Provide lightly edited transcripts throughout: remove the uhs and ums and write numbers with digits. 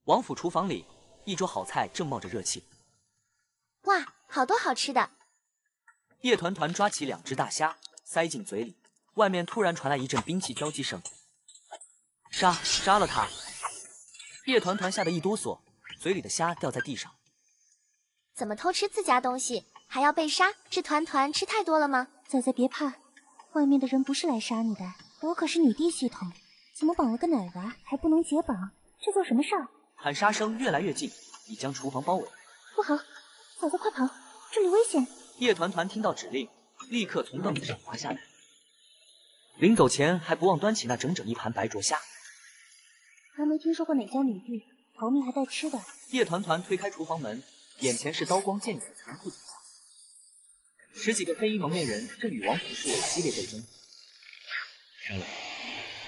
王府厨房里，一桌好菜正冒着热气。哇，好多好吃的！叶团团抓起2只大虾，塞进嘴里。外面突然传来一阵兵器交击声，杀了他！叶团团吓得一哆嗦，嘴里的虾掉在地上。怎么偷吃自家东西，还要被杀？这团团吃太多了吗？仔仔别怕，外面的人不是来杀你的，我可是女帝系统，怎么绑了个奶娃还不能解绑？这做什么事儿？喊杀声越来越近，已将厨房包围。不好，嫂子快跑，这里危险！叶团团听到指令，立刻从凳子上滑下来。临走前还不忘端起那整整一盘白灼虾。还没听说过哪家女帝逃命还带吃的。叶团团推开厨房门，眼前是刀光剑影的残酷景象。10几个黑衣蒙面人正与王府侍卫激烈对争。杀了，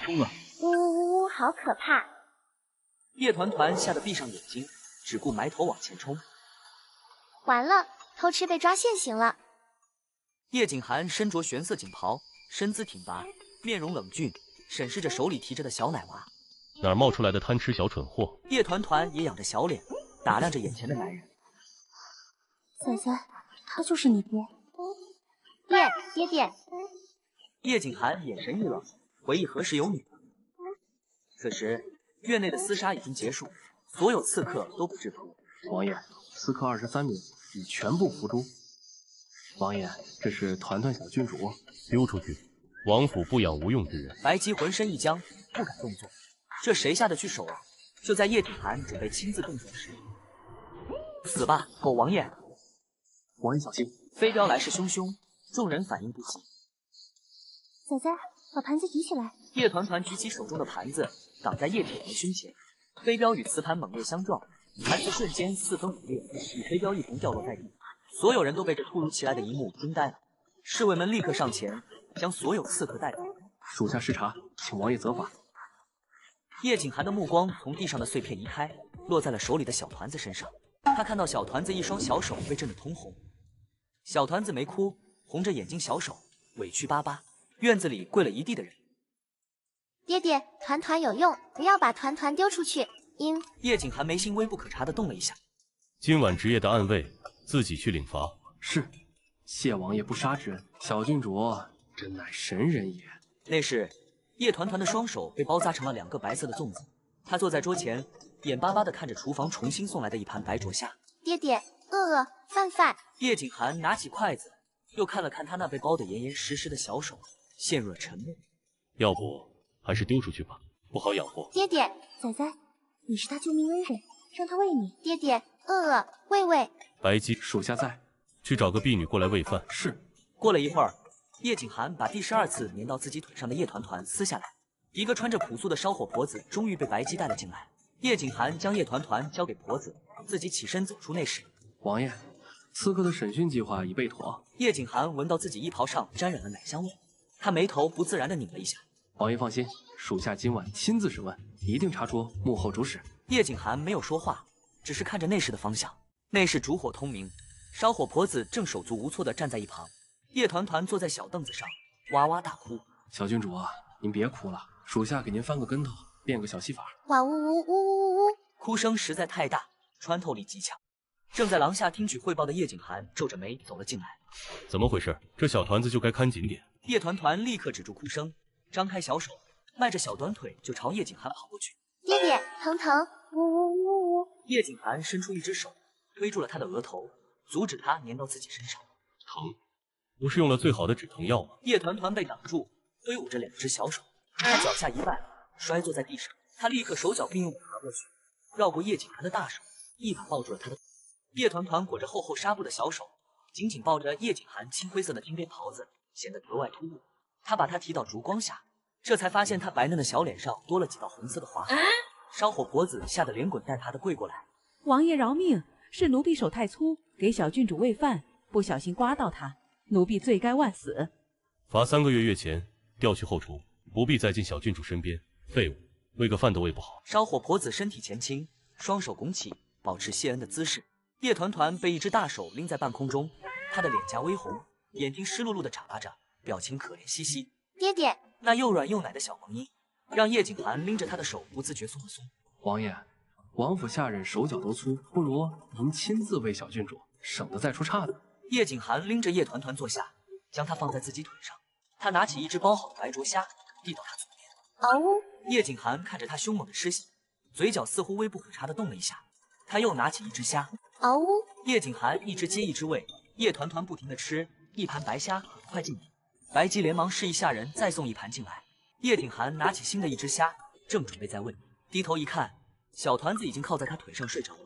冲啊！呜，好可怕！叶团团吓得闭上眼睛，只顾埋头往前冲。完了，偷吃被抓现行了。叶景涵身着玄色锦袍，身姿挺拔，面容冷峻，审视着手里提着的小奶娃。哪儿冒出来的贪吃小蠢货？叶团团也仰着小脸，打量着眼前的男人。仔仔，他就是你爹。爹。叶景涵眼神一冷，回忆何时有女。此时院内的厮杀已经结束，所有刺客都被制服。王爷，刺客23名已全部伏诛。王爷，这是团团小郡主，丢出去！王府不养无用之人。白姬浑身一僵，不敢动作。这谁下得去手啊？就在叶景涵准备亲自动手时，死吧，狗王爷！王爷小心！飞镖来势汹汹，众人反应不及。仔仔，把盘子举起来！叶团团举起手中的盘子，挡在叶景涵胸前。飞镖与瓷盘猛烈相撞，盘子瞬间4分5裂，与飞镖一同掉落在地。所有人都被这突如其来的一幕惊呆了。侍卫们立刻上前，将所有刺客带走。属下视察，请王爷责罚。叶景涵的目光从地上的碎片移开，落在了手里的小团子身上。他看到小团子一双小手被震得通红，小团子没哭，红着眼睛小手委屈巴巴。院子里跪了一地的人。爹，团团有用，不要把团团丢出去。叶景涵眉心微不可察地动了一下。今晚值夜的暗卫自己去领罚。是，谢王爷不杀之恩，小郡主真乃神人也。那时叶团团的双手被包扎成了2个白色的粽子，他坐在桌前，眼巴巴地看着厨房重新送来的一盘白灼虾。爹，饿，饭。叶景涵拿起筷子，又看了看他那被包得严严实实的小手，陷入了沉默。要不还是丢出去吧，不好养活。爹，仔仔，你是他救命恩人，让他喂你。爹，饿，喂。白姬，属下在。去找个婢女过来喂饭。是。过了一会儿，叶景涵把第12次粘到自己腿上的叶团团撕下来。一个穿着朴素的烧火婆子终于被白姬带了进来。叶景涵将叶团团交给婆子，自己起身走出内室。王爷，刺客的审讯计划已备妥。叶景涵闻到自己衣袍上沾染了奶香味，他眉头不自然地拧了一下。王爷放心，属下今晚亲自审问，一定查出幕后主使。叶景涵没有说话，只是看着内室的方向。内室烛火通明，烧火婆子正手足无措地站在一旁。叶团团坐在小凳子上，哇哇大哭。小郡主啊，您别哭了，属下给您翻个跟头，变个小戏法。哇呜！哭声实在太大，穿透力极强。正在廊下听取汇报的叶景涵皱着眉走了进来。怎么回事？这小团子就该看紧点。叶团团立刻止住哭声，张开小手，迈着小短腿就朝叶景涵跑过去。爹，疼！呜！叶景涵伸出一只手，推住了他的额头，阻止他粘到自己身上。疼？不是用了最好的止疼药吗？叶团团被挡住，挥舞着2只小手，他脚下一绊，摔坐在地上。他立刻手脚并用地爬过去，绕过叶景涵的大手，一把抱住了他的。叶团团裹着厚厚纱布的小手紧紧抱着叶景涵青灰色的金边袍子，显得格外突兀。他把他提到烛光下，这才发现他白嫩的小脸上多了几道红色的划痕。烧火婆子吓得连滚带爬的跪过来：“王爷饶命，是奴婢手太粗，给小郡主喂饭，不小心刮到他，奴婢罪该万死。”罚3个月月钱，调去后厨，不必再进小郡主身边。废物，喂个饭都喂不好。烧火婆子身体前倾，双手拱起，保持谢恩的姿势。叶团团被一只大手拎在半空中，她的脸颊微红，眼睛湿漉漉的眨巴着，表情可怜兮兮。爹，那又软又奶的小萌衣，让叶景涵拎着她的手不自觉松了松。王爷，王府下人手脚都粗，不如您亲自喂小郡主，省得再出岔子。叶景寒拎着叶团团坐下，将她放在自己腿上。他拿起一只包好的白灼虾，递到她嘴边。嗷呜！叶景寒看着他凶猛的吃相，嘴角似乎微不可察的动了一下。他又拿起一只虾，嗷呜！叶景寒一只接一只喂，叶团团不停地吃，一盘白虾很快尽底。白姬连忙示意下人再送一盘进来。叶景寒拿起新的一只虾，正准备再喂，低头一看，小团子已经靠在他腿上睡着了。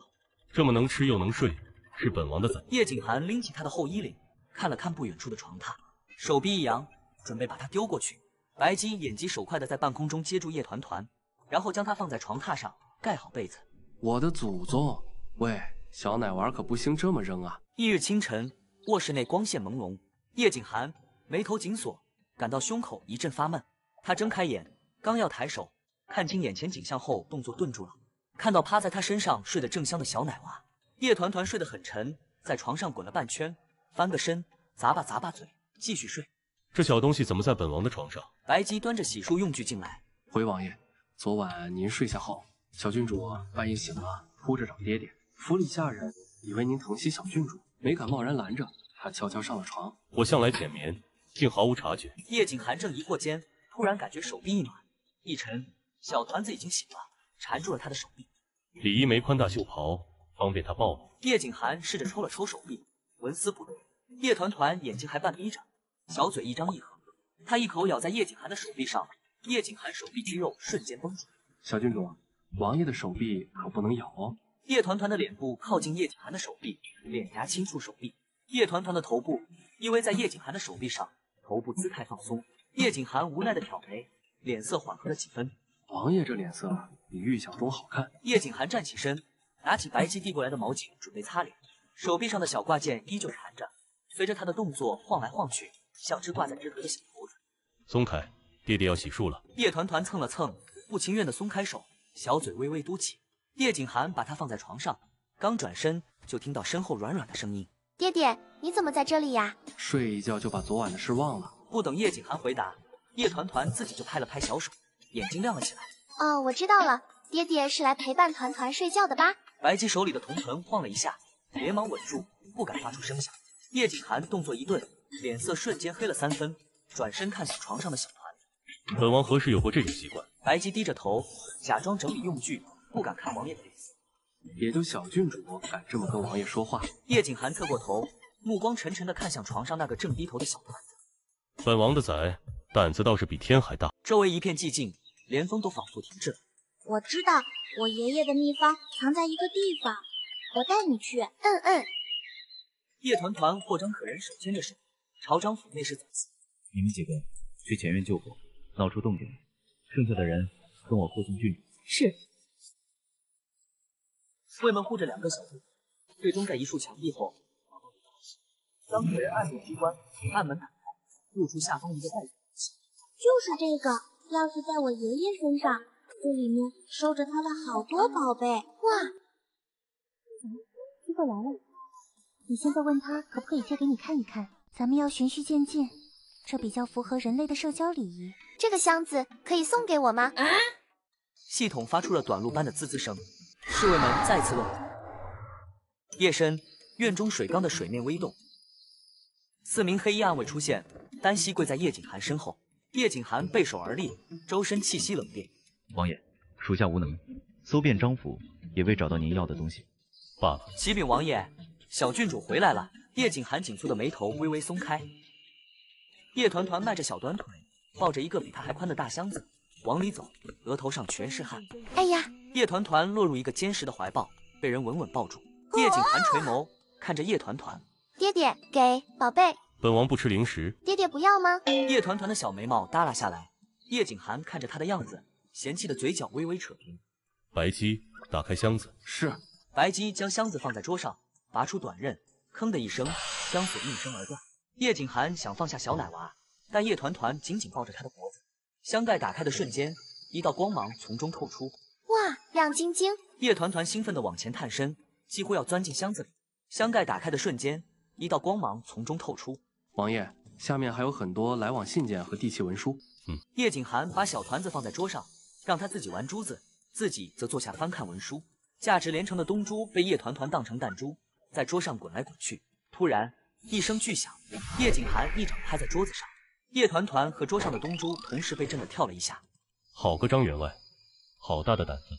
这么能吃又能睡，是本王的崽。叶景寒拎起他的后衣领，看了看不远处的床榻，手臂一扬，准备把它丢过去。白姬眼疾手快地在半空中接住叶团团，然后将它放在床榻上，盖好被子。我的祖宗！喂，小奶娃可不兴这么扔啊！翌日清晨，卧室内光线朦胧，叶景寒眉头紧锁，感到胸口一阵发闷。他睁开眼，刚要抬手看清眼前景象后，动作顿住了。看到趴在他身上睡得正香的小奶娃，叶团团睡得很沉，在床上滚了半圈，翻个身，咂巴咂巴嘴，继续睡。这小东西怎么在本王的床上？白姬端着洗漱用具进来。回王爷，昨晚您睡下后，小郡主半夜醒了，哭着找爹爹。府里下人以为您疼惜小郡主，没敢贸然拦着，她悄悄上了床。我向来浅眠，竟毫无察觉。叶景寒正疑惑间，突然感觉手臂一暖，一沉，小团子已经醒了，缠住了他的手臂。里衣没宽大袖袍，方便他抱抱。叶景寒试着抽了抽手臂，纹丝不动。叶团团眼睛还半闭着，小嘴一张一合，他一口咬在叶景寒的手臂上，叶景寒手臂肌肉瞬间绷紧。小郡主，王爷的手臂可不能咬哦。叶团团的脸部靠近叶景寒的手臂，脸颊轻触手臂。叶团团的头部依偎在叶景寒的手臂上，头部姿态放松。叶景寒无奈的挑眉，脸色缓和了几分。王爷这脸色比预想中好看。叶景寒站起身，拿起白姬递过来的毛巾准备擦脸，手臂上的小挂件依旧缠着，随着他的动作晃来晃去，像只挂在枝头的小猴子。松开，爹爹要洗漱了。叶团团蹭了蹭，不情愿的松开手，小嘴微微嘟起。叶景寒把他放在床上，刚转身就听到身后软软的声音：“爹爹，你怎么在这里呀？”睡一觉就把昨晚的事忘了。不等叶景寒回答，叶团团自己就拍了拍小手，眼睛亮了起来。哦，我知道了，爹爹是来陪伴团团睡觉的吧？白姬手里的铜盆晃了一下，连忙稳住，不敢发出声响。叶景寒动作一顿，脸色瞬间黑了3分，转身看向床上的小团。本王何时有过这种习惯？白姬低着头，假装整理用具，不敢看王爷的脸色。也就小郡主敢这么跟王爷说话。叶景寒侧过头，目光沉沉地看向床上那个正低头的小团子。本王的崽胆子倒是比天还大。周围一片寂静，连风都仿佛停滞了。我知道，我爷爷的秘方藏在一个地方，我带你去。叶团团或张可人手牵着手，朝张府内室走去。你们几个去前院救火，闹出动静来，剩下的人跟我护送郡主。是。卫们护着2个小队，最终在一束墙壁后，张可人按动机关，暗门打开，露出下方一个袋子。就是这个，要是在我爷爷身上，这里面收着他的好多宝贝。哇！机会来了，你现在问他可不可以借给你看一看，咱们要循序渐进，这比较符合人类的社交礼仪。这个箱子可以送给我吗？系统发出了短路般的滋滋声，侍卫们再次问道。夜深，院中水缸的水面微动，4名黑衣暗卫出现，单膝跪在叶景寒身后。叶景寒背手而立，周身气息冷冽。王爷，属下无能，搜遍张府也未找到您要的东西。罢了。启禀王爷，小郡主回来了。叶景寒紧蹙的眉头微微松开。叶团团迈着小短腿，抱着一个比他还宽的大箱子往里走，额头上全是汗。哎呀！叶团团落入一个坚实的怀抱，被人稳稳抱住。叶景寒垂眸看着叶团团，爹爹，给宝贝。本王不吃零食。爹爹不要吗？叶团团的小眉毛耷拉下来，叶景寒看着他的样子，嫌弃的嘴角微微扯平。白姬，打开箱子。是。白姬将箱子放在桌上，拔出短刃，吭的一声，箱锁应声而断。叶景寒想放下小奶娃，但叶团团紧紧抱着他的脖子。箱盖打开的瞬间，一道光芒从中透出。哇，亮晶晶！叶团团兴奋地往前探身，几乎要钻进箱子里。箱盖打开的瞬间，一道光芒从中透出。王爷，下面还有很多来往信件和地契文书。叶景寒把小团子放在桌上，让他自己玩珠子，自己则坐下翻看文书。价值连城的东珠被叶团团当成弹珠，在桌上滚来滚去。突然一声巨响，叶景寒一掌拍在桌子上，叶团团和桌上的东珠同时被震得跳了一下。好个张员外，好大的胆子，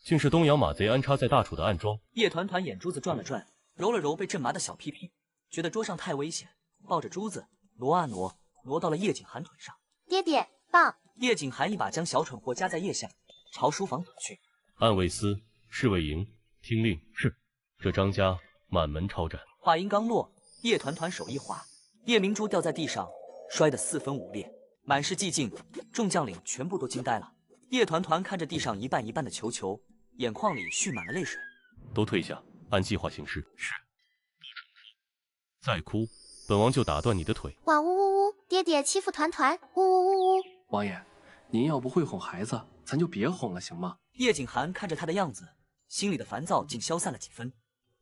竟是东洋马贼安插在大楚的暗桩。叶团团眼珠子转了转，揉了揉被震麻的小屁屁，觉得桌上太危险，抱着珠子挪啊挪，挪到了叶景寒腿上。爹爹，棒！叶景寒一把将小蠢货夹在腋下，朝书房走去。暗卫司，侍卫营，听令。是。这张家满门抄斩。话音刚落，叶团团手一滑，叶明珠掉在地上，摔得四分五裂，满是寂静。众将领全部都惊呆了。叶团团看着地上一半一半的球球，眼眶里蓄满了泪水。都退下，按计划行事。是。再哭，本王就打断你的腿。哇呜呜呜！爹爹欺负团团！呜呜呜呜！王爷，您要不会哄孩子，咱就别哄了，行吗？叶景寒看着他的样子，心里的烦躁竟消散了几分。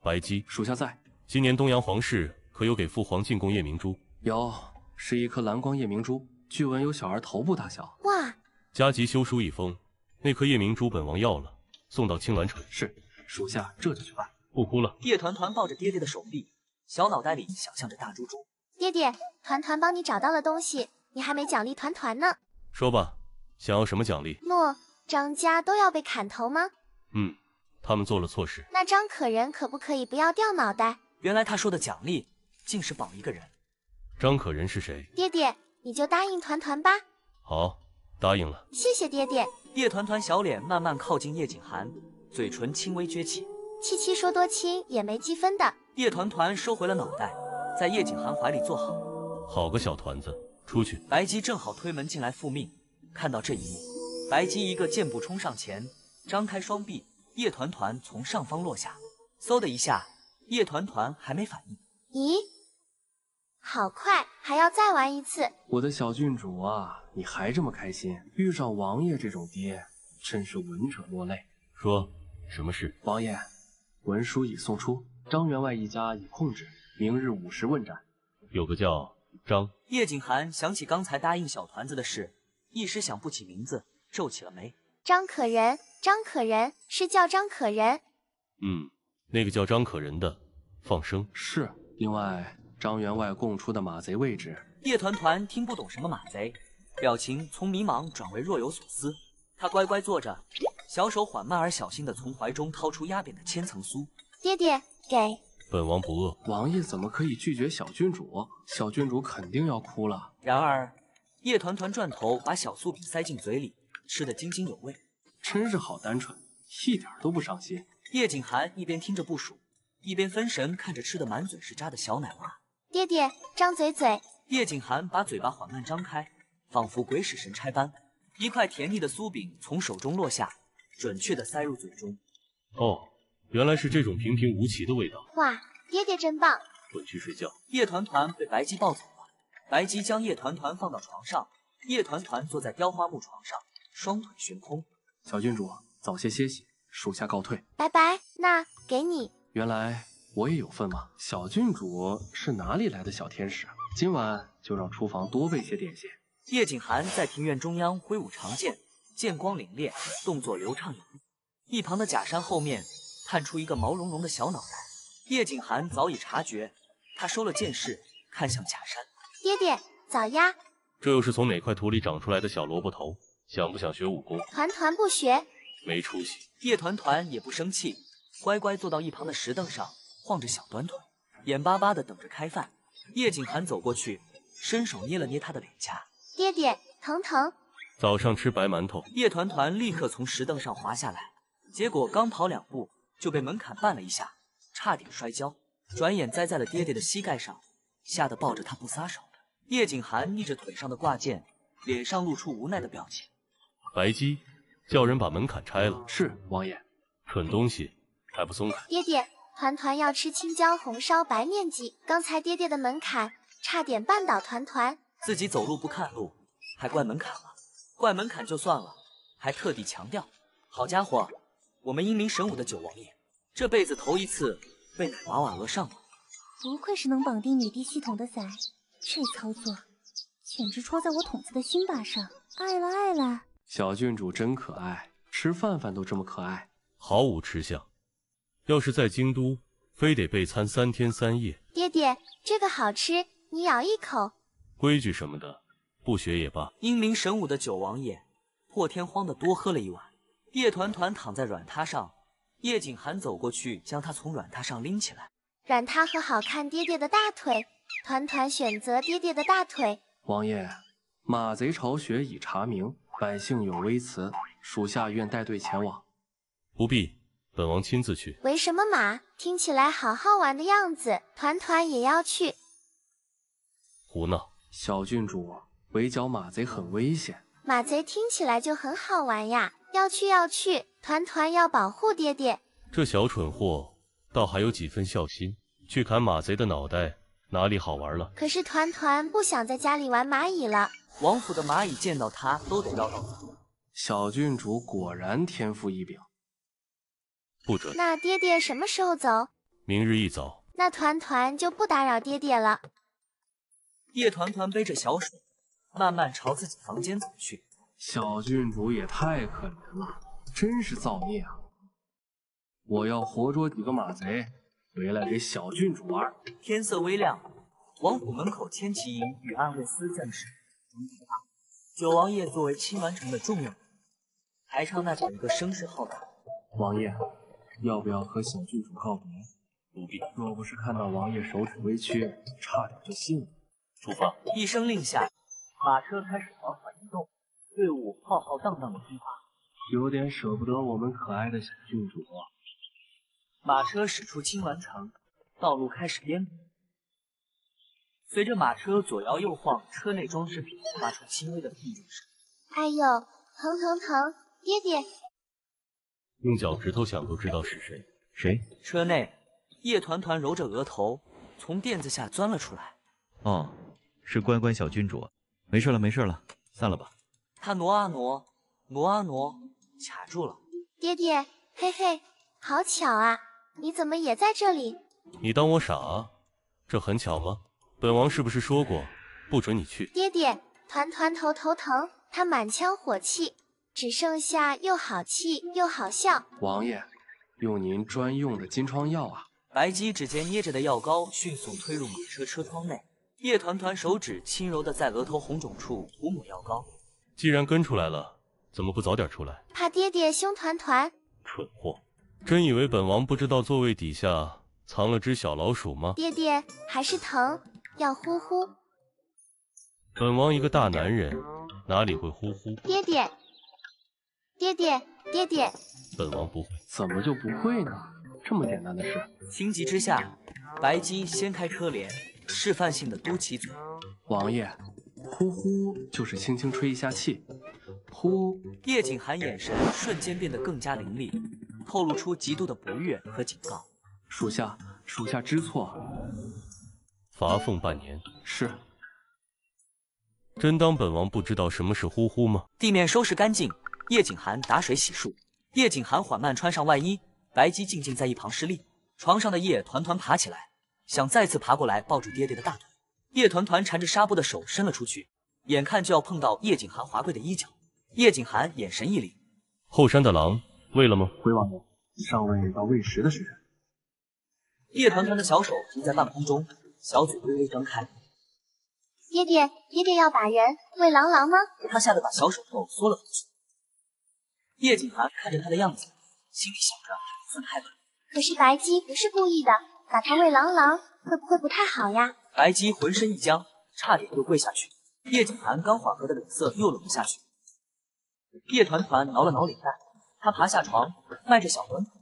白姬，属下在。今年东洋皇室可有给父皇进贡夜明珠？有，是一颗蓝光夜明珠，据闻有小儿头部大小。哇！加急修书一封，那颗夜明珠本王要了，送到青鸾城。是，属下这就去办。不哭了。叶团团抱着爹爹的手臂，小脑袋里想象着大猪猪。爹爹，团团帮你找到了东西，你还没奖励团团呢。说吧，想要什么奖励？诺，张家都要被砍头吗？他们做了错事。那张可人可不可以不要掉脑袋？原来他说的奖励竟是保一个人。张可人是谁？爹爹，你就答应团团吧。好，答应了。谢谢爹爹。叶团团小脸慢慢靠近叶景寒，嘴唇轻微撅起。七七说多亲也没积分的。叶团团收回了脑袋，在叶景寒怀里坐好。好个小团子，出去。白姬正好推门进来复命，看到这一幕，白姬一个箭步冲上前，张开双臂，叶团团从上方落下，嗖的一下，叶团团还没反应。咦，好快，还要再玩一次。我的小郡主啊，你还这么开心？遇上王爷这种爹，真是闻者落泪。说，什么事？王爷，文书已送出，张员外一家已控制，明日午时问斩。有个叫张。叶景寒想起刚才答应小团子的事，一时想不起名字，皱起了眉。张可人，张可人是叫张可人。那个叫张可人的，放生。是。另外，张员外供出的马贼位置。叶团团听不懂什么马贼，表情从迷茫转为若有所思。他乖乖坐着，小手缓慢而小心地从怀中掏出压扁的千层酥。爹爹，给。本王不饿。王爷怎么可以拒绝小郡主？小郡主肯定要哭了。然而，叶团团转头把小酥饼塞进嘴里，吃得津津有味。真是好单纯，一点都不伤心。叶景寒一边听着部署，一边分神看着吃得满嘴是渣的小奶娃。爹爹，张嘴嘴。叶景寒把嘴巴缓慢张开，仿佛鬼使神差般，一块甜腻的酥饼从手中落下，准确地塞入嘴中。哦，原来是这种平平无奇的味道。哇，爹爹真棒。回去睡觉。叶团团被白姬抱走了，白姬将叶团团放到床上，叶团团坐在雕花木床上，双腿悬空。小郡主，早些歇息，属下告退。拜拜，那给你。原来我也有份吗？小郡主是哪里来的小天使？今晚就让厨房多备些点心。叶景寒在庭院中央挥舞长剑，剑光凛冽，动作流畅有力。一旁的假山后面探出一个毛茸茸的小脑袋。叶景寒早已察觉，他收了剑势，看向假山。爹爹，早呀。这又是从哪块土里长出来的小萝卜头？想不想学武功？团团不学。没出息。叶团团也不生气，乖乖坐到一旁的石凳上，晃着小短腿，眼巴巴地等着开饭。叶景寒走过去，伸手捏了捏他的脸颊。爹爹，疼疼。早上吃白馒头。叶团团立刻从石凳上滑下来，结果刚跑2步就被门槛绊了一下，差点摔跤，转眼栽在了爹爹的膝盖上，吓得抱着他不撒手了。叶景寒逆着腿上的挂件，脸上露出无奈的表情。白姬，叫人把门槛拆了。是，王爷。蠢东西，还不松开！爹爹，团团要吃青椒红烧白面鸡，刚才爹爹的门槛差点绊倒团团。自己走路不看路，还怪门槛了。怪门槛就算了，还特地强调。好家伙，我们英明神武的九王爷，这辈子头一次被奶娃娃讹上了。不愧是能绑定女帝系统的崽，这操作简直戳在我筒子的心巴上，爱了爱了。小郡主真可爱，吃饭饭都这么可爱。毫无吃相。要是在京都，非得备餐3天3夜。爹爹，这个好吃，你咬一口。规矩什么的，不学也罢。英明神武的九王爷破天荒的多喝了一碗。叶团团躺在软榻上，叶景寒走过去将他从软榻上拎起来。软榻和好看爹爹的大腿，团团选择爹爹的大腿。王爷，马贼巢穴已查明，百姓有微词，属下愿带队前往。不必，本王亲自去。为什么马？听起来好好玩的样子，团团也要去。胡闹！小郡主，围剿马贼很危险。马贼听起来就很好玩呀，要去要去，团团要保护爹爹。这小蠢货倒还有几分孝心，去砍马贼的脑袋，哪里好玩了？可是团团不想在家里玩蚂蚁了。王府的蚂蚁见到他都得绕道走。小郡主果然天赋异禀。不准。那爹爹什么时候走？明日一早。那团团就不打扰爹爹了。叶团团背着小手，慢慢朝自己房间走去。小郡主也太可怜了，真是造孽啊！我要活捉几个马贼，回来给小郡主玩。天色微亮，王府门口千骑营与暗卫司将士九王爷作为清完城的重要排场那整个声势浩大。王爷，要不要和小郡主告别？不必。若不是看到王爷手指微缺，差点就信了。出发！一声令下，马车开始缓缓移动，队伍浩浩荡荡的出发。有点舍不得我们可爱的小郡主啊。马车驶出清完城，道路开始颠簸。随着马车左摇右晃，车内装饰品发出轻微的碰撞声。哎呦，疼疼疼！爹爹，用脚趾头想都知道是谁。谁？车内，叶团团揉着额头，从垫子下钻了出来。哦，是关关小郡主。没事了，没事了，散了吧。他挪啊挪，挪啊挪，卡住了。爹爹，嘿嘿，好巧啊！你怎么也在这里？你当我傻啊？这很巧吗？本王是不是说过不准你去？爹爹，团团头疼，他满腔火气，只剩下又好气又好笑。王爷，用您专用的金疮药啊！白姬指尖捏着的药膏迅速推入马车车窗内，叶团团手指轻柔地在额头红肿处涂抹药膏。既然跟出来了，怎么不早点出来？怕爹爹凶团团。蠢货！真以为本王不知道座位底下藏了只小老鼠吗？爹爹还是疼，要呼呼。本王一个大男人，哪里会呼呼？爹爹，爹爹，爹爹，本王不会。怎么就不会呢？这么简单的事。情急之下，白姬掀开车帘，示范性的嘟起嘴。王爷，呼呼就是轻轻吹一下气，呼。叶景寒眼神瞬间变得更加凌厉，透露出极度的不悦和警告。属下知错。罚俸半年。是。真当本王不知道什么是呼呼吗？地面收拾干净，叶景寒打水洗漱。叶景寒缓慢穿上外衣，白姬静静在一旁施力。床上的叶团团爬起来，想再次爬过来抱住爹爹的大腿。叶团团缠着纱布的手伸了出去，眼看就要碰到叶景寒华贵的衣角。叶景寒眼神一凛：“后山的狼喂了吗？”回王爷，尚未到喂食的时辰。叶团团的小手停在半空中，小嘴微微张开。爹爹，爹爹要打人，喂狼吗？他吓得把小手头缩了回去。叶景寒看着他的样子，心里想着还不算太笨。可是白姬不是故意的，把他喂狼，会不会不太好呀？白姬浑身一僵，差点就跪下去。叶景寒刚缓和的脸色又冷了下去。叶团团挠了挠脸蛋，他爬下床，迈着小短腿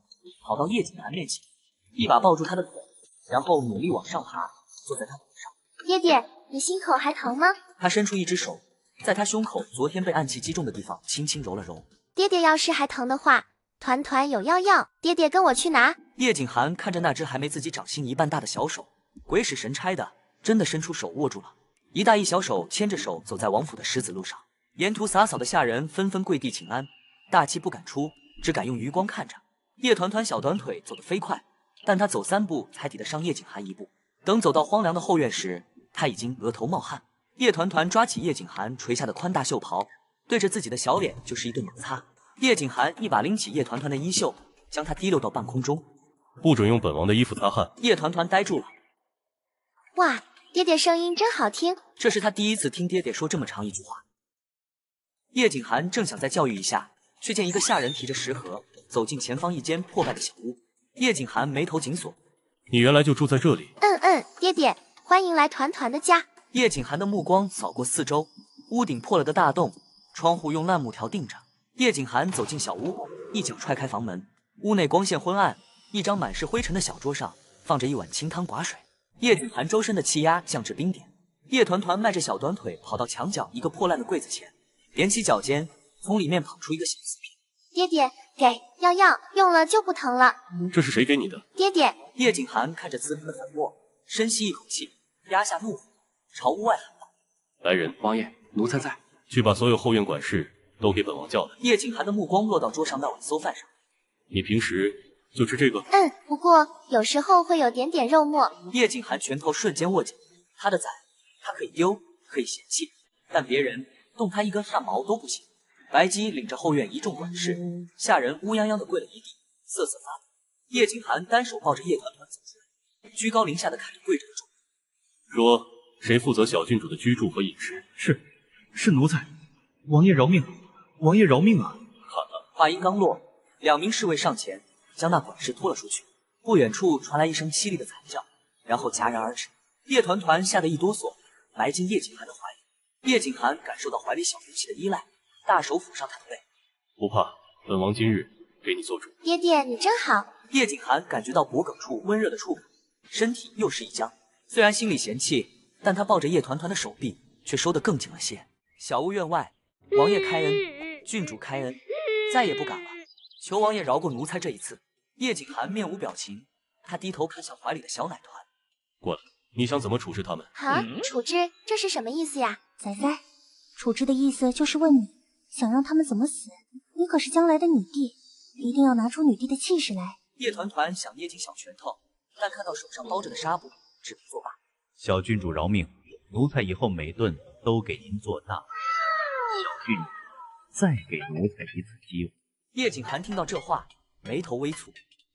跑到叶景寒面前，一把抱住他的腿，然后努力往上爬，坐在他腿上。爹爹，你心口还疼吗？他伸出一只手，在他胸口昨天被暗器击中的地方轻轻揉了揉。爹爹要是还疼的话，团团有药药，爹爹跟我去拿。叶景寒看着那只还没自己掌心一半大的小手，鬼使神差的真的伸出手握住了。一大一小手牵着手走在王府的石子路上，沿途洒扫的下人纷纷跪地请安，大气不敢出，只敢用余光看着。叶团团小短腿走得飞快，但他走3步才抵得上叶景寒1步。等走到荒凉的后院时，他已经额头冒汗。叶团团抓起叶景寒垂下的宽大袖袍，对着自己的小脸就是一顿猛擦。叶景寒一把拎起叶团团的衣袖，将他提溜到半空中。不准用本王的衣服擦汗。叶团团呆住了。哇，爹爹声音真好听。这是他第一次听爹爹说这么长一句话。叶景寒正想再教育一下，却见一个下人提着食盒走进前方一间破败的小屋。叶景寒眉头紧锁。你原来就住在这里？爹爹，欢迎来团团的家。叶景寒的目光扫过四周，屋顶破了个大洞，窗户用烂木条钉着。叶景寒走进小屋后，一脚踹开房门。屋内光线昏暗，一张满是灰尘的小桌上放着一碗清汤寡水。叶景寒周身的气压降至冰点。叶团团迈着小短腿跑到墙角一个破烂的柜子前，踮起脚尖，从里面捧出一个小瓷瓶。爹爹，给，要用了就不疼了。这是谁给你的？爹爹。叶景寒看着瓷瓶的粉末，深吸一口气，压下怒火，朝屋外喊道：“来人！王爷，奴才在。去把所有后院管事都给本王叫来。”叶景寒的目光落到桌上那碗馊饭上。你平时就吃这个？不过有时候会有点点肉末。叶景寒拳头瞬间握紧，他的崽，他可以丢，可以嫌弃，但别人动他一根汗毛都不行。白姬领着后院一众管事，下人乌泱泱的跪了一地，瑟瑟发抖。叶景寒单手抱着叶团团走出来，居高临下的看着跪着的众人，说：“谁负责小郡主的居住和饮食？”是奴才。王爷饶命！王爷饶命啊！话音刚落，两名侍卫上前将那管事拖了出去。不远处传来一声凄厉的惨叫，然后戛然而止。叶团团吓得一哆嗦，埋进叶景寒的怀里。叶景寒感受到怀里小东西的依赖，大手抚上他的背。不怕，本王今日给你做主。爹爹，你真好。叶景寒感觉到脖颈处温热的触感，身体又是一僵。虽然心里嫌弃，但他抱着叶团团的手臂却收得更紧了些。小屋院外，王爷开恩，郡主开恩，再也不敢了，求王爷饶过奴才这一次。叶景寒面无表情，他低头看向怀里的小奶团。过来，你想怎么处置他们？处置，这是什么意思呀？仔仔，处置的意思就是问你想让他们怎么死。你可是将来的女帝，一定要拿出女帝的气势来。叶团团想捏紧小拳头，但看到手上包着的纱布，只能作罢。小郡主饶命，奴才以后每顿都给您做大。小郡主，再给奴才一次机会。叶景寒听到这话，眉头微蹙，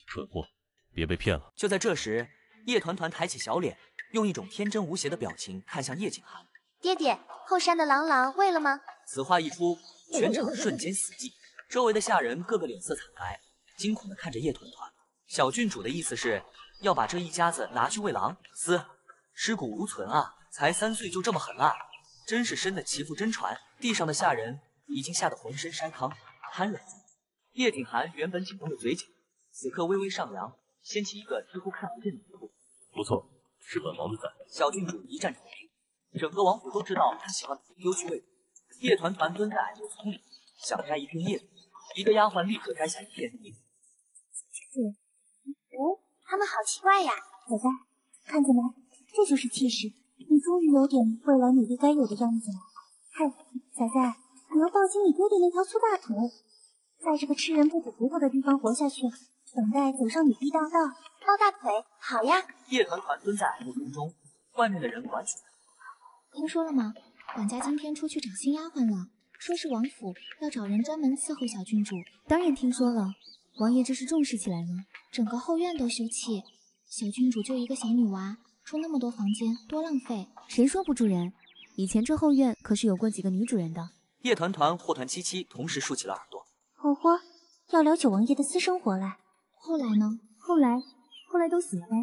蠢货，别被骗了。就在这时，叶团团抬起小脸，用一种天真无邪的表情看向叶景寒。爹爹，后山的郎朗喂了吗？此话一出，全场瞬间死寂，周围的下人个个脸色惨白，惊恐地看着叶团团。小郡主的意思是要把这一家子拿去喂狼撕，尸骨无存啊！才3岁就这么狠啊！真是生的其父真传。地上的下人已经吓得浑身筛糠，瘫软在地。叶景寒原本紧绷的嘴角，此刻微微上扬，掀起一个几乎看不见的弧度。不错，是本王的崽。小郡主一战成名，整个王府都知道她喜欢丢去喂。叶团团蹲在矮木丛里，想摘一片叶子，一个丫鬟立刻摘下一片叶子。他们好奇怪呀。仔仔，看见没？这就是气势。你终于有点未来女帝该有的样子了。嗨，仔仔，你要抱紧你爹爹那条粗大腿，在这个吃人不吐骨头的地方活下去，等待走上女帝大道。抱大腿，好呀。叶团团蹲在矮木丛中，外面的人完全听说了吗？管家今天出去找新丫鬟了，说是王府要找人专门伺候小郡主。当然听说了，王爷这是重视起来了，整个后院都修葺。小郡主就一个小女娃，出那么多房间，多浪费。谁说不住人？以前这后院可是有过几个女主人的。叶团团、霍团七七同时竖起了耳朵。火火要聊九王爷的私生活了。后来呢？后来都死了呗。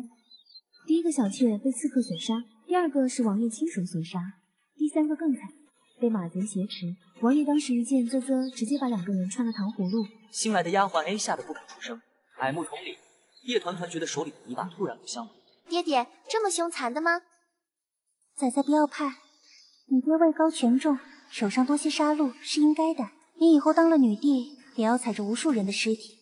第一个小妾被刺客所杀，第二个是王爷亲手所杀，第三个更惨，被马贼挟持。王爷当时一见直接把2个人穿了糖葫芦。新来的丫鬟 A 吓得不敢出声。矮木丛里，叶团团觉得手里的泥巴突然不香了。爹爹这么凶残的吗？仔仔不要怕，你爹位高权重，手上多些杀戮是应该的。你以后当了女帝，也要踩着无数人的尸体，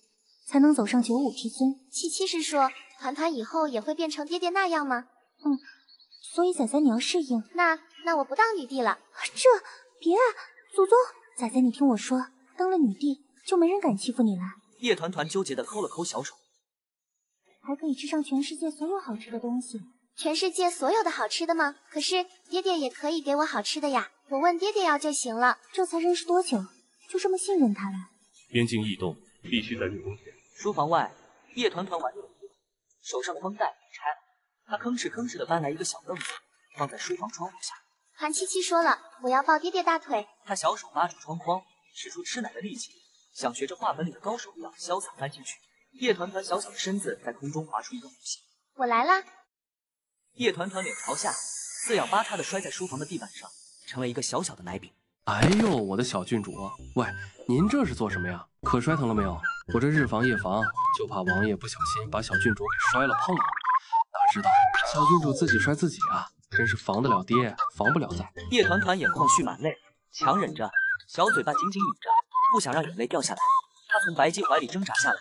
才能走上95之尊。七七是说团团以后也会变成爹爹那样吗？所以仔仔你要适应。那我不当女帝了。别啊，祖宗！仔仔你听我说，当了女帝就没人敢欺负你了。叶团团纠结地抠了抠小手，还可以吃上全世界所有好吃的东西。全世界所有的好吃的吗？可是爹爹也可以给我好吃的呀，我问爹爹要就行了。这才认识多久，就这么信任他了？边境异动必须在入宫前书房外，叶团团玩手上的绷带被拆了，他吭哧吭哧地搬来一个小凳子，放在书房窗户下。韩七七说了，我要抱爹爹大腿。他小手扒住窗框，使出吃奶的力气，想学着画本里的高手一样潇洒翻进去。叶团团小小的身子在空中划出一个弧形。我来啦！叶团团脸朝下，四仰八叉地摔在书房的地板上，成了一个小小的奶饼。哎呦，我的小郡主，喂，您这是做什么呀？可摔疼了没有？我这日防夜防，就怕王爷不小心把小郡主给摔了碰了。哪知道小郡主自己摔自己啊，真是防得了爹，防不了仔。叶团团眼眶蓄满泪，强忍着，小嘴巴紧紧抿着，不想让眼泪掉下来。她从白姬怀里挣扎下来，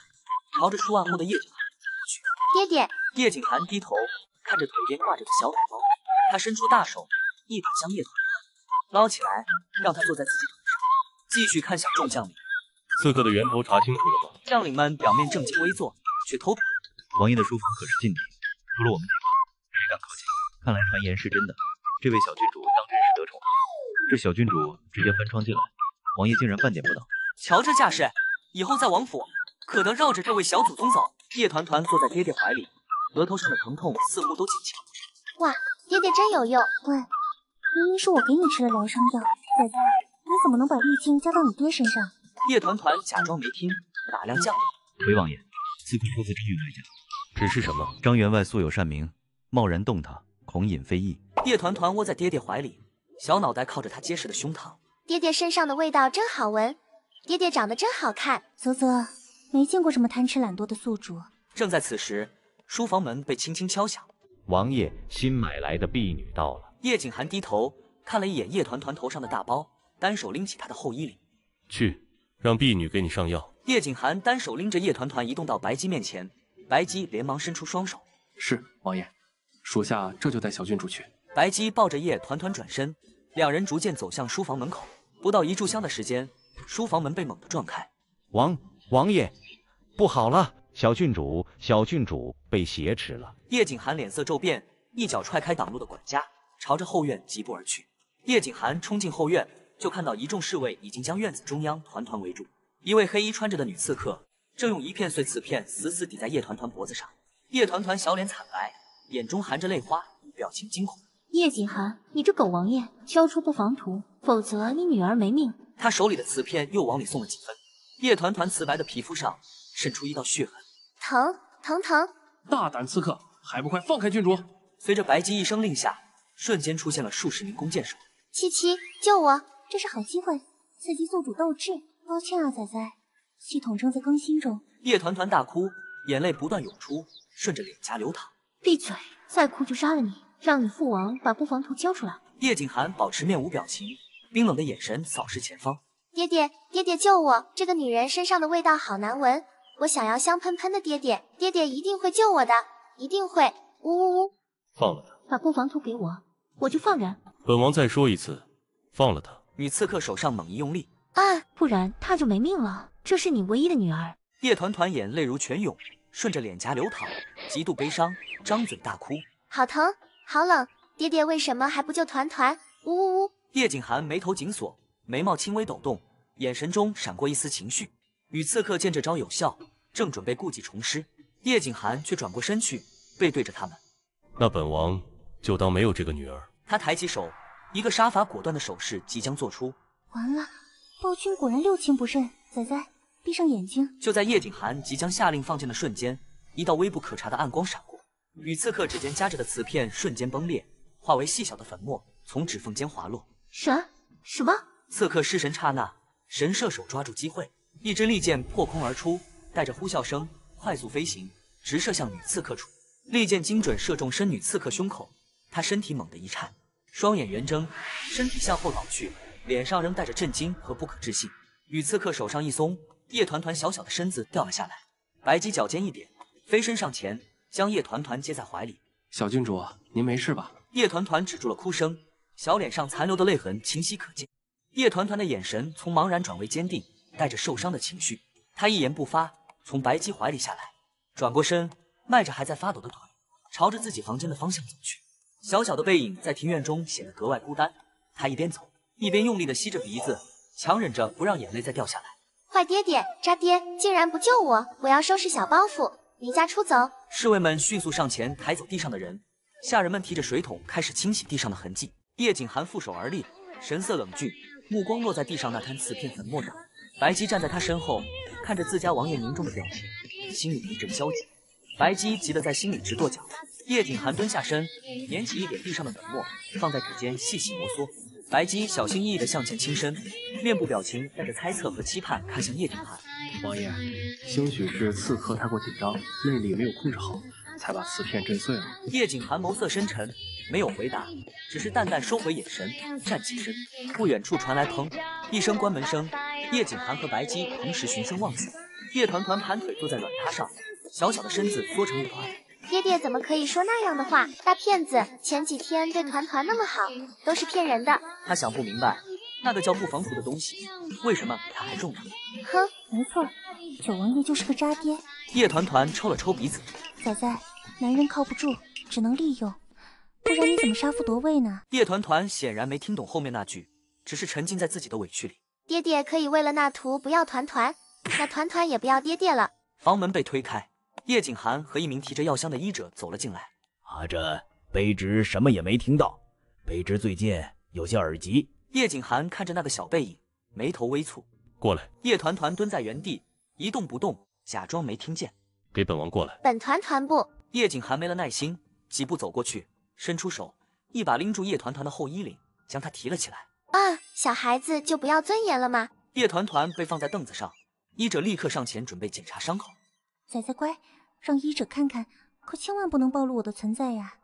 朝着出案后的叶景涵过去。爹爹，叶景涵低头看着腿边挂着的小奶包，他伸出大手，一把将叶团团捞起来，让他坐在自己腿上，继续看向众将领。刺客的源头查清楚了吗？将领们表面正襟危坐，却偷跑。王爷的书房可是禁地，除了我们几个，谁敢靠近？看来传言是真的，这位小郡主当真是得宠了。这小郡主直接翻窗进来，王爷竟然半点不恼。瞧这架势，以后在王府可得绕着这位小祖宗走。叶团团坐在爹爹怀里，额头上的疼痛似乎都减轻了不少。哇，爹爹真有用。喂，明明是我给你吃了疗伤药，仔仔，你怎么能把力劲加到你爹身上？叶团团假装没听，打量将领。回王爷，刺客出自张员外家，指示什么？张员外素有善名，贸然动他，恐引非议。叶团团窝在爹爹怀里，小脑袋靠着他结实的胸膛。爹爹身上的味道真好闻，爹爹长得真好看。啧啧，没见过这么贪吃懒惰的宿主。正在此时，书房门被轻轻敲响。王爷新买来的婢女到了。叶景涵低头看了一眼叶团团头上的大包，单手拎起她的后衣领。去，让婢女给你上药。叶景涵单手拎着叶团团移动到白姬面前，白姬连忙伸出双手。是王爷，属下这就带小郡主去。白姬抱着叶团团转身，两人逐渐走向书房门口。不到一炷香的时间，书房门被猛地撞开。王爷，不好了！小郡主被挟持了。叶景涵脸色骤变，一脚踹开挡路的管家，朝着后院疾步而去。叶景涵冲进后院，就看到一众侍卫已经将院子中央团团围住。一位黑衣穿着的女刺客正用一片碎瓷片死死抵在叶团团脖子上。叶团团小脸惨白，眼中含着泪花，表情惊恐。叶景涵，你这狗王爷，交出不防图，否则你女儿没命。他手里的瓷片又往里送了几分，叶团团瓷白的皮肤上渗出一道血痕。疼！大胆刺客，还不快放开郡主！随着白姬一声令下，瞬间出现了数十名弓箭手。七七，救我！这是好机会，刺激宿主斗志。抱歉啊，仔仔，系统正在更新中。叶团团大哭，眼泪不断涌出，顺着脸颊流淌。闭嘴！再哭就杀了你，让你父王把布防图交出来。叶景涵保持面无表情，冰冷的眼神扫视前方。爹爹救我！这个女人身上的味道好难闻，我想要香喷喷的爹爹，爹爹一定会救我的，一定会！呜呜呜！放了他！把布防图给我，我就放人。本王再说一次，放了他！女刺客手上猛一用力，不然她就没命了。这是你唯一的女儿。叶团团眼泪如泉涌，顺着脸颊流淌，极度悲伤，张嘴大哭。好疼，好冷，爹爹为什么还不救团团？呜呜呜！叶景涵眉头紧锁，眉毛轻微抖动，眼神中闪过一丝情绪。女刺客见这招有效，正准备故技重施，叶景涵却转过身去，背对着他们。那本王就当没有这个女儿。他抬起手，一个杀伐果断的手势即将做出。完了，暴君果然六亲不认。仔仔，闭上眼睛。就在叶景涵即将下令放箭的瞬间，一道微不可察的暗光闪过，女刺客指尖夹着的瓷片瞬间崩裂，化为细小的粉末，从指缝间滑落。什么？刺客失神刹那，神射手抓住机会，一支利箭破空而出，带着呼啸声快速飞行，直射向女刺客处。利箭精准射中身女刺客胸口，她身体猛地一颤，双眼圆睁，身体向后倒去，脸上仍带着震惊和不可置信。女刺客手上一松，叶团团小小的身子掉了下来。白姬脚尖一点，飞身上前，将叶团团接在怀里。小郡主，您没事吧？叶团团止住了哭声，小脸上残留的泪痕清晰可见。叶团团的眼神从茫然转为坚定，带着受伤的情绪。她一言不发，从白姬怀里下来，转过身，迈着还在发抖的腿，朝着自己房间的方向走去。小小的背影在庭院中显得格外孤单。她一边走，一边用力地吸着鼻子，强忍着不让眼泪再掉下来。坏爹爹，渣爹，竟然不救我！我要收拾小包袱，离家出走。侍卫们迅速上前抬走地上的人，下人们提着水桶开始清洗地上的痕迹。叶景寒负手而立，神色冷峻，目光落在地上那滩刺片粉末上。白姬站在他身后，看着自家王爷凝重的表情，心里一阵焦急。白姬急得在心里直跺脚。叶景寒蹲下身，捻起一点地上的粉末，放在指尖细细摩挲。白姬小心翼翼地向前倾身，面部表情带着猜测和期盼看向叶景寒。王爷，兴许是刺客太过紧张，内力没有控制好，才把瓷片震碎了。叶景寒眸色深沉，没有回答，只是淡淡收回眼神，站起身。不远处传来砰一声关门声，叶景寒和白姬同时循声望去。叶团团盘腿坐在软榻上，小小的身子缩成一团。爹爹怎么可以说那样的话？大骗子！前几天对团团那么好，都是骗人的。他想不明白，那个叫不防图的东西，为什么比他还重要？哼，没错，九王爷就是个渣爹。叶团团抽了抽鼻子，仔仔，男人靠不住，只能利用，不然你怎么杀父夺位呢？叶团团显然没听懂后面那句，只是沉浸在自己的委屈里。爹爹可以为了那图不要团团，那团团也不要爹爹了。房门被推开，叶景寒和一名提着药箱的医者走了进来。阿珍，卑职什么也没听到，卑职最近有些耳疾。叶景寒看着那个小背影，眉头微蹙。过来。叶团团蹲在原地一动不动，假装没听见。给本王过来。本团团不。叶景寒没了耐心，几步走过去，伸出手，一把拎住叶团团的后衣领，将她提了起来。啊，小孩子就不要尊严了吗？叶团团被放在凳子上，医者立刻上前准备检查伤口。仔仔乖，让医者看看，可千万不能暴露我的存在呀。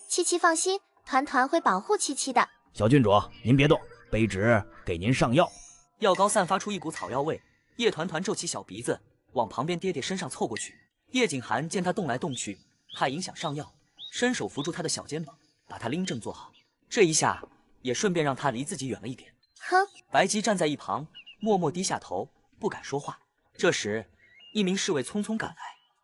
七七放心，团团会保护七七的。小郡主，您别动，卑职给您上药。药膏散发出一股草药味，叶团团皱起小鼻子，往旁边爹爹身上凑过去。叶景寒见他动来动去，怕影响上药，伸手扶住他的小肩膀，把他拎正坐好。这一下也顺便让他离自己远了一点。哼！白姬站在一旁，默默低下头，不敢说话。这时，一名侍卫匆匆赶来。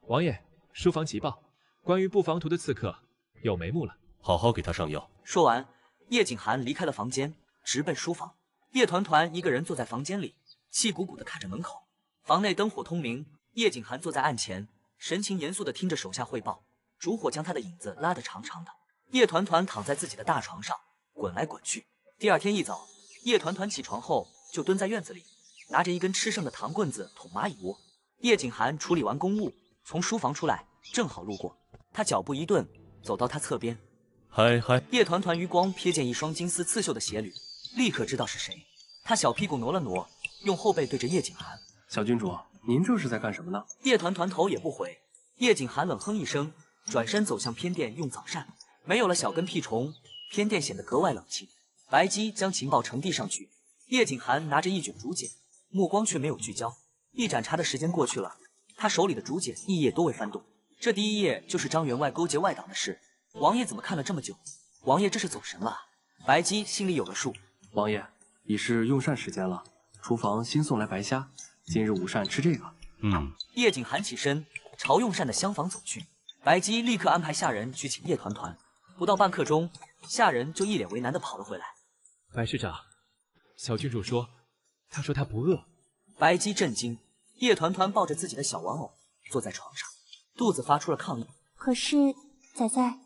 王爷，书房急报，关于不防图的刺客有眉目了。好好给他上药。说完，叶景寒离开了房间，直奔书房。叶团团一个人坐在房间里，气鼓鼓地看着门口。房内灯火通明，叶景寒坐在案前，神情严肃地听着手下汇报。烛火将他的影子拉得长长的。叶团团躺在自己的大床上，滚来滚去。第二天一早，叶团团起床后就蹲在院子里，拿着一根吃剩的糖棍子捅蚂蚁窝。叶景寒处理完公务，从书房出来，正好路过，他脚步一顿，走到他侧边。嗨嗨！叶团团余光瞥见一双金丝刺绣的鞋履，立刻知道是谁。他小屁股挪了挪，用后背对着叶景寒：“小郡主，您这是在干什么呢？”叶团团头也不回。叶景寒冷哼一声，转身走向偏殿用早膳。没有了小跟屁虫，偏殿显得格外冷清。白姬将情报呈递上去，叶景寒拿着一卷竹简，目光却没有聚焦。一盏茶的时间过去了，他手里的竹简一页都未翻动。这第一页就是张员外勾结外党的事。王爷怎么看了这么久？王爷这是走神了？白姬心里有了数。王爷，已是用膳时间了，厨房新送来白虾，今日午膳吃这个。叶景寒起身朝用膳的厢房走去，白姬立刻安排下人去请叶团团。不到半刻钟，下人就一脸为难地跑了回来。白市长，小郡主说，她说她不饿。白姬震惊，叶团团抱着自己的小玩偶坐在床上，肚子发出了抗议。可是仔仔，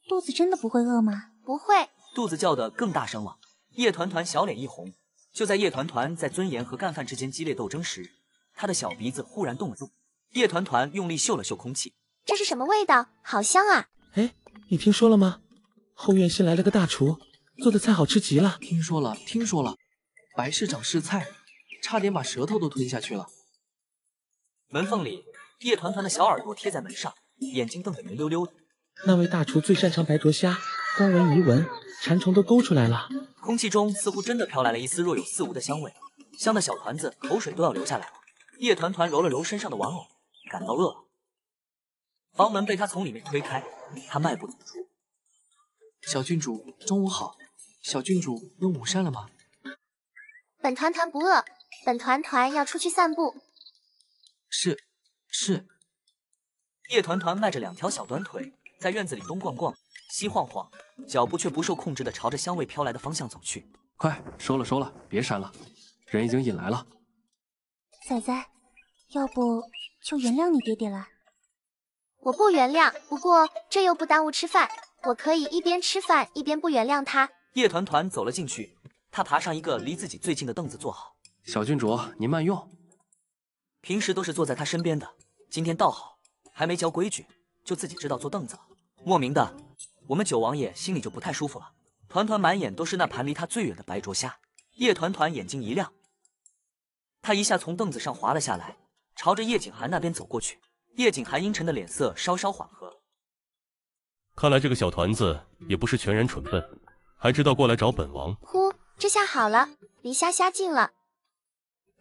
肚子真的不会饿吗？不会。肚子叫得更大声了。叶团团小脸一红。就在叶团团在尊严和干饭之间激烈斗争时，他的小鼻子忽然动了动。叶团团用力嗅了嗅空气，这是什么味道？好香啊！哎，你听说了吗？后院新来了个大厨，做的菜好吃极了。听说了，白市长试菜，差点把舌头都吞下去了。门缝里，叶团团的小耳朵贴在门上，眼睛瞪得圆溜溜的。那位大厨最擅长白灼虾，光闻一闻，馋虫都勾出来了。空气中似乎真的飘来了一丝若有似无的香味，香的小团子口水都要流下来了。叶团团揉了揉身上的玩偶，感到饿了。房门被他从里面推开，他迈步走出。小郡主，中午好。小郡主用午膳了吗？本团团不饿，本团团要出去散步。是。叶团团迈着两条小短腿，在院子里东逛逛，西晃晃，脚步却不受控制地朝着香味飘来的方向走去。快收了，别扇了，人已经引来了。仔仔，要不就原谅你爹爹了。我不原谅，不过这又不耽误吃饭，我可以一边吃饭一边不原谅他。叶团团走了进去，他爬上一个离自己最近的凳子坐好。小郡主，您慢用。平时都是坐在他身边的，今天倒好，还没教规矩，就自己知道坐凳子了。莫名的，我们九王爷心里就不太舒服了。团团满眼都是那盘离他最远的白灼虾。叶团团眼睛一亮，他一下从凳子上滑了下来，朝着叶景寒那边走过去。叶景寒阴沉的脸色稍稍缓和。看来这个小团子也不是全然蠢笨，还知道过来找本王。呼，这下好了，离虾虾近了。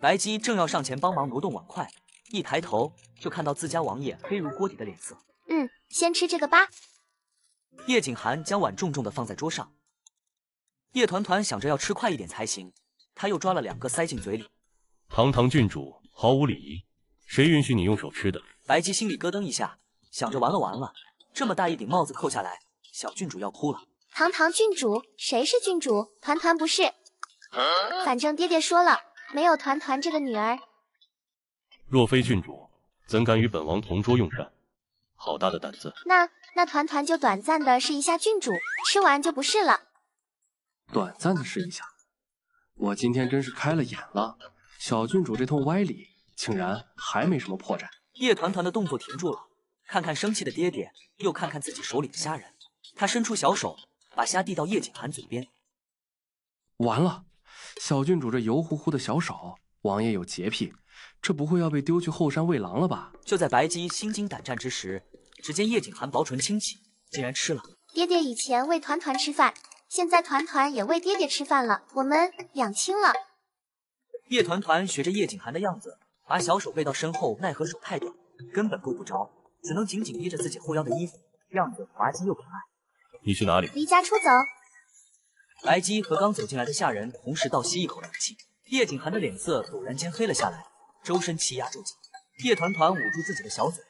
白姬正要上前帮忙挪动碗筷，一抬头就看到自家王爷黑如锅底的脸色。先吃这个吧。叶景寒将碗重重的放在桌上。叶团团想着要吃快一点才行，他又抓了2个塞进嘴里。堂堂郡主毫无礼仪，谁允许你用手吃的？白姬心里咯噔一下，想着完了，这么大一顶帽子扣下来，小郡主要哭了。堂堂郡主，谁是郡主？团团不是。反正爹爹说了，没有团团这个女儿。若非郡主，怎敢与本王同桌用膳？好大的胆子！那团团就短暂的试一下郡主，吃完就不是了。短暂的试一下，我今天真是开了眼了。小郡主这通歪理，竟然还没什么破绽。叶团团的动作停住了，看看生气的爹爹，又看看自己手里的虾仁，他伸出小手，把虾递到叶景寒嘴边。完了，小郡主这油乎乎的小手，王爷有洁癖，这不会要被丢去后山喂狼了吧？就在白姬心惊胆战之时，只见叶景寒薄唇轻启，竟然吃了。爹爹以前喂团团吃饭，现在团团也喂爹爹吃饭了，我们两清了。叶团团学着叶景寒的样子，把小手背到身后，奈何手太短，根本够不着，只能紧紧捏着自己后腰的衣服，样子滑稽又可爱。你去哪里？离家出走。白姬和刚走进来的下人同时倒吸一口冷气，叶景寒的脸色陡然间黑了下来，周身气压骤紧。叶团团捂住自己的小嘴，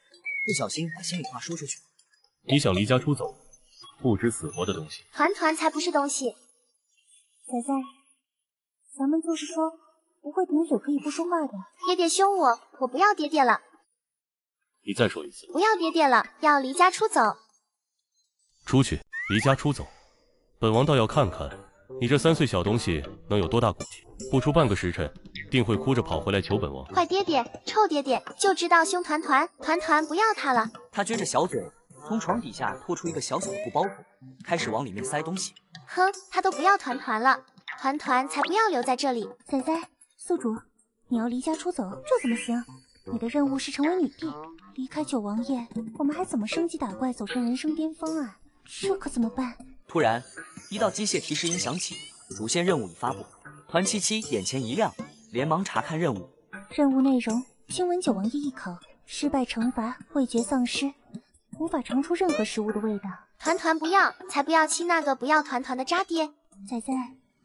不小心把心里话说出去。你想离家出走，不知死活的东西。团团才不是东西。仔仔，咱们就是说不会顶嘴可以不说话的。爹爹凶我，我不要爹爹了。你再说一次。不要爹爹了，要离家出走。出去，离家出走。本王倒要看看你这3岁小东西能有多大骨气，不出半个时辰，定会哭着跑回来求本王。坏爹爹，臭爹爹，就知道凶团团，团团不要他了。他撅着小嘴，从床底下拖出一个小小的布包袱，开始往里面塞东西。哼，他都不要团团了，团团才不要留在这里。仔仔，宿主，你要离家出走，这怎么行？你的任务是成为女帝，离开九王爷，我们还怎么升级打怪，走上人生巅峰啊？这可怎么办？突然，一道机械提示音响起，主线任务已发布。团七七眼前一亮，连忙查看任务。任务内容：亲吻九王爷一口，失败惩罚味觉丧失，无法尝出任何食物的味道。团团不要，才不要亲那个不要团团的渣爹。仔仔，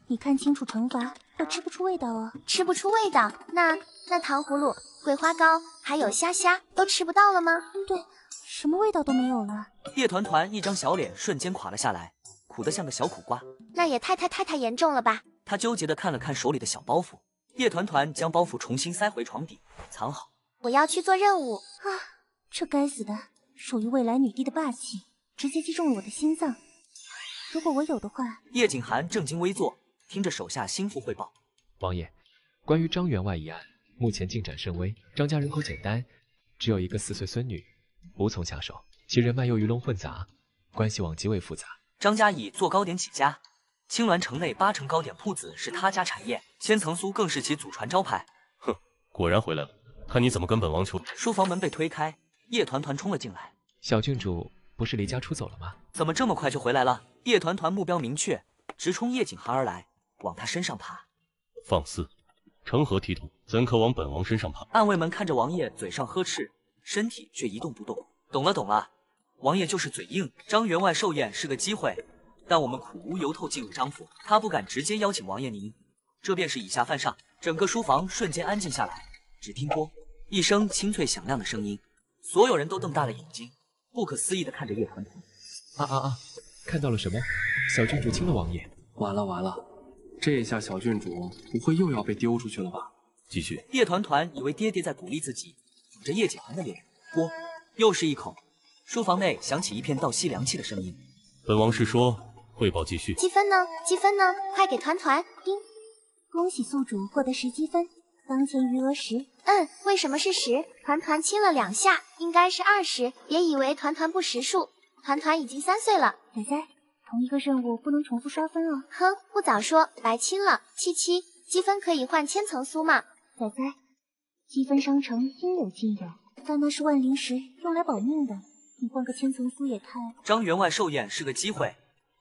你看清楚惩罚，我吃不出味道哦。吃不出味道？那糖葫芦、桂花糕还有虾都吃不到了吗？对，什么味道都没有了。叶团团一张小脸瞬间垮了下来，苦得像个小苦瓜。那也太严重了吧？他纠结地看了看手里的小包袱，叶团团将包袱重新塞回床底，藏好。我要去做任务啊！这该死的，属于未来女帝的霸气，直接击中了我的心脏。如果我有的话……叶景寒正襟危坐，听着手下心腹汇报。王爷，关于张员外一案，目前进展甚微。张家人口简单，只有一个4岁孙女，无从下手，其人脉又鱼龙混杂，关系网极为复杂。张家以做糕点起家，青鸾城内8成糕点铺子是他家产业，千层酥更是其祖传招牌。哼，果然回来了，看你怎么跟本王求。书房门被推开，叶团团冲了进来。小郡主不是离家出走了吗？怎么这么快就回来了？叶团团目标明确，直冲叶景寒而来，往他身上爬。放肆！成何体统？怎可往本王身上爬？暗卫们看着王爷嘴上呵斥，身体却一动不动。懂了，王爷就是嘴硬。张员外寿宴是个机会，但我们苦无由头进入张府，他不敢直接邀请王爷您，这便是以下犯上。整个书房瞬间安静下来，只听啵一声清脆响亮的声音，所有人都瞪大了眼睛，不可思议地看着叶团团。看到了什么？小郡主亲了王爷。完了，这下小郡主不会又要被丢出去了吧？继续。叶团团以为爹爹在鼓励自己，捂着叶锦寒的脸，啵，又是一口。书房内响起一片倒吸凉气的声音。本王是说，汇报继续。积分呢？积分呢？快给团团！叮，恭喜宿主获得10积分，当前余额10。为什么是10？团团亲了2下，应该是20。别以为团团不识数，团团已经3岁了。仔仔，同一个任务不能重复刷分哦。哼，不早说，白亲了。七七，积分可以换千层酥吗？仔仔，积分商城应有尽有，但那是万灵石，用来保命的。你换个千层酥也太……张员外寿宴是个机会，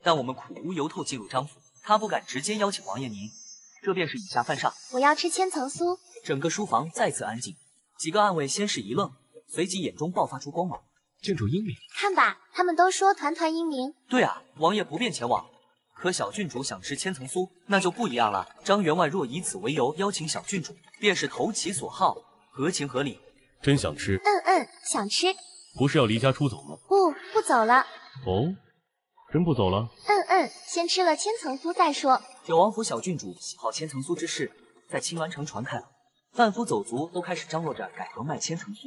但我们苦无由头进入张府，他不敢直接邀请王爷您，这便是以下犯上。我要吃千层酥。整个书房再次安静，几个暗卫先是一愣，随即眼中爆发出光芒。郡主英明，看吧，他们都说团团英明。对啊，王爷不便前往，可小郡主想吃千层酥，那就不一样了。张员外若以此为由邀请小郡主，便是投其所好，合情合理。真想吃？想吃。不是要离家出走吗？不走了。哦，真不走了？先吃了千层酥再说。九王府小郡主喜好千层酥之事，在青鸾城传开了，贩夫走卒都开始张罗着改行卖千层酥。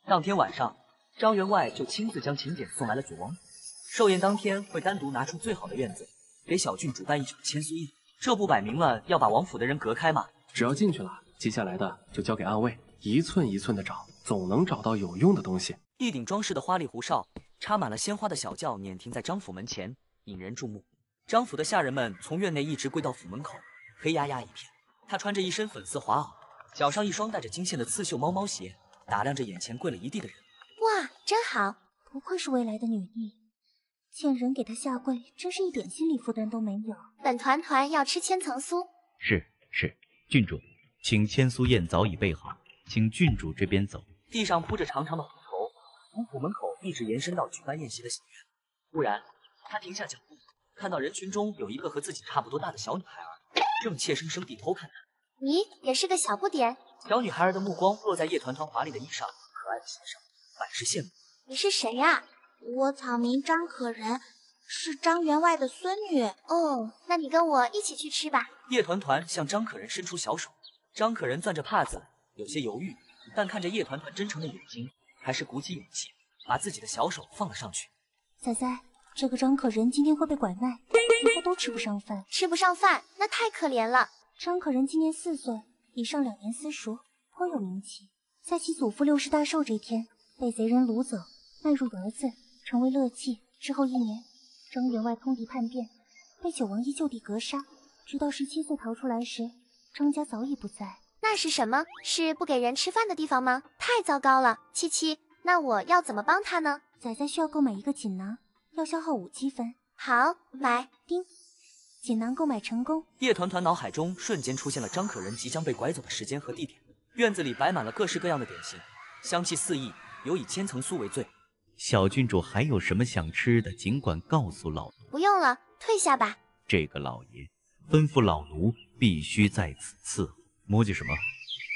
当天晚上，张员外就亲自将请柬送来了九王府。寿宴当天会单独拿出最好的院子，给小郡主办一场千酥宴，这不摆明了要把王府的人隔开吗？只要进去了，接下来的就交给暗卫，一寸一寸的找，总能找到有用的东西。一顶装饰的花里胡哨，插满了鲜花的小轿碾停在张府门前，引人注目。张府的下人们从院内一直跪到府门口，黑压压一片。他穿着一身粉色华袄，脚上一双带着金线的刺绣猫猫鞋，打量着眼前跪了一地的人。哇，真好，不愧是未来的女帝，见人给她下跪，真是一点心理负担都没有。本团团要吃千层酥。是，郡主，请千酥宴早已备好，请郡主这边走。地上铺着长长的蒲头，从府门口一直延伸到举办宴席的小院。忽然，他停下脚步，看到人群中有一个和自己差不多大的小女孩儿，正怯生生地偷看他。你也是个小不点。小女孩儿的目光落在叶团团华丽的衣裳、可爱的鞋上，满是羡慕。你是谁呀？我草名张可人，是张员外的孙女。哦，那你跟我一起去吃吧。叶团团向张可人伸出小手，张可人攥着帕子，有些犹豫，但看着叶团团真诚的眼睛，还是鼓起勇气，把自己的小手放了上去。仔仔，这个张可人今天会被拐卖，以后都吃不上饭。吃不上饭，那太可怜了。张可人今年4岁，已上2年私塾，颇有名气。在其祖父60大寿这天，被贼人掳走，卖入儿子，成为乐器。之后1年，张员外通敌叛变，被九王爷就地格杀。直到17岁逃出来时，张家早已不在。那是什么？是不给人吃饭的地方吗？太糟糕了。七七，那我要怎么帮他呢？仔仔需要购买一个锦囊，要消耗5积分。好，买。叮，锦囊购买成功。叶团团脑海中瞬间出现了张可人即将被拐走的时间和地点。院子里摆满了各式各样的点心，香气四溢，有以千层酥为最。小郡主还有什么想吃的，尽管告诉老奴。不用了，退下吧。这个老爷吩咐老奴必须在此伺候。磨叽什么？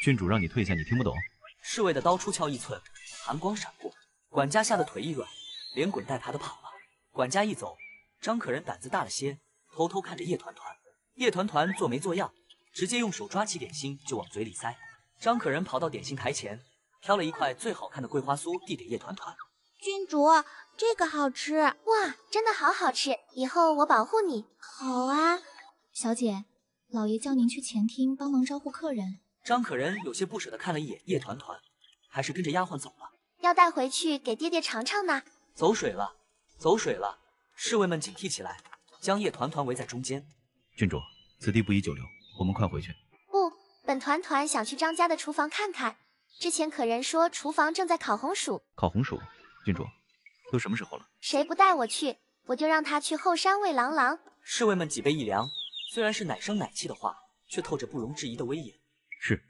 郡主让你退下，你听不懂？侍卫的刀出鞘1寸，寒光闪过，管家吓得腿一软，连滚带爬的跑了。管家一走，张可人胆子大了些，偷偷看着叶团团。叶团团做没做样，直接用手抓起点心就往嘴里塞。张可人跑到点心台前，挑了一块最好看的桂花酥递给叶团团。郡主，这个好吃。哇，真的好好吃，以后我保护你。好啊。小姐，老爷叫您去前厅帮忙招呼客人。张可人有些不舍地看了一眼叶团团，还是跟着丫鬟走了。要带回去给爹爹尝尝呢。走水了，走水了！侍卫们警惕起来，将叶团团围在中间。郡主，此地不宜久留，我们快回去。不，本团团想去张家的厨房看看。之前可人说厨房正在烤红薯。烤红薯？郡主，都什么时候了？谁不带我去，我就让他去后山喂狼狼。侍卫们脊背一凉，虽然是奶声奶气的话，却透着不容置疑的威严。是，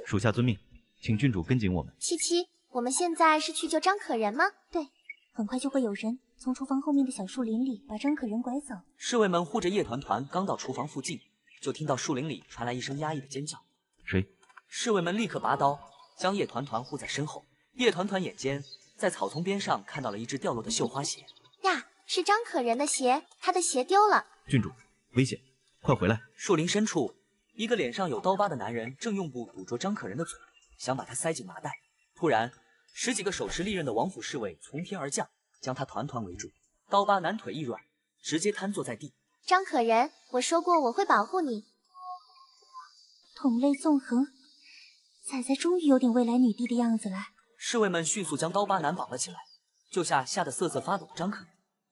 属下遵命，请郡主跟紧我们。七七，我们现在是去救张可人吗？对，很快就会有人从厨房后面的小树林里把张可人拐走。侍卫们护着叶团团刚到厨房附近，就听到树林里传来一声压抑的尖叫。谁？侍卫们立刻拔刀，将叶团团护在身后。叶团团眼尖，在草丛边上看到了一只掉落的绣花鞋。呀，是张可人的鞋，他的鞋丢了。郡主，危险，快回来！树林深处，一个脸上有刀疤的男人正用布堵住张可人的嘴，想把他塞进麻袋。突然，10几个手持利刃的王府侍卫从天而降，将他团团围住。刀疤男腿一软，直接瘫坐在地。张可人，我说过我会保护你。同类纵横，仔仔终于有点未来女帝的样子了。侍卫们迅速将刀疤男绑了起来，救下吓得瑟瑟发抖的张可人。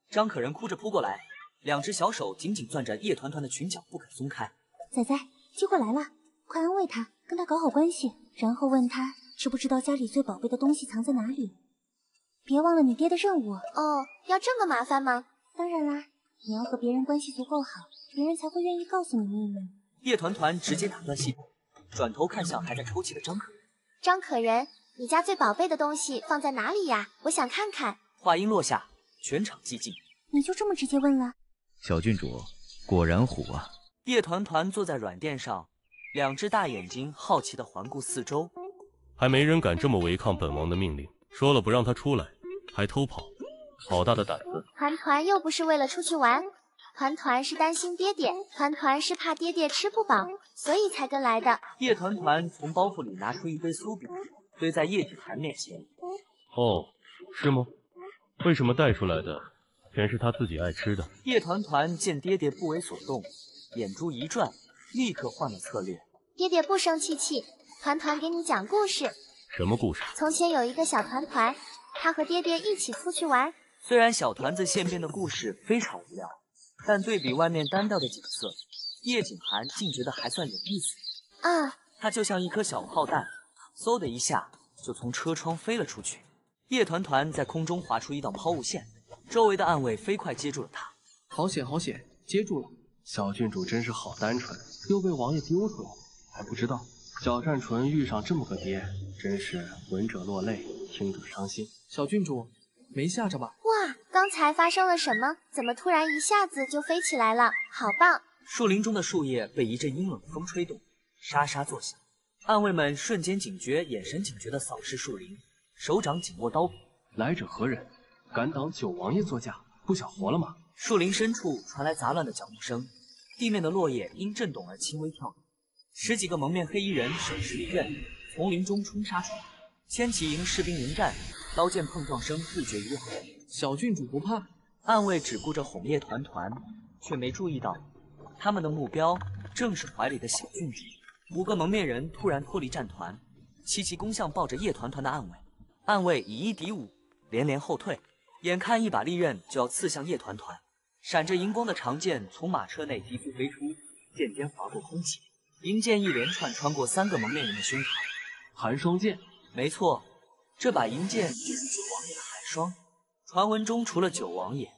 张可人哭着扑过来，2只小手紧紧攥着叶团团的裙角不肯松开。仔仔，机会来了，快安慰他，跟他搞好关系，然后问他知不知道家里最宝贝的东西藏在哪里。别忘了你爹的任务。哦，要这么麻烦吗？当然啦，你要和别人关系足够好，别人才会愿意告诉你秘密。叶团团直接打断系统，转头看向还在抽泣的张可人。张可人，你家最宝贝的东西放在哪里呀？我想看看。话音落下，全场寂静。你就这么直接问了？小郡主果然虎啊！叶团团坐在软垫上，2只大眼睛好奇地环顾四周。还没人敢这么违抗本王的命令，说了不让他出来，还偷跑，好大的胆子！团团又不是为了出去玩，团团是担心爹爹，团团是怕爹爹吃不饱，所以才跟来的。叶团团从包袱里拿出一堆酥饼，堆在叶景涵面前。哦，是吗？为什么带出来的全是他自己爱吃的？叶团团见爹爹不为所动，眼珠一转，立刻换了策略。爹爹不生气，团团给你讲故事。什么故事？从前有一个小团团，他和爹爹一起出去玩。虽然小团子现编的故事非常无聊，但对比外面单调的景色，叶景涵竟觉得还算有意思。它就像一颗小炮弹，嗖的一下就从车窗飞了出去。叶团团在空中划出一道抛物线，周围的暗卫飞快接住了他。好险好险，接住了！小郡主真是好单纯，又被王爷丢出来，还不知道小战唇遇上这么个爹，真是闻者落泪，听者伤心。小郡主，没吓着吧？哇，刚才发生了什么？怎么突然一下子就飞起来了？好棒！树林中的树叶被一阵阴冷的风吹动，沙沙作响。暗卫们瞬间警觉，眼神警觉地扫视树林，手掌紧握刀柄。来者何人？敢挡九王爷座驾，不想活了吗？树林深处传来杂乱的脚步声，地面的落叶因震动而轻微跳动。10几个蒙面黑衣人手持利刃从林中冲杀出来，千骑营士兵迎战，刀剑碰撞声不绝于耳。小郡主不怕？暗卫只顾着哄叶团团，却没注意到他们的目标正是怀里的小郡主。5个蒙面人突然脱离战团，齐齐攻向抱着叶团团的暗卫。暗卫以1敌5，连连后退，眼看一把利刃就要刺向叶团团，闪着荧光的长剑从马车内急速飞出，剑尖划过空气，银剑一连串穿过3个蒙面人的胸膛。寒霜剑，没错，这把银剑就是九王爷的寒霜，传闻中除了九王爷，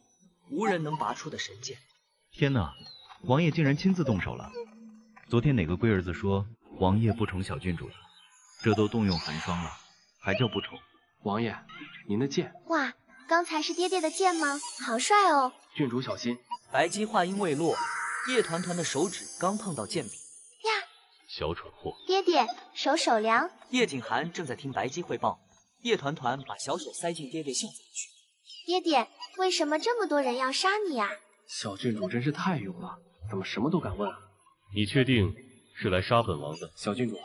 无人能拔出的神剑。天哪，王爷竟然亲自动手了！昨天哪个龟儿子说王爷不宠小郡主的？这都动用寒霜了，还叫不宠？王爷，您的剑。哇，刚才是爹爹的剑吗？好帅哦！郡主小心！白姬话音未落，叶团团的手指刚碰到剑柄。呀！小蠢货！爹爹，手凉。叶景涵正在听白姬汇报，叶团团把小手塞进爹爹袖子里去。爹爹，为什么这么多人要杀你呀？小郡主真是太勇了，怎么什么都敢问啊？你确定是来杀本王的？小郡主，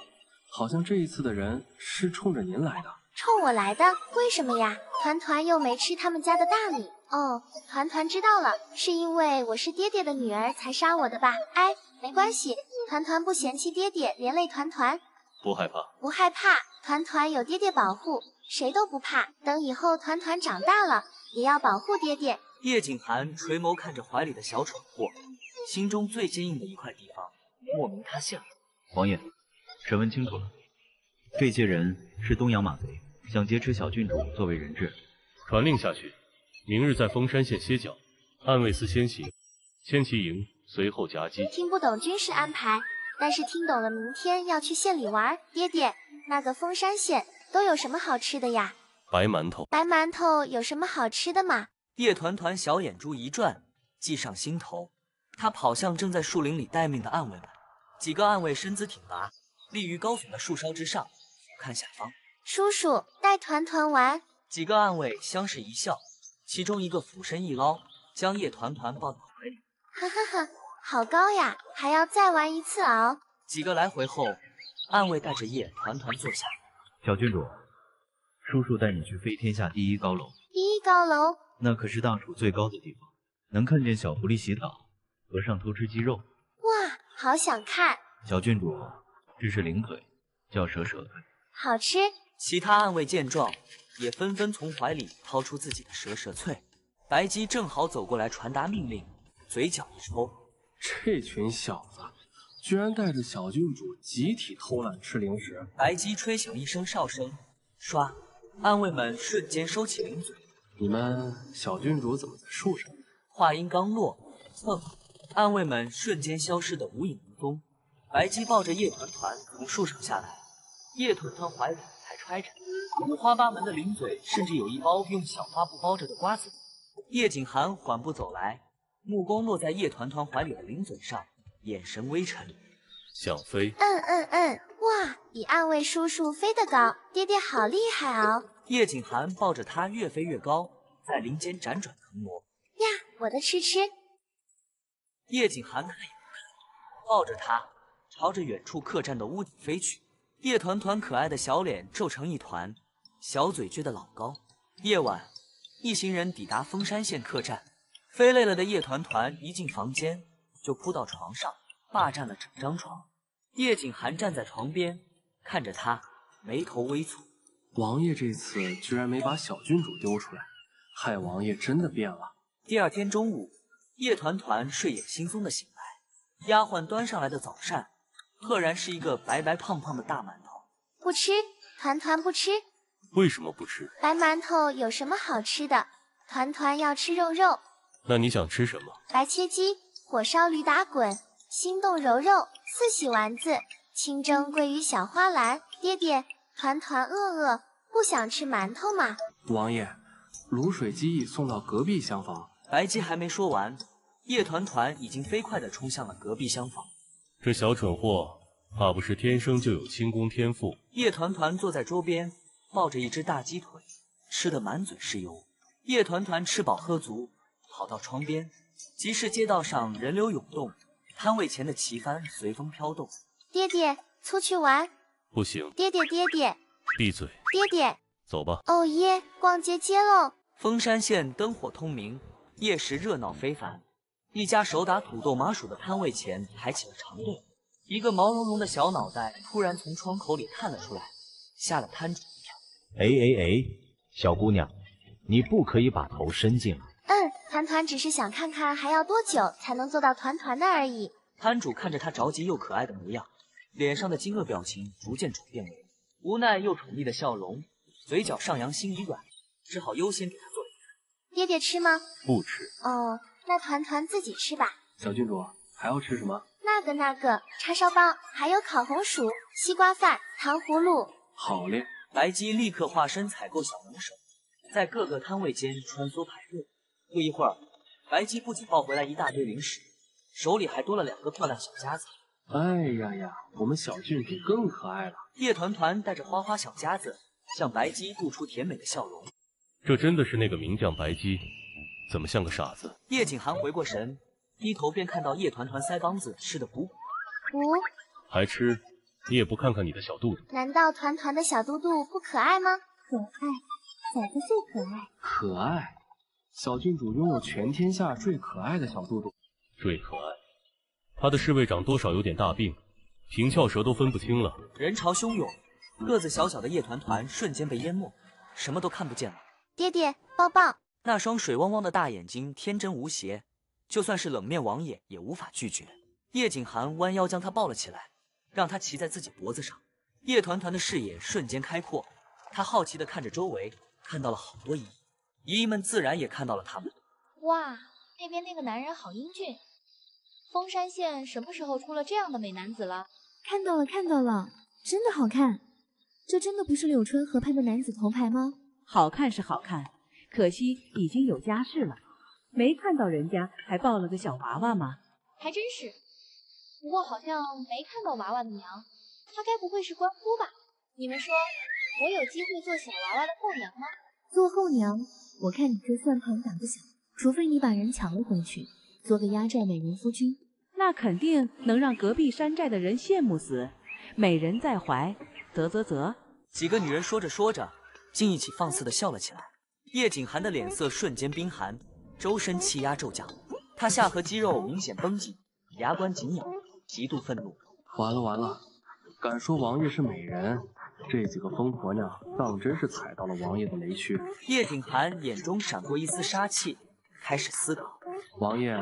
好像这一次的人是冲着您来的。冲我来的？为什么呀？团团又没吃他们家的大米。哦，团团知道了，是因为我是爹爹的女儿才杀我的吧？哎，没关系，团团不嫌弃爹爹，连累团团。不害怕？不害怕，团团有爹爹保护，谁都不怕。等以后团团长大了，也要保护爹爹。叶景涵垂眸看着怀里的小蠢货，心中最坚硬的一块地方莫名塌陷了。王爷，审问清楚了，这些人是东洋马贼，想劫持小郡主作为人质。传令下去，明日在丰山县歇脚，暗卫司先行，千骑营随后夹击。听不懂军事安排，但是听懂了明天要去县里玩。爹爹，那个丰山县都有什么好吃的呀？白馒头。白馒头有什么好吃的吗？叶团团小眼珠一转，计上心头，他跑向正在树林里待命的暗卫们。几个暗卫身姿挺拔，立于高耸的树梢之上，俯瞰下方。叔叔，带团团玩。几个暗卫相视一笑，其中一个俯身一捞，将叶团团抱到怀里。哈哈哈，好高呀，还要再玩一次哦。几个来回后，暗卫带着叶团团坐下。小郡主，叔叔带你去飞天下第一高楼。第一高楼，那可是大楚最高的地方，能看见小狐狸洗澡，和尚偷吃鸡肉。哇，好想看！小郡主，这是灵腿，叫蛇腿，好吃。其他暗卫见状，也纷纷从怀里掏出自己的蛇脆。白姬正好走过来传达命令，嘴角一抽，这群小子居然带着小郡主集体偷懒吃零食。白姬吹响一声哨声，唰，暗卫们瞬间收起零嘴。你们小郡主怎么在树上？话音刚落，蹭，暗卫们瞬间消失得无影无踪。白姬抱着叶团团从树上下来，叶团团怀里还揣着五花八门的零嘴，甚至有一包用小花布包着的瓜子。叶景寒缓步走来，目光落在叶团团怀里的零嘴上，眼神微沉。想飞？哇，比暗卫叔叔飞得高，爹爹好厉害哦！叶景寒抱着他越飞越高，在林间辗转腾挪。呀，我的吃！叶景寒看也不看，抱着他朝着远处客栈的屋顶飞去。叶团团可爱的小脸皱成一团，小嘴撅得老高。夜晚，一行人抵达峰山县客栈，飞累了的叶团团一进房间就扑到床上，霸占了整张床。叶景寒站在床边看着他，眉头微蹙。王爷这次居然没把小郡主丢出来，害王爷真的变了。第二天中午，叶团团睡眼惺忪的醒来，丫鬟端上来的早膳，赫然是一个白白胖胖的大馒头。不吃，团团不吃。为什么不吃？白馒头有什么好吃的？团团要吃肉肉。那你想吃什么？白切鸡、火烧驴打滚、心动揉肉、四喜丸子、清蒸桂鱼小花篮。爹爹，团团饿，不想吃馒头吗？王爷，卤水鸡已送到隔壁厢房。白姬还没说完，叶团团已经飞快地冲向了隔壁厢房。这小蠢货，怕不是天生就有轻功天赋。叶团团坐在桌边，抱着一只大鸡腿，吃得满嘴是油。叶团团吃饱喝足，跑到窗边，即是街道上人流涌动，摊位前的旗帆随风飘动。爹爹，出去玩。不行。爹爹，闭嘴。爹爹，走吧。哦耶，逛街喽。峰山县灯火通明，夜市热闹非凡。一家手打土豆麻薯的摊位前排起了长队，一个毛茸茸的小脑袋突然从窗口里探了出来，吓了摊主一跳。小姑娘，你不可以把头伸进来。团团只是想看看还要多久才能做到团团的而已。摊主看着他着急又可爱的模样，脸上的惊愕表情逐渐转变为无奈又宠溺的笑容，嘴角上扬，心里软，只好优先给他做了一份。爹爹吃吗？不吃。哦，那团团自己吃吧。小郡主还要吃什么？那个叉烧包，还有烤红薯、西瓜饭、糖葫芦。好嘞！白姬立刻化身采购小能手，在各个摊位间穿梭排队。不一会儿，白姬不仅抱回来一大堆零食，手里还多了2个漂亮小夹子。哎呀，我们小郡主更可爱了。叶团团带着花花小夹子，向白姬露出甜美的笑容。这真的是那个名将白姬，怎么像个傻子？叶景寒回过神，低头便看到叶团团腮帮子吃得鼓鼓。还吃？你也不看看你的小肚肚？难道团团的小肚肚不可爱吗？可爱，崽子最可爱。可爱？小郡主拥有全天下最可爱的小肚肚。最可爱？他的侍卫长多少有点大病，平翘舌都分不清了。人潮汹涌，个子小小的叶团团瞬间被淹没，什么都看不见了。爹爹，抱抱。那双水汪汪的大眼睛天真无邪，就算是冷面王爷也无法拒绝。叶景寒弯腰将他抱了起来，让他骑在自己脖子上。叶团团的视野瞬间开阔，他好奇地看着周围，看到了好多姨姨们，自然也看到了他们。哇，那边那个男人好英俊。峰山县什么时候出了这样的美男子了？看到了，真的好看。这真的不是柳春河畔的男子头牌吗？好看是好看，可惜已经有家室了。没看到人家还抱了个小娃娃吗？还真是，不过好像没看到娃娃的娘，她该不会是官夫吧？你们说，我有机会做小娃娃的后娘吗？做后娘，我看你这算盘打不响，除非你把人抢了回去，做个压寨美人夫君。那肯定能让隔壁山寨的人羡慕死。美人在怀，啧。几个女人说着说着，竟一起放肆地笑了起来。叶景寒的脸色瞬间冰寒，周身气压骤降，他下颌肌肉明显绷紧，牙关紧咬，极度愤怒。完了！敢说王爷是美人，这几个疯婆娘当真是踩到了王爷的雷区。叶景寒眼中闪过一丝杀气，开始思考。王爷，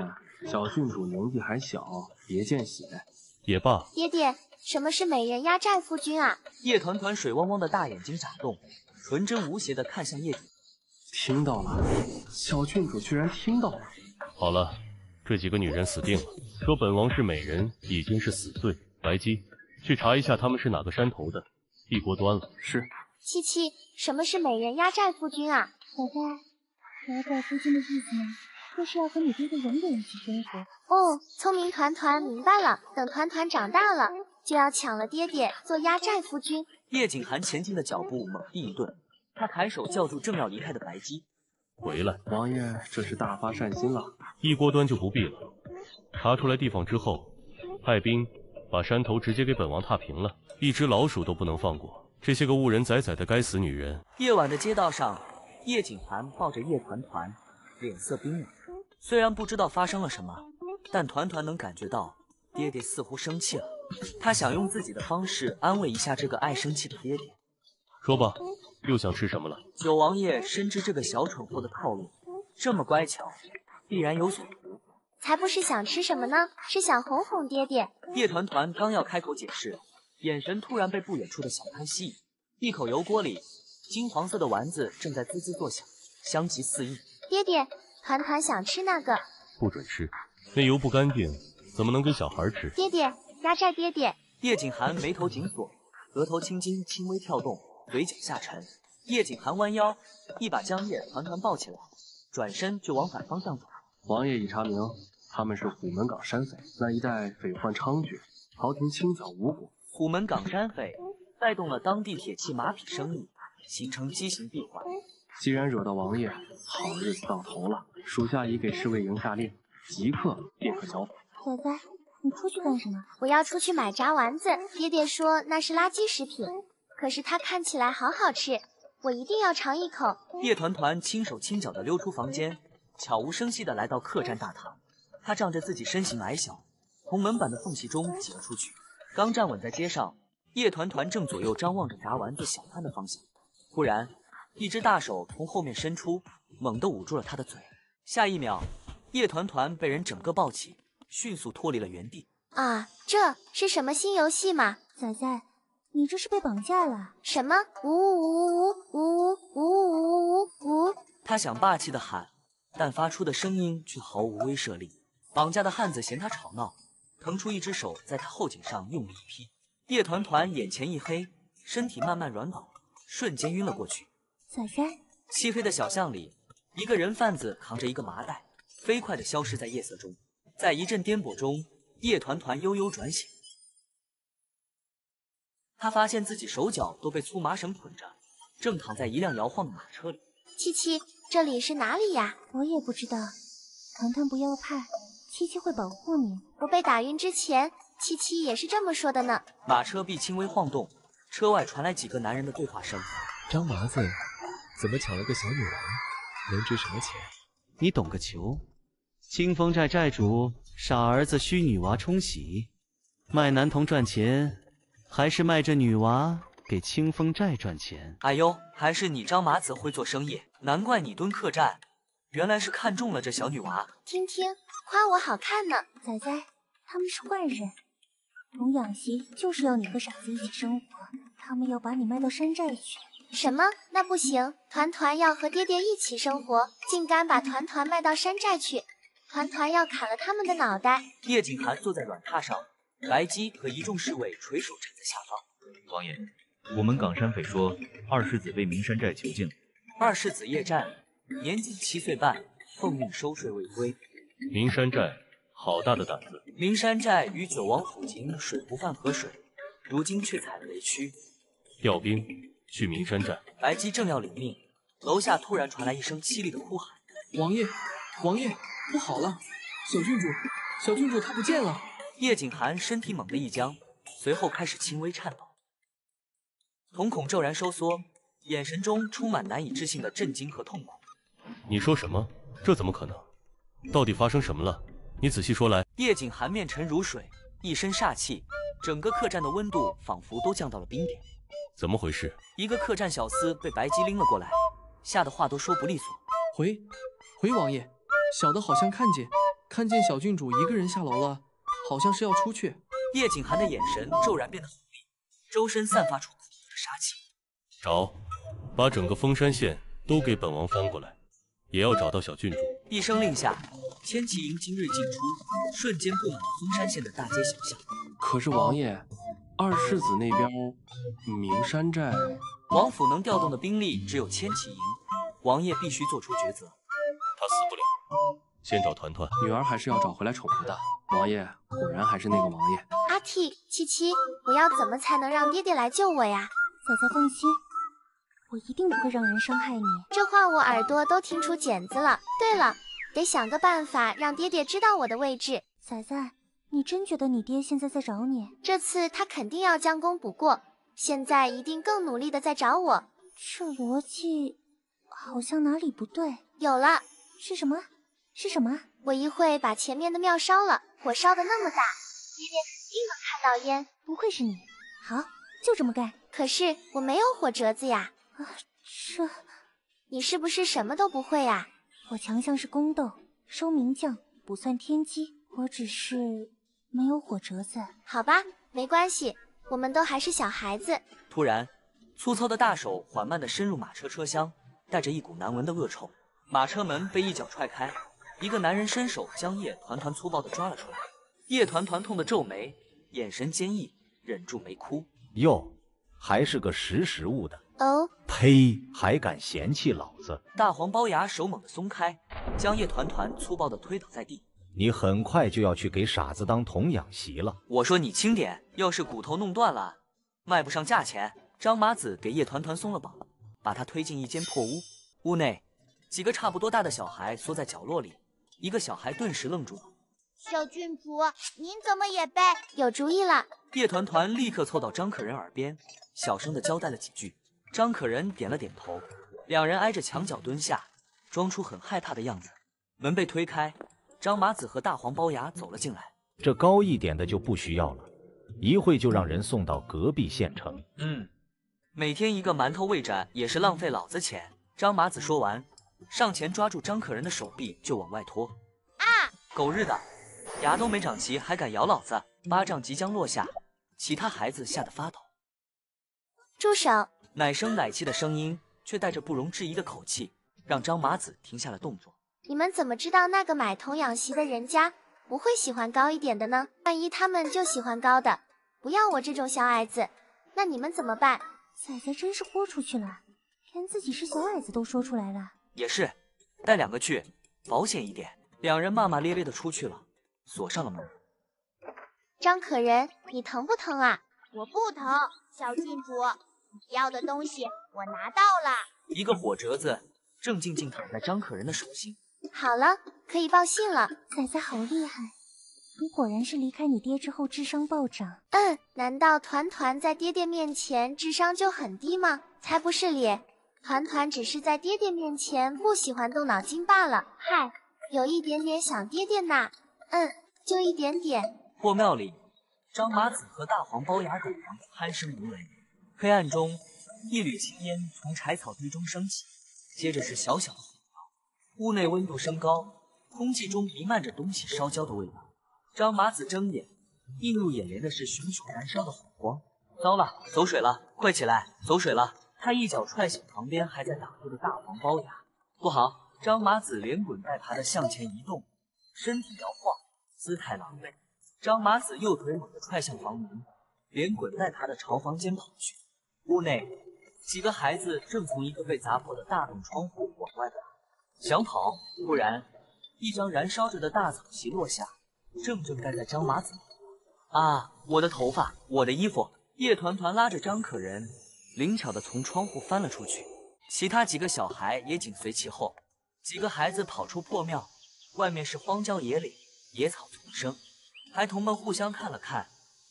小郡主年纪还小，别见血。也罢。爹爹，什么是美人压寨夫君啊？叶团团水汪汪的大眼睛眨动，纯真无邪地看向叶景。听到了，小郡主居然听到了。好了，这几个女人死定了。说本王是美人，已经是死罪。白姬，去查一下他们是哪个山头的，一锅端了。是。七七，什么是美人压寨夫君啊？仔仔，压寨夫君的意思呢，就是要和你爹爹永远一起生活。哦，聪明团团明白了，等团团长大了，就要抢了爹爹做压寨夫君。叶景寒前进的脚步猛地一顿，他抬手叫住正要离开的白姬。回来，王爷这是大发善心了。一锅端就不必了。查出来地方之后，派兵把山头直接给本王踏平了，一只老鼠都不能放过。这些个误人宰宰的该死女人。夜晚的街道上，叶景寒抱着叶团团，脸色冰冷。虽然不知道发生了什么，但团团能感觉到爹爹似乎生气了。他想用自己的方式安慰一下这个爱生气的爹爹。说吧，又想吃什么了？九王爷深知这个小蠢货的套路，这么乖巧，必然有所图。才不是想吃什么呢，是想哄哄爹爹。叶团团刚要开口解释，眼神突然被不远处的小摊吸引。一口油锅里，金黄色的丸子正在滋滋作响，香气四溢。爹爹，团团想吃那个。不准吃，那油不干净，怎么能给小孩吃？爹爹，压寨爹爹。叶景寒眉头紧锁，额头青筋轻微跳动，嘴角下沉。叶景寒弯腰，一把将叶团团抱起来，转身就往反方向走。王爷已查明，他们是虎门岗山匪，那一带匪患猖獗，朝廷清剿无果。虎门岗山匪带动了当地铁器马匹生意，形成畸形闭环。既然惹到王爷，好日子到头了。属下已给侍卫营下令，即刻便可剿匪。仔仔，你出去干什么？我要出去买炸丸子，爹爹说那是垃圾食品，可是它看起来好好吃，我一定要尝一口。叶团团轻手轻脚地溜出房间，悄无声息地来到客栈大堂。他仗着自己身形矮小，从门板的缝隙中挤了出去。刚站稳在街上，叶团团正左右张望着炸丸子小贩的方向，忽然一只大手从后面伸出，猛地捂住了他的嘴。下一秒，叶团团被人整个抱起，迅速脱离了原地。啊，这是什么新游戏吗？仔仔，你这是被绑架了。什么？呜呜呜呜呜呜呜呜！他想霸气的喊，但发出的声音却毫无威慑力。绑架的汉子嫌他吵闹，腾出一只手在他后颈上用力一劈。叶团团眼前一黑，身体慢慢软倒，瞬间晕了过去。仔仔，漆黑的小巷里，一个人贩子扛着一个麻袋，飞快地消失在夜色中。在一阵颠簸中，叶团团悠悠转醒。他发现自己手脚都被粗麻绳捆着，正躺在一辆摇晃的马车里。七七，这里是哪里呀？我也不知道。团团不要怕，七七会保护你。我被打晕之前，七七也是这么说的呢。马车壁轻微晃动，车外传来几个男人的对话声。张麻子怎么抢了个小女王？能值什么钱？你懂个球！清风寨寨主傻儿子需女娃冲喜，卖男童赚钱，还是卖这女娃给清风寨赚钱？哎呦，还是你张麻子会做生意，难怪你蹲客栈，原来是看中了这小女娃。听听，夸我好看呢。仔仔，他们是坏人，童养媳就是要你和傻子一起生活，他们要把你卖到山寨去。什么？那不行，团团要和爹爹一起生活，竟敢把团团卖到山寨去，团团要砍了他们的脑袋。叶景寒坐在软榻上，白姬和一众侍卫垂手站在下方。王爷，我们岗山匪说二世子被明山寨囚禁。二世子叶战年仅7岁半，奉命收税未归。明山寨好大的胆子！明山寨与九王府井水不犯河水，如今却踩了雷区。调兵去明山寨。白姬正要领命，楼下突然传来一声凄厉的哭喊：“王爷，王爷，不好了！小郡主他不见了！”叶景寒身体猛地一僵，随后开始轻微颤抖，瞳孔骤然收缩，眼神中充满难以置信的震惊和痛苦。你说什么？这怎么可能？到底发生什么了？你仔细说来。叶景寒面沉如水，一身煞气，整个客栈的温度仿佛都降到了冰点。怎么回事？一个客栈小厮被白姬拎了过来，吓得话都说不利索。回王爷，小的好像看见小郡主一个人下楼了，好像是要出去。叶景寒的眼神骤然变得狠厉，周身散发出恐怖的杀气。找，把整个封山县都给本王翻过来，也要找到小郡主。一声令下，千骑营精锐尽出，瞬间布满了封山县的大街小巷。可是王爷，二世子那边明山寨，王府能调动的兵力只有千骑营，王爷必须做出抉择。他死不了，先找团团。女儿还是要找回来宠儿的。王爷果然还是那个王爷。阿 T， 七七，我要怎么才能让爹爹来救我呀？仔仔放心，我一定不会让人伤害你。这话我耳朵都听出茧子了。对了，得想个办法让爹爹知道我的位置。仔仔，你真觉得你爹现在在找你？这次他肯定要将功补过，现在一定更努力的在找我。这逻辑好像哪里不对。有了，是什么？是什么？我一会把前面的庙烧了，火烧的那么大，爹爹肯定能看到烟。不会是你。好，就这么干。可是我没有火折子呀。这……你是不是什么都不会呀？我强项是宫斗，收名将，不算天机。我只是没有火折子。好吧，没关系，我们都还是小孩子。突然，粗糙的大手缓慢地深入马车车厢，带着一股难闻的恶臭。马车门被一脚踹开，一个男人伸手将叶团团粗暴地抓了出来。叶团团痛得皱眉，眼神坚毅，忍住没哭。哟，还是个识时务的。哦，呸！还敢嫌弃老子？大黄龅牙手猛地松开，将叶团团粗暴地推倒在地。你很快就要去给傻子当童养媳了。我说你轻点，要是骨头弄断了，卖不上价钱。张麻子给叶团团松了绑，把他推进一间破屋。屋内几个差不多大的小孩缩在角落里，一个小孩顿时愣住了。小郡主，您怎么也背？有主意了。叶团团立刻凑到张可人耳边，小声地交代了几句。张可人点了点头，两人挨着墙角蹲下，装出很害怕的样子。门被推开，张麻子和大黄龅牙走了进来。这高一点的就不需要了，一会就让人送到隔壁县城。每天一个馒头喂斩也是浪费老子钱。张麻子说完，上前抓住张可人的手臂就往外拖。啊！狗日的，牙都没长齐还敢咬老子！巴掌即将落下，其他孩子吓得发抖。住手！奶声奶气的声音却带着不容置疑的口气，让张麻子停下了动作。你们怎么知道那个买童养媳的人家不会喜欢高一点的呢？万一他们就喜欢高的，不要我这种小矮子，那你们怎么办？仔仔真是豁出去了，连自己是小矮子都说出来了。也是，带两个去，保险一点。两人骂骂咧咧的出去了，锁上了门。张可人，你疼不疼啊？我不疼，小郡主，你要的东西我拿到了。一个火折子正静静躺在张可人的手心。好了，可以报信了。仔仔好厉害，你果然是离开你爹之后智商暴涨。难道团团在爹爹面前智商就很低吗？才不是咧，团团只是在爹爹面前不喜欢动脑筋罢了。嗨，有一点点想爹爹呐。就一点点。破庙里，张麻子和大黄龅牙等人鼾声如雷。黑暗中，一缕青烟从柴草堆中升起，接着是小小的火苗。屋内温度升高，空气中弥漫着东西烧焦的味道。张麻子睁眼，映入眼帘的是熊熊燃烧的火光。糟了，走水了！快起来，走水了！他一脚踹醒旁边还在打呼的大黄龅牙。不好！张麻子连滚带爬的向前移动，身体摇晃，姿态狼狈。张麻子右腿猛地踹向房门，连滚带爬的朝房间跑去。屋内，几个孩子正从一个被砸破的大洞窗户往外爬，想跑，突然，一张燃烧着的大草席落下，正盖在张麻子。啊！我的头发，我的衣服！叶团团拉着张可人，灵巧地从窗户翻了出去，其他几个小孩也紧随其后。几个孩子跑出破庙，外面是荒郊野岭，野草丛生。孩童们互相看了看，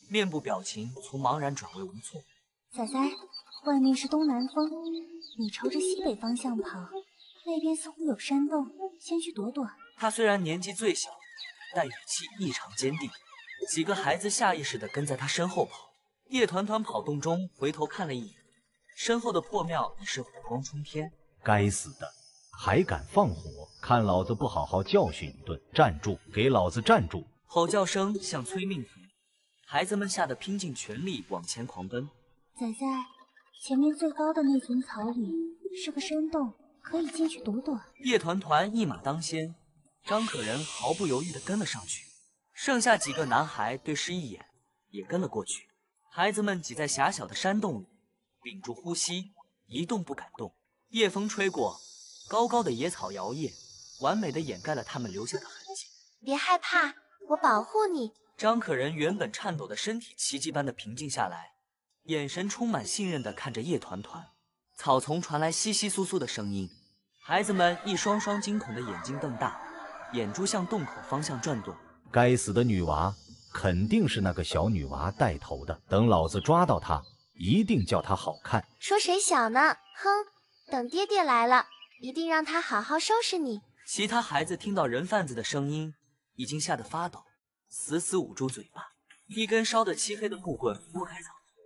面部表情从茫然转为无措。仔仔，外面是东南风，你朝着西北方向跑，那边似乎有山洞，先去躲躲。他虽然年纪最小，但语气异常坚定。几个孩子下意识地跟在他身后跑。叶团团跑动中回头看了一眼，身后的破庙已是火光冲天。该死的，还敢放火！看老子不好好教训一顿！站住！给老子站住！吼叫声像催命符，孩子们吓得拼尽全力往前狂奔。仔仔，前面最高的那丛草里是个山洞，可以进去躲躲。叶团团一马当先，张可人毫不犹豫地跟了上去，剩下几个男孩对视一眼，也跟了过去。孩子们挤在狭小的山洞里，屏住呼吸，一动不敢动。夜风吹过，高高的野草摇曳，完美地掩盖了他们留下的痕迹。别害怕，我保护你。张可人原本颤抖的身体奇迹般的平静下来，眼神充满信任地看着叶团团。草丛传来窸窸窣窣的声音，孩子们一双双惊恐的眼睛瞪大，眼珠向洞口方向转动。该死的女娃，肯定是那个小女娃带头的。等老子抓到她，一定叫她好看。说谁小呢？哼，等爹爹来了，一定让他好好收拾你。其他孩子听到人贩子的声音，已经吓得发抖，死死捂住嘴巴。一根烧得漆黑的木棍拨开草丛，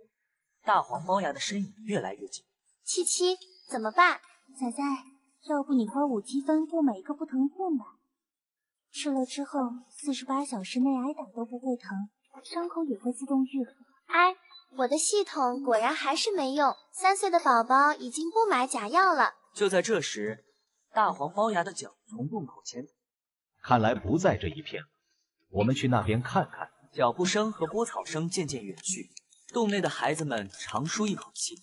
大黄猫牙的身影越来越近。七七，怎么办？仔仔，要不你花5积分购买一个不疼片吧，吃了之后48小时内挨打都不会疼，伤口也会自动愈合。哎，我的系统果然还是没用，3岁的宝宝已经不买假药了。就在这时，大黄猫牙的脚从洞口前，看来不在这一片，我们去那边看看。脚步声和拨草声渐渐远去，洞内的孩子们长舒一口气。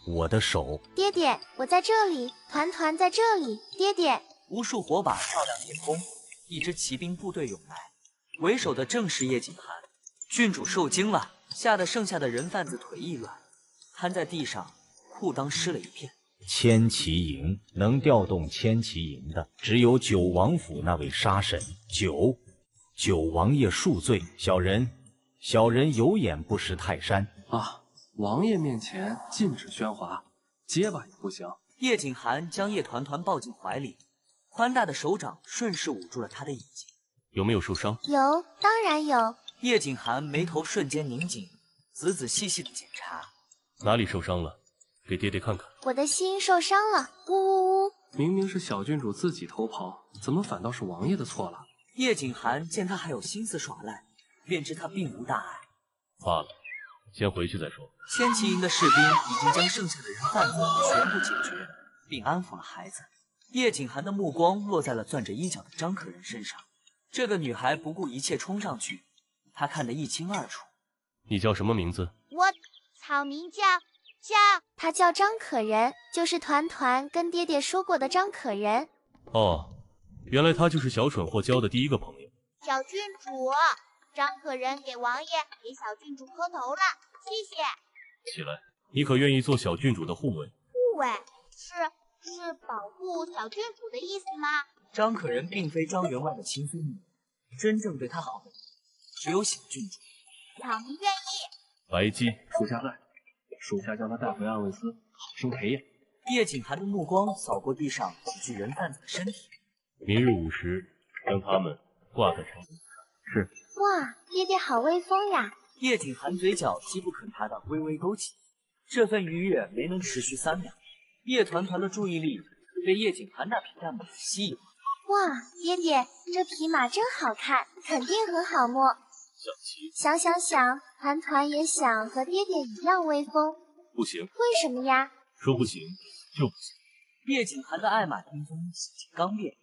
我的手！爹爹，我在这里，团团在这里，爹爹！无数火把照亮天空，一支骑兵部队涌来，为首的正是叶景寒。郡主受惊了，吓得剩下的人贩子腿一软，瘫在地上，裤裆湿了一片。千骑营能调动千骑营的，只有九王府那位杀神九王爷恕罪，小人有眼不识泰山啊！王爷面前禁止喧哗，结巴也不行。叶景寒将叶团团抱进怀里，宽大的手掌顺势捂住了他的眼睛。有没有受伤？有，当然有。叶景寒眉头瞬间拧紧，仔仔细细的检查。哪里受伤了？给爹爹看看。我的心受伤了，呜呜呜！明明是小郡主自己偷跑，怎么反倒是王爷的错了？叶景寒见他还有心思耍赖，便知他并无大碍。罢了，先回去再说。千骑营的士兵已经将剩下的人贩子全部解决，并安抚了孩子。叶景寒的目光落在了攥着衣角的张可人身上。这个女孩不顾一切冲上去，他看得一清二楚。你叫什么名字？我草名叫他叫张可人，就是团团跟爹爹说过的张可人。哦，原来他就是小蠢货交的第一个朋友。小郡主，张可人给王爷给小郡主磕头了，谢谢。起来，你可愿意做小郡主的护卫？护卫是保护小郡主的意思吗？张可人并非张员外的亲孙女，真正对她好的只有小郡主。草民愿意。白姬，属下在，属下将他带回安慰司，好生培养。叶景寒的目光扫过地上几具人贩子的身体。明日午时，将他们挂在城门上。是。哇，爹爹好威风呀！叶景寒嘴角机不可察的微微勾起，这份愉悦没能持续3秒。叶团团的注意力被叶景寒那匹战马吸引了。哇，爹爹，这匹马真好看，肯定很好摸。想想，团团也想和爹爹一样威风。不行。为什么呀？说不行就不行。叶景寒的爱马听风性情刚烈，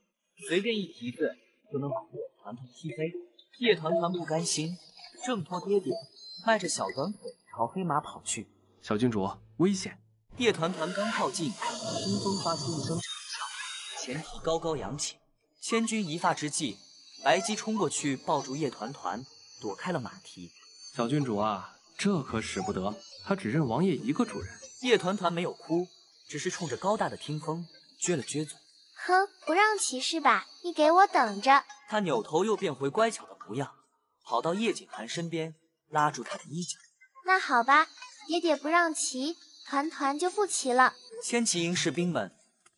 随便一提字就能把叶团团踢飞。叶团团不甘心，挣脱爹爹，迈着小短腿朝黑马跑去。小郡主，危险！叶团团刚靠近，听风发出一声长啸，前蹄高高扬起，千钧一发之际，白姬冲过去抱住叶团团，躲开了马蹄。小郡主啊，这可使不得，他只认王爷一个主人。叶团团没有哭，只是冲着高大的听风撅了撅嘴。哼，不让骑是吧？你给我等着！他扭头又变回乖巧的模样，跑到叶景寒身边，拉住他的衣角。那好吧，爹爹不让骑，团团就不骑了。千骑营士兵们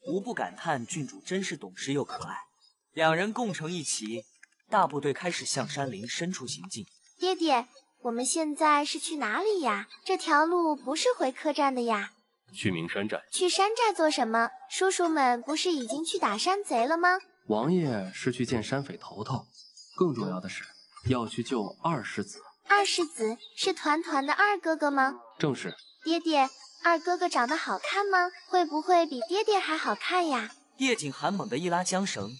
无不感叹郡主真是懂事又可爱。两人共乘一骑，大部队开始向山林深处行进。爹爹，我们现在是去哪里呀？这条路不是回客栈的呀。去明山寨。去山寨做什么？叔叔们不是已经去打山贼了吗？王爷是去见山匪头头，更重要的是要去救二世子。二世子是团团的二哥哥吗？正是。爹爹，二哥哥长得好看吗？会不会比爹爹还好看呀？叶景寒猛地一拉缰绳，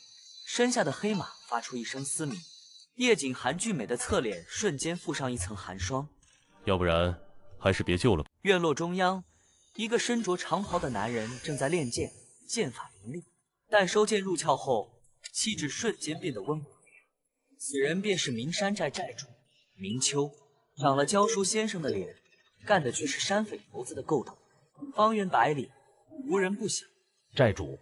身下的黑马发出一声嘶鸣，叶景寒俊美的侧脸瞬间附上一层寒霜。要不然还是别救了吧。院落中央，一个身着长袍的男人正在练剑，剑法凌厉，但收剑入鞘后，气质瞬间变得温和。此人便是明山寨寨主明秋，长了教书先生的脸，干的却是山匪头子的勾当。方圆百里，无人不晓。寨主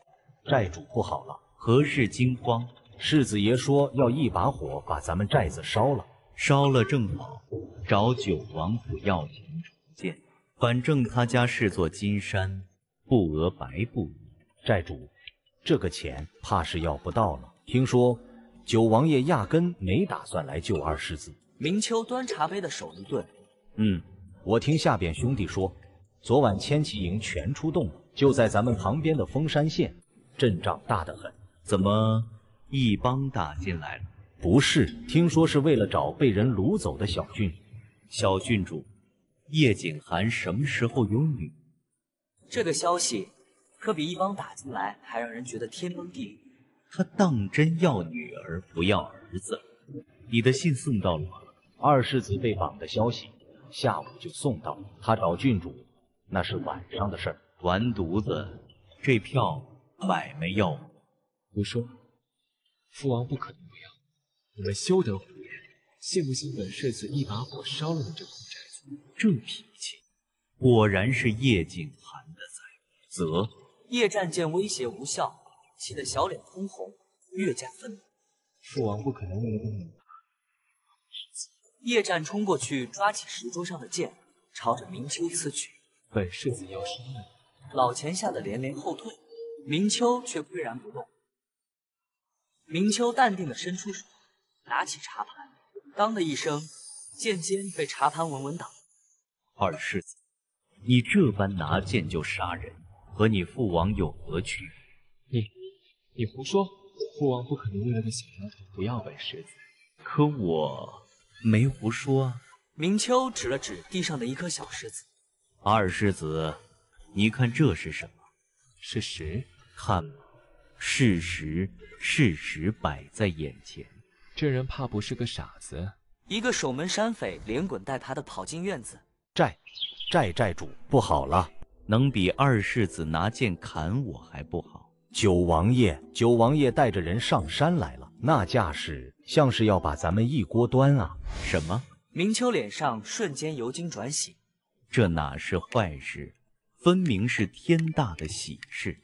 不好了，何事惊慌？世子爷说要一把火把咱们寨子烧了，烧了正好，找九王府要钱筹建。反正他家是座金山，不讹白不讹。寨主，这个钱怕是要不到了。听说九王爷压根没打算来救二世子。明秋端茶杯的手一顿，我听下边兄弟说，昨晚千骑营全出动了，就在咱们旁边的丰山县，阵仗大得很。怎么一帮打进来了？不是，听说是为了找被人掳走的小郡主。小郡主叶景寒什么时候有女？这个消息可比一帮打进来还让人觉得天崩地裂。他当真要女儿不要儿子？你的信送到了吗？二世子被绑的消息下午就送到了，他找郡主那是晚上的事儿。完犊子，这票买卖要胡说，父王不可能不要，你们休得胡言！信不信本世子一把火烧了你这空宅子？这脾气，果然是叶景寒的宰责。叶战见威胁无效，气得小脸通红，越加愤怒。父王不可能为了个女儿。叶战冲过去，抓起石桌上的剑，朝着明秋刺去。本世子要杀了你！老钱吓得连连后退，明秋却岿然不动。明秋淡定地伸出手，拿起茶盘，当的一声，剑尖被茶盘稳稳挡。二世子，你这般拿剑就杀人，和你父王有何区别？你胡说！父王不可能为了个小丫头不要本世子。可我没胡说啊。明秋指了指地上的一颗小石子。二世子，你看这是什么？是石。看吧，事实摆在眼前。这人怕不是个傻子。一个守门山匪连滚带爬地跑进院子。寨主，不好了！能比二世子拿剑砍我还不好？九王爷带着人上山来了，那架势像是要把咱们一锅端啊！什么？明秋脸上瞬间由惊转喜。这哪是坏事，分明是天大的喜事。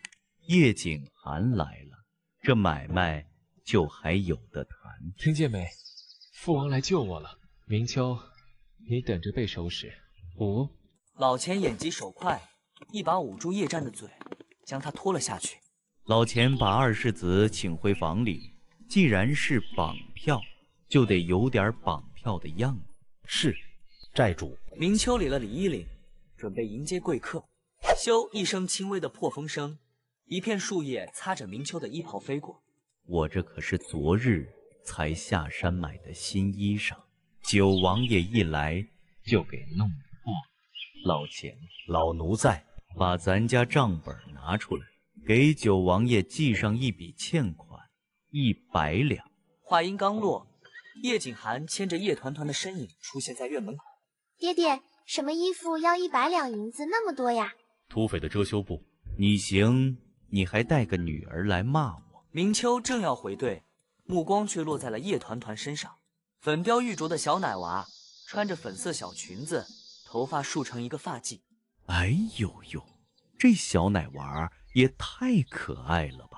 叶景寒来了，这买卖就还有得谈。听见没？父王来救我了。明秋，你等着被收拾。老钱眼疾手快，一把捂住叶战的嘴，将他拖了下去。老钱把二世子请回房里，既然是绑票，就得有点绑票的样子。是，寨主。明秋理了理衣领，准备迎接贵客。咻一声轻微的破风声，一片树叶擦着明秋的衣袍飞过。我这可是昨日才下山买的新衣裳，九王爷一来就给弄破。老钱，老奴在。把咱家账本拿出来，给九王爷记上一笔欠款100两。话音刚落，叶景寒牵着叶团团的身影出现在院门口。爹爹，什么衣服要100两银子那么多呀？土匪的遮羞布。你行，你还带个女儿来骂我。明秋正要回怼，目光却落在了叶团团身上。粉雕玉琢的小奶娃，穿着粉色小裙子，头发束成一个发髻。哎呦呦，这小奶娃也太可爱了吧！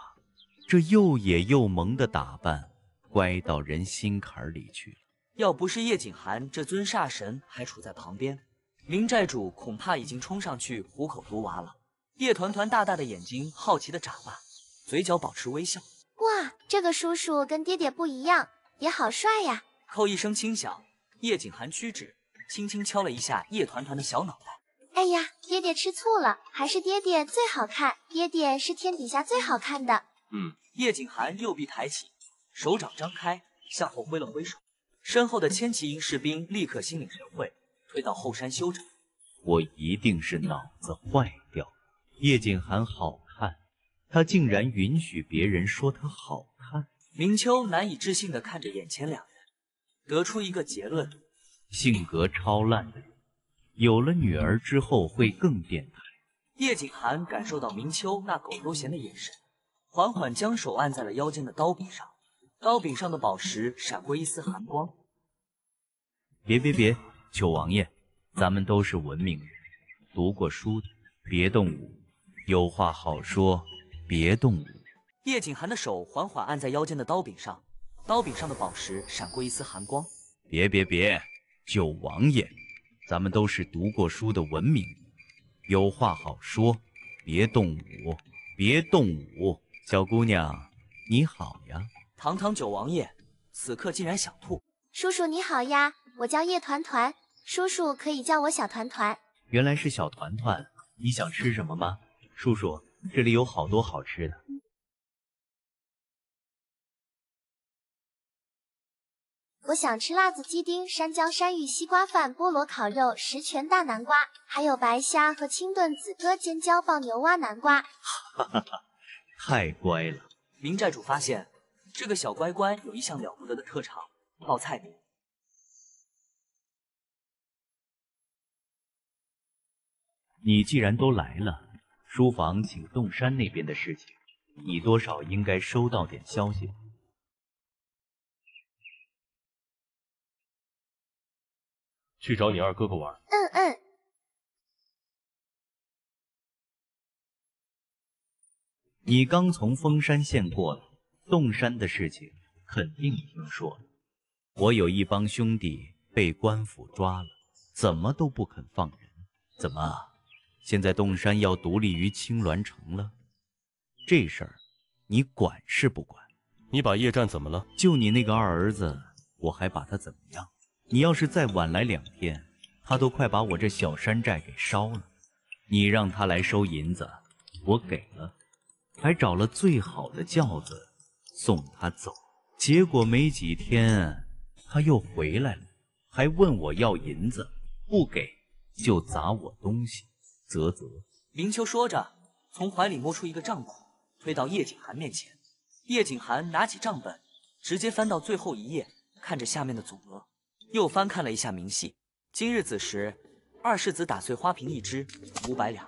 这又野又萌的打扮，乖到人心坎里去了。要不是叶景寒这尊煞神还处在旁边，明寨主恐怕已经冲上去虎口毒娃了。叶团团大大的眼睛好奇的眨巴，嘴角保持微笑。哇，这个叔叔跟爹爹不一样，也好帅呀！扣一声轻响，叶景寒屈指，轻轻敲了一下叶团团的小脑袋。哎呀，爹爹吃醋了，还是爹爹最好看，爹爹是天底下最好看的。叶景寒右臂抬起，手掌张开，向后挥了挥手，身后的千骑营士兵立刻心领神会，推到后山休整。我一定是脑子坏掉了。叶景寒好看，他竟然允许别人说他好看。明秋难以置信地看着眼前两人，得出一个结论：性格超烂的人，有了女儿之后会更变态。叶景寒感受到明秋那狗头衔的眼神，缓缓将手按在了腰间的刀柄上，刀柄上的宝石闪过一丝寒光。别，九王爷，咱们都是文明人，读过书的，别动武，有话好说，别动武。叶景寒的手缓缓按在腰间的刀柄上，刀柄上的宝石闪过一丝寒光。别，九王爷，咱们都是读过书的文明人，有话好说，别动武，别动武。小姑娘，你好呀！堂堂九王爷，此刻竟然想吐。叔叔你好呀，我叫叶团团，叔叔可以叫我小团团。原来是小团团，你想吃什么吗？叔叔，这里有好多好吃的。我想吃辣子鸡丁、山椒山芋、西瓜饭、菠萝烤肉、十全大南瓜，还有白虾和清炖紫鸽、尖椒爆牛蛙南瓜。哈哈哈，太乖了。明寨主发现这个小乖乖有一项了不得的特长——报菜名。你既然都来了，书房请洞山那边的事情，你多少应该收到点消息。去找你二哥哥玩。你刚从峰山县过来，洞山的事情肯定听说了。我有一帮兄弟被官府抓了，怎么都不肯放人。怎么，现在洞山要独立于青鸾城了？这事儿你管是不管？你把叶战怎么了？就你那个二儿子，我还把他怎么样？你要是再晚来2天，他都快把我这小山寨给烧了。你让他来收银子，我给了，还找了最好的轿子送他走。结果没几天，他又回来了，还问我要银子，不给就砸我东西，啧啧。明秋说着，从怀里摸出一个账本，推到叶景寒面前。叶景寒拿起账本，直接翻到最后一页，看着下面的总额。又翻看了一下明细，今日子时，2世子打碎花瓶1只，500两。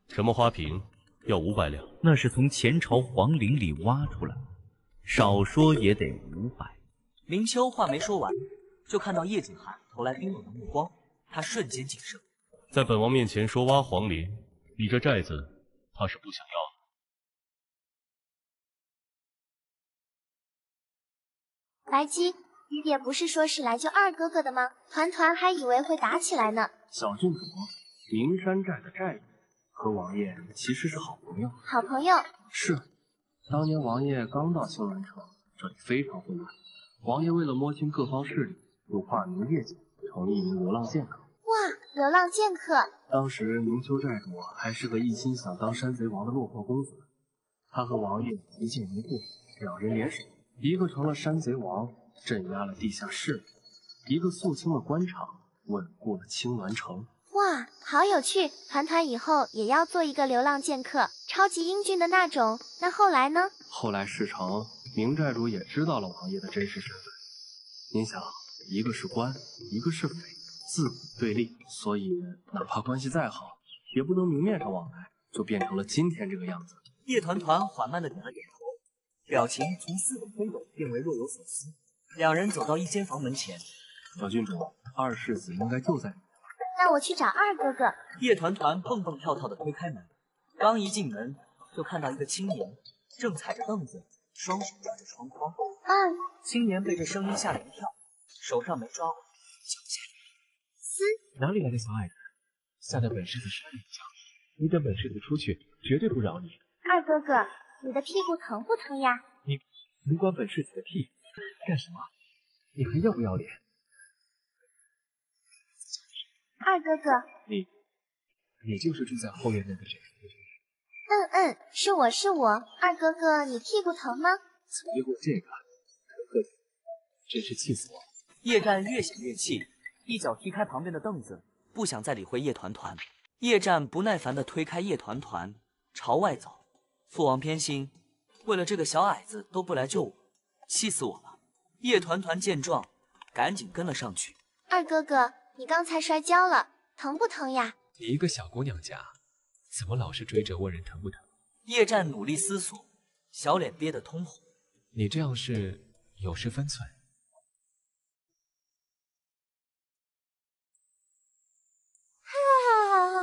什么花瓶？要500两？那是从前朝皇陵里挖出来，少说也得500。明秋话没说完，就看到叶景寒投来冰冷的目光，他瞬间谨慎。在本王面前说挖皇陵，你这寨子怕是不想要了。白姬，爹爹不是说是来救二哥哥的吗？团团还以为会打起来呢。小郡主，灵山寨的寨主和王爷其实是好朋友。好朋友？是，当年王爷刚到青鸾城，这里非常混乱。王爷为了摸清各方势力，就化名叶景，成立一名流浪剑客。哇，流浪剑客！当时明秋寨主还是个一心想当山贼王的落魄公子，他和王爷一见如故，2人联手。一个成了山贼王，镇压了地下势力；一个肃清了官场，稳固了青鸾城。哇，好有趣！团团以后也要做一个流浪剑客，超级英俊的那种。那后来呢？后来事成，明寨主也知道了王爷的真实身份。您想，一个是官，一个是匪，自古对立，所以哪怕关系再好，也不能明面上往来，就变成了今天这个样子。叶团团缓慢地点了点头。表情从似懂非懂变为若有所思。2人走到一间房门前。小郡主，2世子应该就在里面。那我去找二哥哥。叶团团蹦跳地推开门，刚一进门就看到一个青年正踩着凳子双手抓着窗框。嗯，青年被这声音吓了一跳，手上没抓稳，脚下哪里来的小矮子，吓得本世子摔了一跤。你等本世子出去，绝对不饶你。二哥哥，你的屁股疼不疼呀？你管本世子的屁干什么？你还要不要脸？二哥哥，你就是住在后院那个人。是我。二哥哥，你屁股疼吗？结果这个，可真是气死我！叶战越想越气，一脚踢开旁边的凳子，不想再理会叶团团。叶战不耐烦地推开叶团团，朝外走。父王偏心，为了这个小矮子都不来救我，气死我了！叶团团见状，赶紧跟了上去。二哥哥，你刚才摔跤了，疼不疼呀？你一个小姑娘家，怎么老是追着问人疼不疼？叶战努力思索，小脸憋得通红。你这样是有失分寸。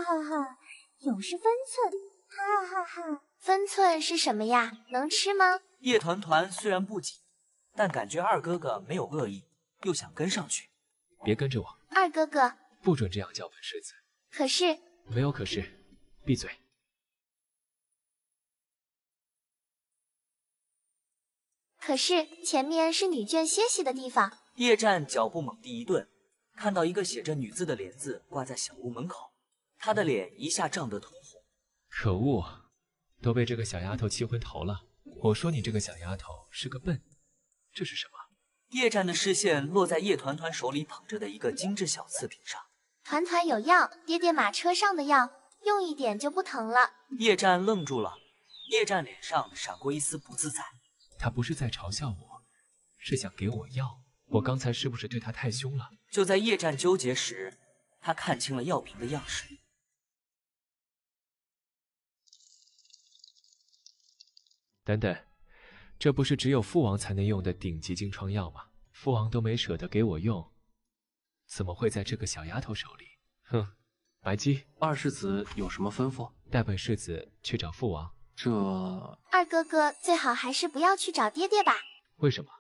哈，有失分寸，哈。分寸是什么呀？能吃吗？叶团团虽然不紧，但感觉二哥哥没有恶意，又想跟上去。别跟着我，二哥哥，不准这样叫本世子。可是，没有可是，闭嘴。可是前面是女眷歇息的地方。叶战脚步猛地一顿，看到一个写着女字的帘子挂在小屋门口，他的脸一下涨得通红。可恶，都被这个小丫头气昏头了。我说你这个小丫头是个笨，这是什么？叶战的视线落在叶团团手里捧着的一个精致小瓷瓶上。团团有药，爹爹马车上的药，用一点就不疼了。叶战愣住了，叶战脸上闪过一丝不自在。他不是在嘲笑我，是想给我药。我刚才是不是对他太凶了？就在叶战纠结时，他看清了药瓶的样式。等等，这不是只有父王才能用的顶级金疮药吗？父王都没舍得给我用，怎么会在这个小丫头手里？哼，白姬，二世子有什么吩咐？带本世子去找父王。这……二哥哥最好还是不要去找爹爹吧。为什么？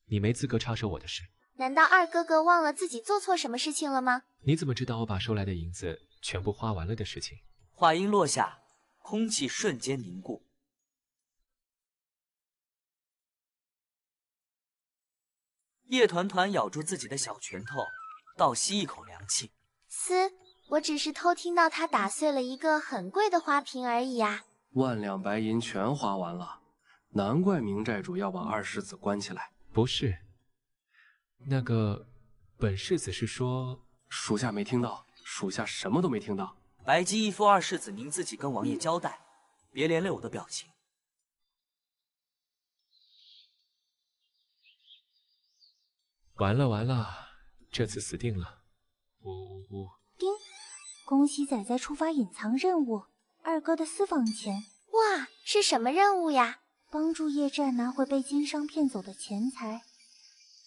你没资格插手我的事。难道二哥哥忘了自己做错什么事情了吗？你怎么知道我把收来的银子全部花完了的事情？话音落下，空气瞬间凝固。叶团团咬住自己的小拳头，倒吸一口凉气。我只是偷听到他打碎了一个很贵的花瓶而已啊。万两白银全花完了，难怪明寨主要把二世子关起来。不是，那个本世子是说……属下没听到，属下什么都没听到。白姬一副二世子您自己跟王爷交代，别连累我的表情。完了，这次死定了！呜。叮，恭喜仔仔触发隐藏任务，二哥的私房钱。哇，是什么任务呀？帮助叶战拿回被奸商骗走的钱财。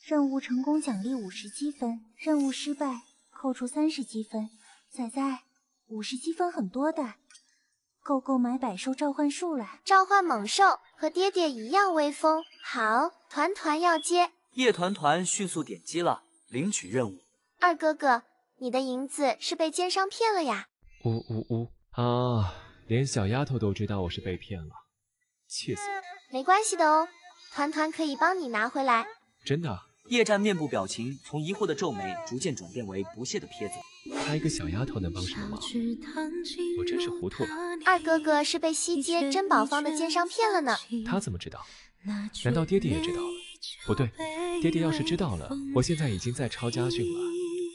任务成功奖励50积分，任务失败扣除30积分。仔仔，50积分很多的，够购买百兽召唤术了。召唤猛兽和爹爹一样威风。好，团团要接。叶团团迅速点击了领取任务。二哥哥，你的银子是被奸商骗了呀？呜啊！连小丫头都知道我是被骗了，气死我！没关系的哦，团团可以帮你拿回来。真的？叶战面部表情从疑惑的皱眉逐渐转变为不屑的撇嘴。她一个小丫头能帮什么忙？我真是糊涂了。二哥哥是被西街珍宝坊的奸商骗了呢。他怎么知道？难道爹爹也知道了？不对，爹爹要是知道了，我现在已经在抄家训了，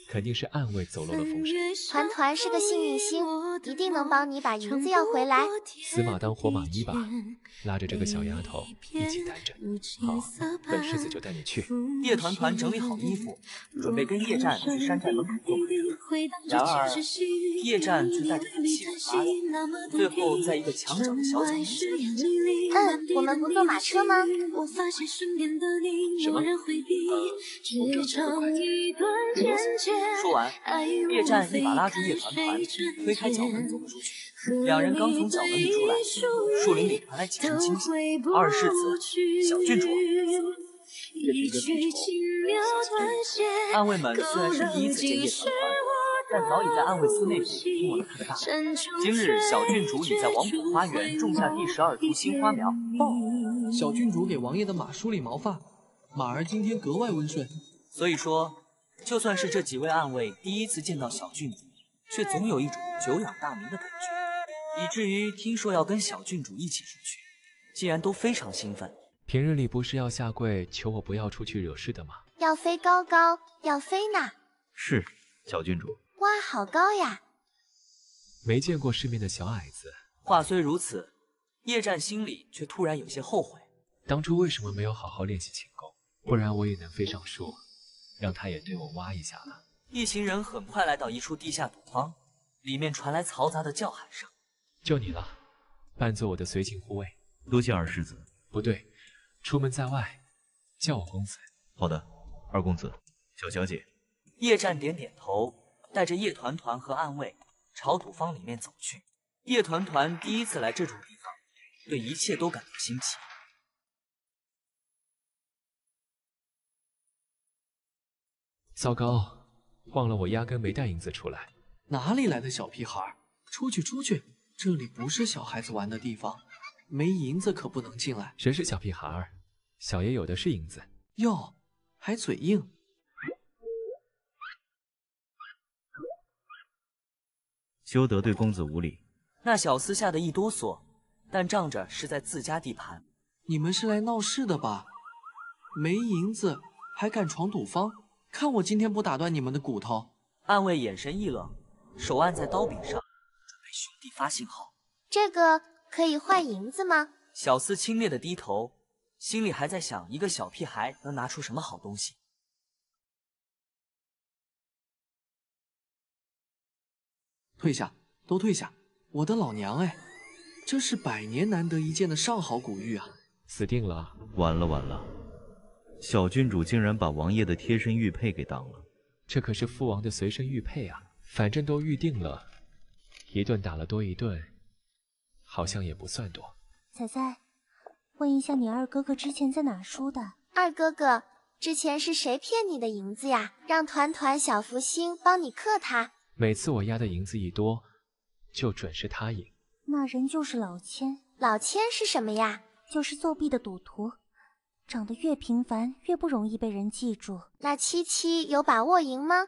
肯定是暗卫走漏了风声。团团是个幸运星，一定能帮你把银子要回来。死马当活马医吧，拉着这个小丫头一起担着。好，本世子就带你去。叶团团整理好衣服，准备跟叶战去山寨门口做买车。然而，叶战却带着他气得发抖，最后在一个墙角的小角落坐我们不坐马车吗？什么？我这就会快点。说完，叶战一把拉住叶团团，推开角门走了出去。两人刚从角门里出来，树林里传来几声惊叫。二世子，小郡主，这是一个复仇。暗卫们虽然是第一次见叶团团，但早已在暗卫司内部听闻了他的大名。今日小郡主已在王府花园种下第12株新花苗。小郡主给王爷的马梳理毛发，马儿今天格外温顺。所以说，就算是这几位暗卫第一次见到小郡主，却总有一种久仰大名的感觉，以至于听说要跟小郡主一起出去，竟然都非常兴奋。平日里不是要下跪求我不要出去惹事的吗？要飞高高，要飞呢。是，小郡主。哇，好高呀！没见过世面的小矮子。话虽如此，叶战心里却突然有些后悔，当初为什么没有好好练习轻功？不然我也能飞上树，让他也对我挖一下了。一行人很快来到一处地下赌坊，里面传来嘈杂的叫喊声。就你了，扮作我的随行护卫。多谢二世子。不对，出门在外，叫我公子。好的，二公子，小小姐。叶战点点头，带着叶团团和暗卫朝赌坊里面走去。叶团团第一次来这种地方，对一切都感到新奇。糟糕，忘了我压根没带银子出来。哪里来的小屁孩？出去出去，这里不是小孩子玩的地方，没银子可不能进来。谁是小屁孩？小爷有的是银子。哟，还嘴硬。休得对公子无礼。那小厮吓得一哆嗦，但仗着是在自家地盘。你们是来闹事的吧？没银子还敢闯赌坊？看我今天不打断你们的骨头！暗卫眼神一冷，手按在刀柄上，准备兄弟发信号。这个可以换银子吗？小厮轻蔑的低头，心里还在想一个小屁孩能拿出什么好东西。退下，都退下！我的老娘哎，这是100年难得一见的上好古玉啊！死定了！完了完了！小郡主竟然把王爷的贴身玉佩给当了。这可是父王的随身玉佩啊，反正都预定了，一顿打了多一顿，好像也不算多。仔仔，问一下你二哥哥之前在哪输的？二哥哥，之前是谁骗你的银子呀？让团团小福星帮你克他。每次我压的银子一多，就准是他赢。那人就是老千。老千是什么呀？就是作弊的赌徒，长得越平凡越不容易被人记住。那七七有把握赢吗？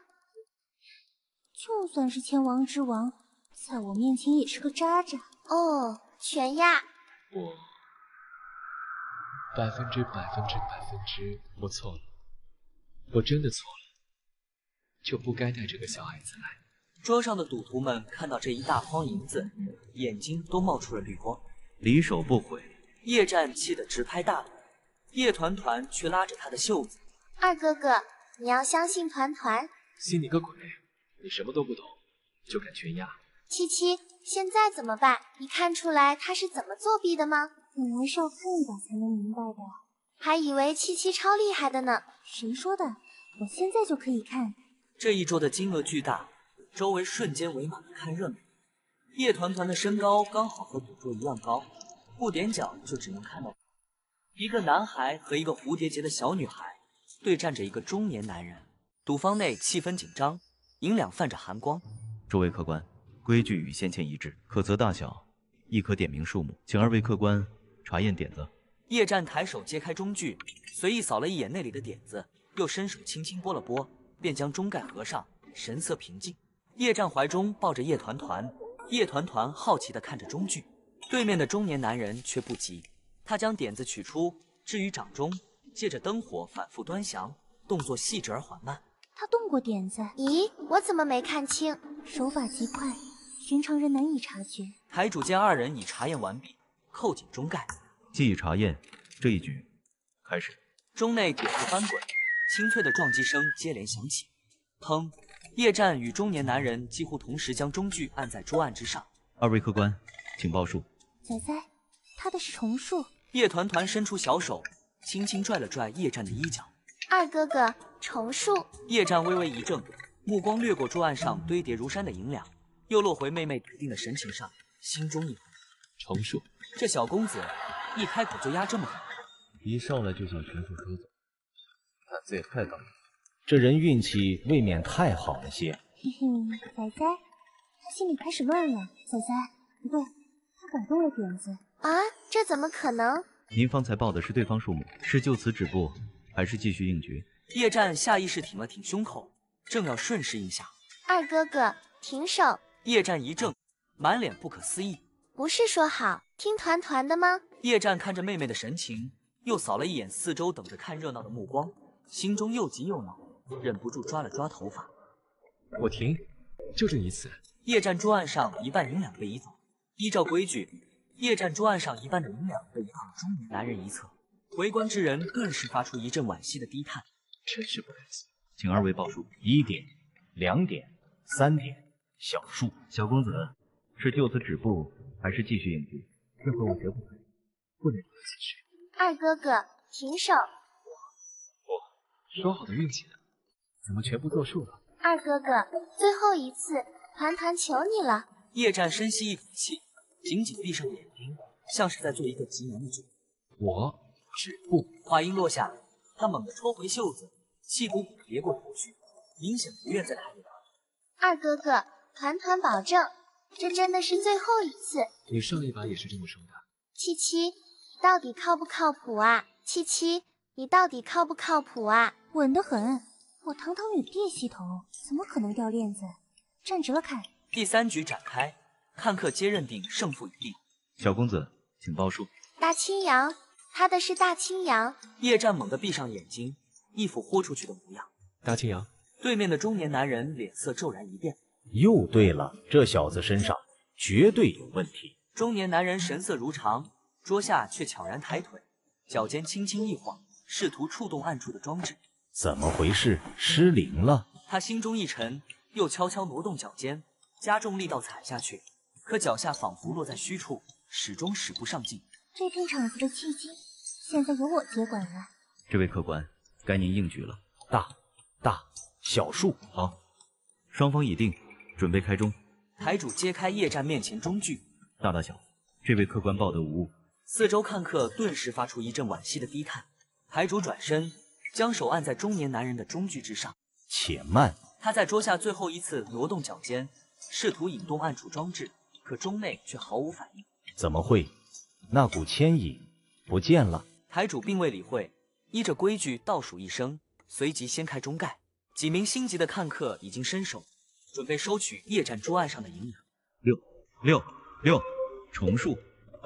就算是千王之王，在我面前也是个渣渣。哦，全压。我100%我错了，我真的错了，就不该带这个小孩子来。桌上的赌徒们看到这一大筐银子，眼睛都冒出了绿光，离手不悔。叶战气得直拍大腿，叶团团却拉着他的袖子。二哥哥，你要相信团团。信你个鬼！你什么都不懂，就敢全压。七七，现在怎么办？你看出来他是怎么作弊的吗？本来是要看一把才能明白的，还以为七七超厉害的呢。谁说的？我现在就可以看。这一桌的金额巨大，周围瞬间围满了看热闹。叶团团的身高刚好和赌桌一样高，不踮脚就只能看到一个男孩和一个蝴蝶结的小女孩对战着一个中年男人。赌坊内气氛紧张，银两泛着寒光。诸位客官，规矩与先前一致，可择大小，亦可点名数目，请二位客官查验点子。叶战抬手揭开中具，随意扫了一眼那里的点子，又伸手轻轻拨了拨，便将中盖合上，神色平静。叶战怀中抱着叶团团，叶团团好奇地看着中具。对面的中年男人却不急，他将点子取出，置于掌中，借着灯火反复端详，动作细致而缓慢。他动过点子？咦，我怎么没看清？手法极快，寻常人难以察觉。台主见二人已查验完毕，扣紧中盖。既已查验，这一局开始。钟内点子翻滚，清脆的撞击声接连响起。砰！叶战与中年男人几乎同时将中具按在桌案之上。二位客官，请报数。仔仔，他的是重数。叶团团伸出小手，轻轻拽了拽叶战的衣角。二哥哥，重数。叶战微微一怔，目光掠过桌案上堆叠如山的银两，又落回妹妹笃定的神情上，心中一慌。重述，这小公子一开口就压这么狠，一上来就想全数收走，胆子也太大了。这人运气未免太好了些。嘿嘿，仔仔，他心里开始乱了。仔仔，不对，他改动了点子。啊，这怎么可能？您方才报的是对方数目，是就此止步，还是继续应决？叶战下意识挺了挺胸口，正要顺势应下。二哥哥，停手！叶战一怔，满脸不可思议。不是说好听团团的吗？叶战看着妹妹的神情，又扫了一眼四周等着看热闹的目光，心中又急又恼，忍不住抓了抓头发。我停，就这一次。叶战桌案上一半银两被移走，依照规矩，叶战桌案上一半的银两被移到了中年男人一侧。围观之人顿时发出一阵惋惜的低叹。真是不甘心。请二位报数：1点、2点、3点，小数。小公子，是就此止步，还是继续应决？这回我绝不可以，不能继续。二哥哥，停手！说好的运气呢？怎么全部作数了？二哥哥，最后一次，团团求你了。叶战深吸一口气，紧紧闭上眼睛，像是在做一个极难的决定。我止步。话音落下，他猛地抽回袖子，气鼓鼓别过头去，明显不愿再看见他。二哥哥，团团保证，这真的是最后一次。你上一把也是这么说的。七七，到底靠不靠谱啊？七七，你到底靠不靠谱啊？稳得很，我堂堂女帝系统，怎么可能掉链子？站直了看。第3局展开，看客皆认定胜负已定。小公子，请报数。大青羊，他的是大青羊。叶战猛地闭上眼睛，一副豁出去的模样。大青羊。对面的中年男人脸色骤然一变。又对了，这小子身上绝对有问题。中年男人神色如常，桌下却悄然抬腿，脚尖轻轻一晃，试图触动暗处的装置。怎么回事？失灵了？他心中一沉，又悄悄挪动脚尖，加重力道踩下去，可脚下仿佛落在虚处，始终使不上劲。这片场子的契机，现在由我接管了。这位客官，该您应局了。大小数。好，双方已定，准备开中。台主揭开叶战面前中具。大小，这位客官报得无误。四周看客顿时发出一阵惋惜的低叹。台主转身，将手按在中年男人的中具之上。且慢！他在桌下最后一次挪动脚尖，试图引动暗处装置，可中内却毫无反应。怎么会？那股牵引不见了。台主并未理会，依着规矩倒数一声，随即掀开中盖。几名心急的看客已经伸手，准备收取叶战桌案上的银两。六，重数，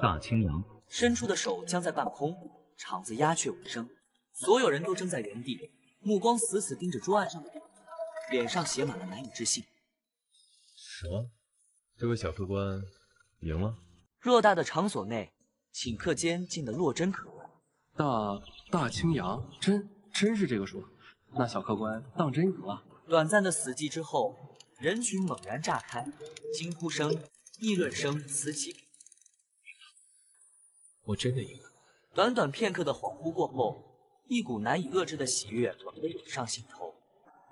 大青羊。伸出的手将在半空，场子鸦雀无声，所有人都怔在原地，目光死死盯着桌案上的表格，脸上写满了难以置信。什么？这位小客官赢了？偌大的场所内，顷刻间静得落针可闻。大青羊，真是这个数？那小客官当真赢了？短暂的死寂之后，人群猛然炸开，惊呼声、议论声此起彼伏。我真的赢了。短短片刻的恍惚过后，一股难以遏制的喜悦猛地涌上心头。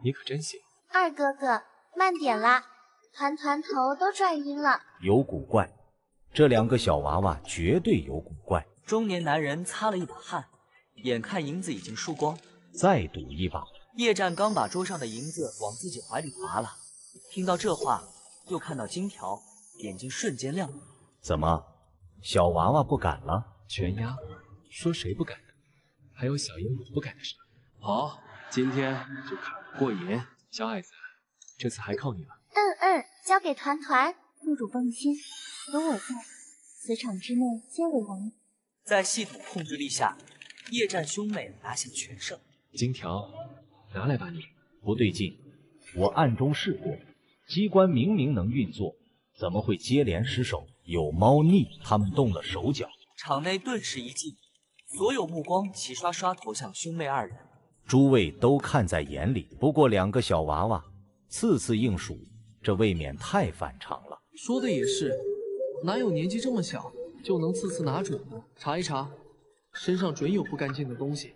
你可真行。二哥哥，慢点啦，团团头都转晕了。有古怪，这2个小娃娃绝对有古怪。中年男人擦了一把汗，眼看银子已经输光，再赌一把。叶战刚把桌上的银子往自己怀里划了，听到这话，又看到金条，眼睛瞬间亮了。怎么，小娃娃不敢了？全压，说谁不敢呢？还有小鹦鹉不敢的事。好，今天就看过瘾。小矮子，这次还靠你了。交给团团。路主放心，有我在，此场之内皆为王。在系统控制力下，叶战兄妹拿下全胜。金条，拿来吧你。不对劲，我暗中试过，机关明明能运作，怎么会接连失手？有猫腻，他们动了手脚。场内顿时一静，所有目光齐刷刷投向兄妹2人。诸位都看在眼里，不过2个小娃娃，次应数，这未免太反常了。说的也是，哪有年纪这么小就能次拿主的？查一查，身上准有不干净的东西。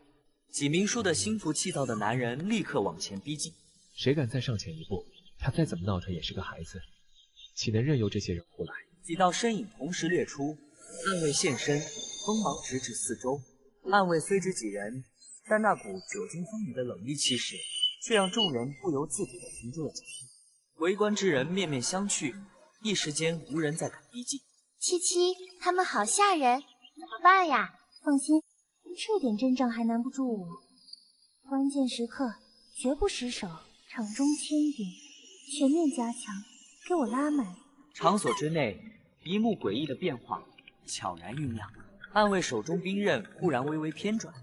几名输得心浮气躁的男人立刻往前逼近。谁敢再上前一步，他再怎么闹腾也是个孩子，岂能任由这些人胡来？几道身影同时掠出，暗卫现身，锋芒直指四周。暗卫虽只几人，但那股久经风雨的冷厉气势，却让众人不由自主地停住了脚步。围观之人面面相觑，一时间无人再敢逼近。七七，他们好吓人，怎么办呀？放心，这点阵仗还难不住我。关键时刻绝不失手，场中千羽，全面加强，给我拉满。场所之内，一幕诡异的变化悄然酝酿。暗卫手中兵刃忽然微微偏转，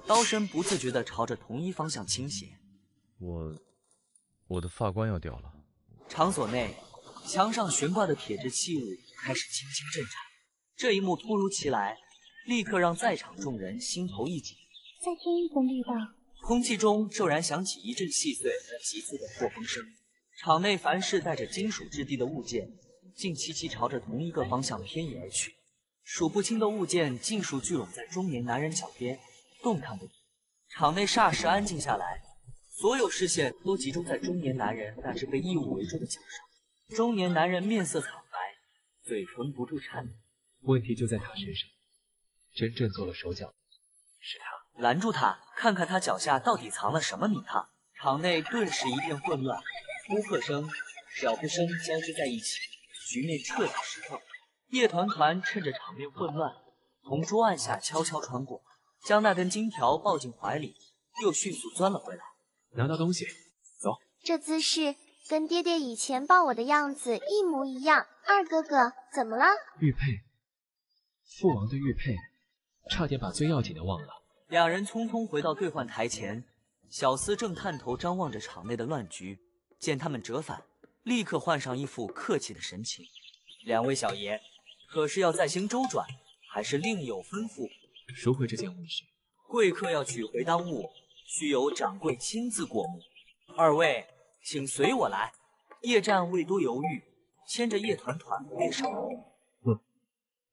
刀身不自觉地朝着同一方向倾斜。我的发冠要掉了。场所内，墙上悬挂的铁质器物开始轻轻震颤。这一幕突如其来，立刻让在场众人心头一紧。再添一分力道。空气中骤然响起一阵细碎而急促的破风声。场内凡是带着金属质地的物件，竟齐齐朝着同一个方向偏移而去。数不清的物件尽数聚拢在中年男人脚边，动弹不得。场内霎时安静下来，所有视线都集中在中年男人那只被异物围住的脚上。中年男人面色惨白，嘴唇不住颤抖。问题就在他身上，真正做了手脚是他。拦住他，看看他脚下到底藏了什么名堂。场内顿时一片混乱，呼喝声、脚步声交织在一起，局面彻底失控。叶团团趁着场面混乱，从桌案下悄悄穿过，将那根金条抱进怀里，又迅速钻了回来。拿到东西，走。这姿势跟爹爹以前抱我的样子一模一样。二哥哥，怎么了？玉佩，父王的玉佩，差点把最要紧的忘了。两人匆匆回到兑换台前，小厮正探头张望着场内的乱局，见他们折返，立刻换上一副客气的神情。两位小爷，可是要再行周转，还是另有吩咐？赎回这件物时，贵客要取回当物，需由掌柜亲自过目。二位，请随我来。叶战未多犹豫，牵着叶团团便上楼。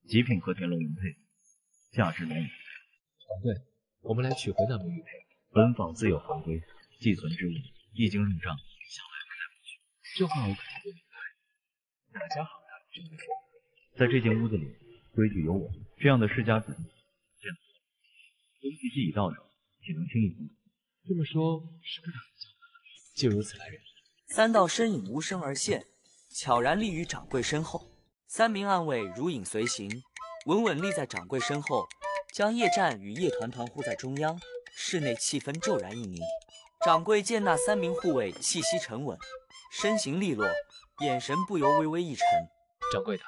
极品和田龙银佩，价值难以。掌柜，我们来取回那枚玉佩。本坊自有行规，寄存之物一经入账，向来不再不取。这话我可听不明白，哪家行当这么说？在这间屋子里，规矩有我，这样的世家子弟见得多。东西既已到手，岂能轻易动手？这么说，是不打算交换了？就如此来人。三道身影无声而现，悄然立于掌柜身后。三名暗卫如影随形，稳稳立在掌柜身后，将叶战与叶团团护在中央。室内气氛骤然一凝。掌柜见那三名护卫气息沉稳，身形利落，眼神不由微微一沉。掌柜的，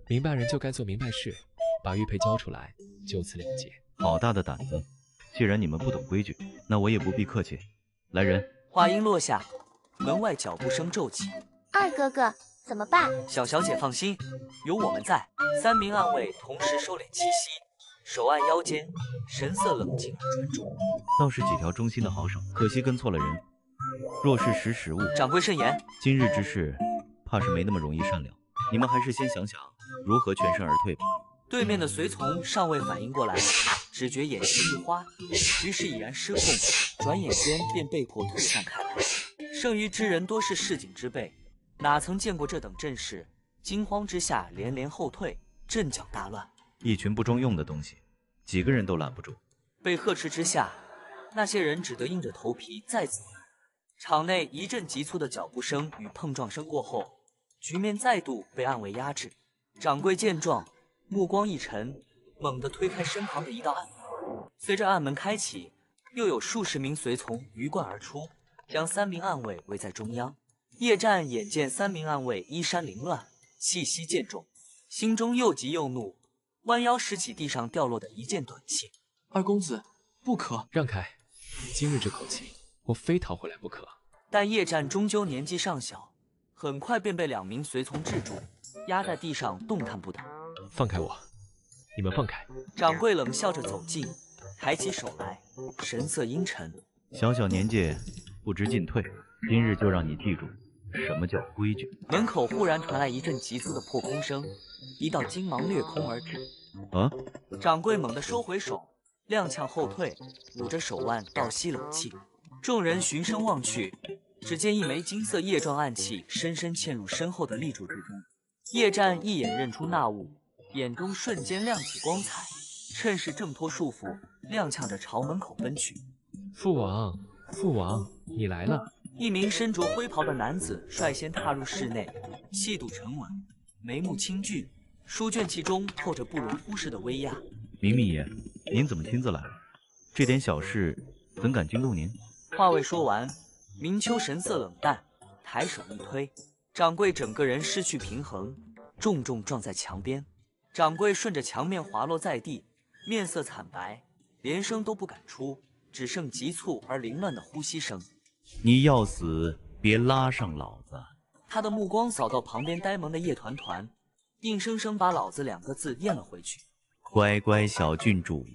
明白人就该做明白事，把玉佩交出来，就此了结。好大的胆子！既然你们不懂规矩，那我也不必客气。来人！话音落下，门外脚步声骤起。二哥哥，怎么办？小小姐放心，有我们在。三名暗卫同时收敛气息，手按腰间，神色冷静而专注。倒是几条忠心的好手，可惜跟错了人。若是识时务，掌柜慎言。今日之事，怕是没那么容易善了。你们还是先想想如何全身而退吧。对面的随从尚未反应过来，只觉眼前一花，局势已然失控，转眼间便被迫退散开来。剩余之人多是市井之辈，哪曾见过这等阵势，惊慌之下连连后退，阵脚大乱。一群不中用的东西，几个人都拦不住。被呵斥之下，那些人只得硬着头皮再次返。场内一阵急促的脚步声与碰撞声过后，局面再度被暗卫压制。掌柜见状，目光一沉，猛地推开身旁的一道暗门。随着暗门开启，又有数十名随从鱼贯而出，将三名暗卫围在中央。叶战眼见三名暗卫衣衫凌乱，气息渐重，心中又急又怒，弯腰拾起地上掉落的一件短器。二公子，不可！让开！今日这口气，我非讨回来不可。但叶战终究年纪尚小，很快便被两名随从制住，压在地上动弹不得。放开我！你们放开！掌柜冷笑着走近，抬起手来，神色阴沉。小小年纪，不知进退，今日就让你记住什么叫规矩。门口忽然传来一阵急促的破空声，一道金芒掠空而至。啊！掌柜猛地收回手，踉跄后退，捂着手腕倒吸冷气。众人循声望去，只见一枚金色叶状暗器深深嵌入身后的立柱之中，叶战一眼认出那物，眼中瞬间亮起光彩，趁势挣脱束缚，踉跄着朝门口奔去。父王，父王，你来了！一名身着灰袍的男子率先踏入室内，气度沉稳，眉目清俊，书卷气中透着不容忽视的威压。明明爷，您怎么亲自来了？这点小事怎敢惊动您？话未说完，明秋神色冷淡，抬手一推，掌柜整个人失去平衡，重重撞在墙边。掌柜顺着墙面滑落在地，面色惨白，连声都不敢出，只剩急促而凌乱的呼吸声。你要死，别拉上老子！他的目光扫到旁边呆萌的叶团团，硬生生把老子2个字咽了回去。乖乖小郡主，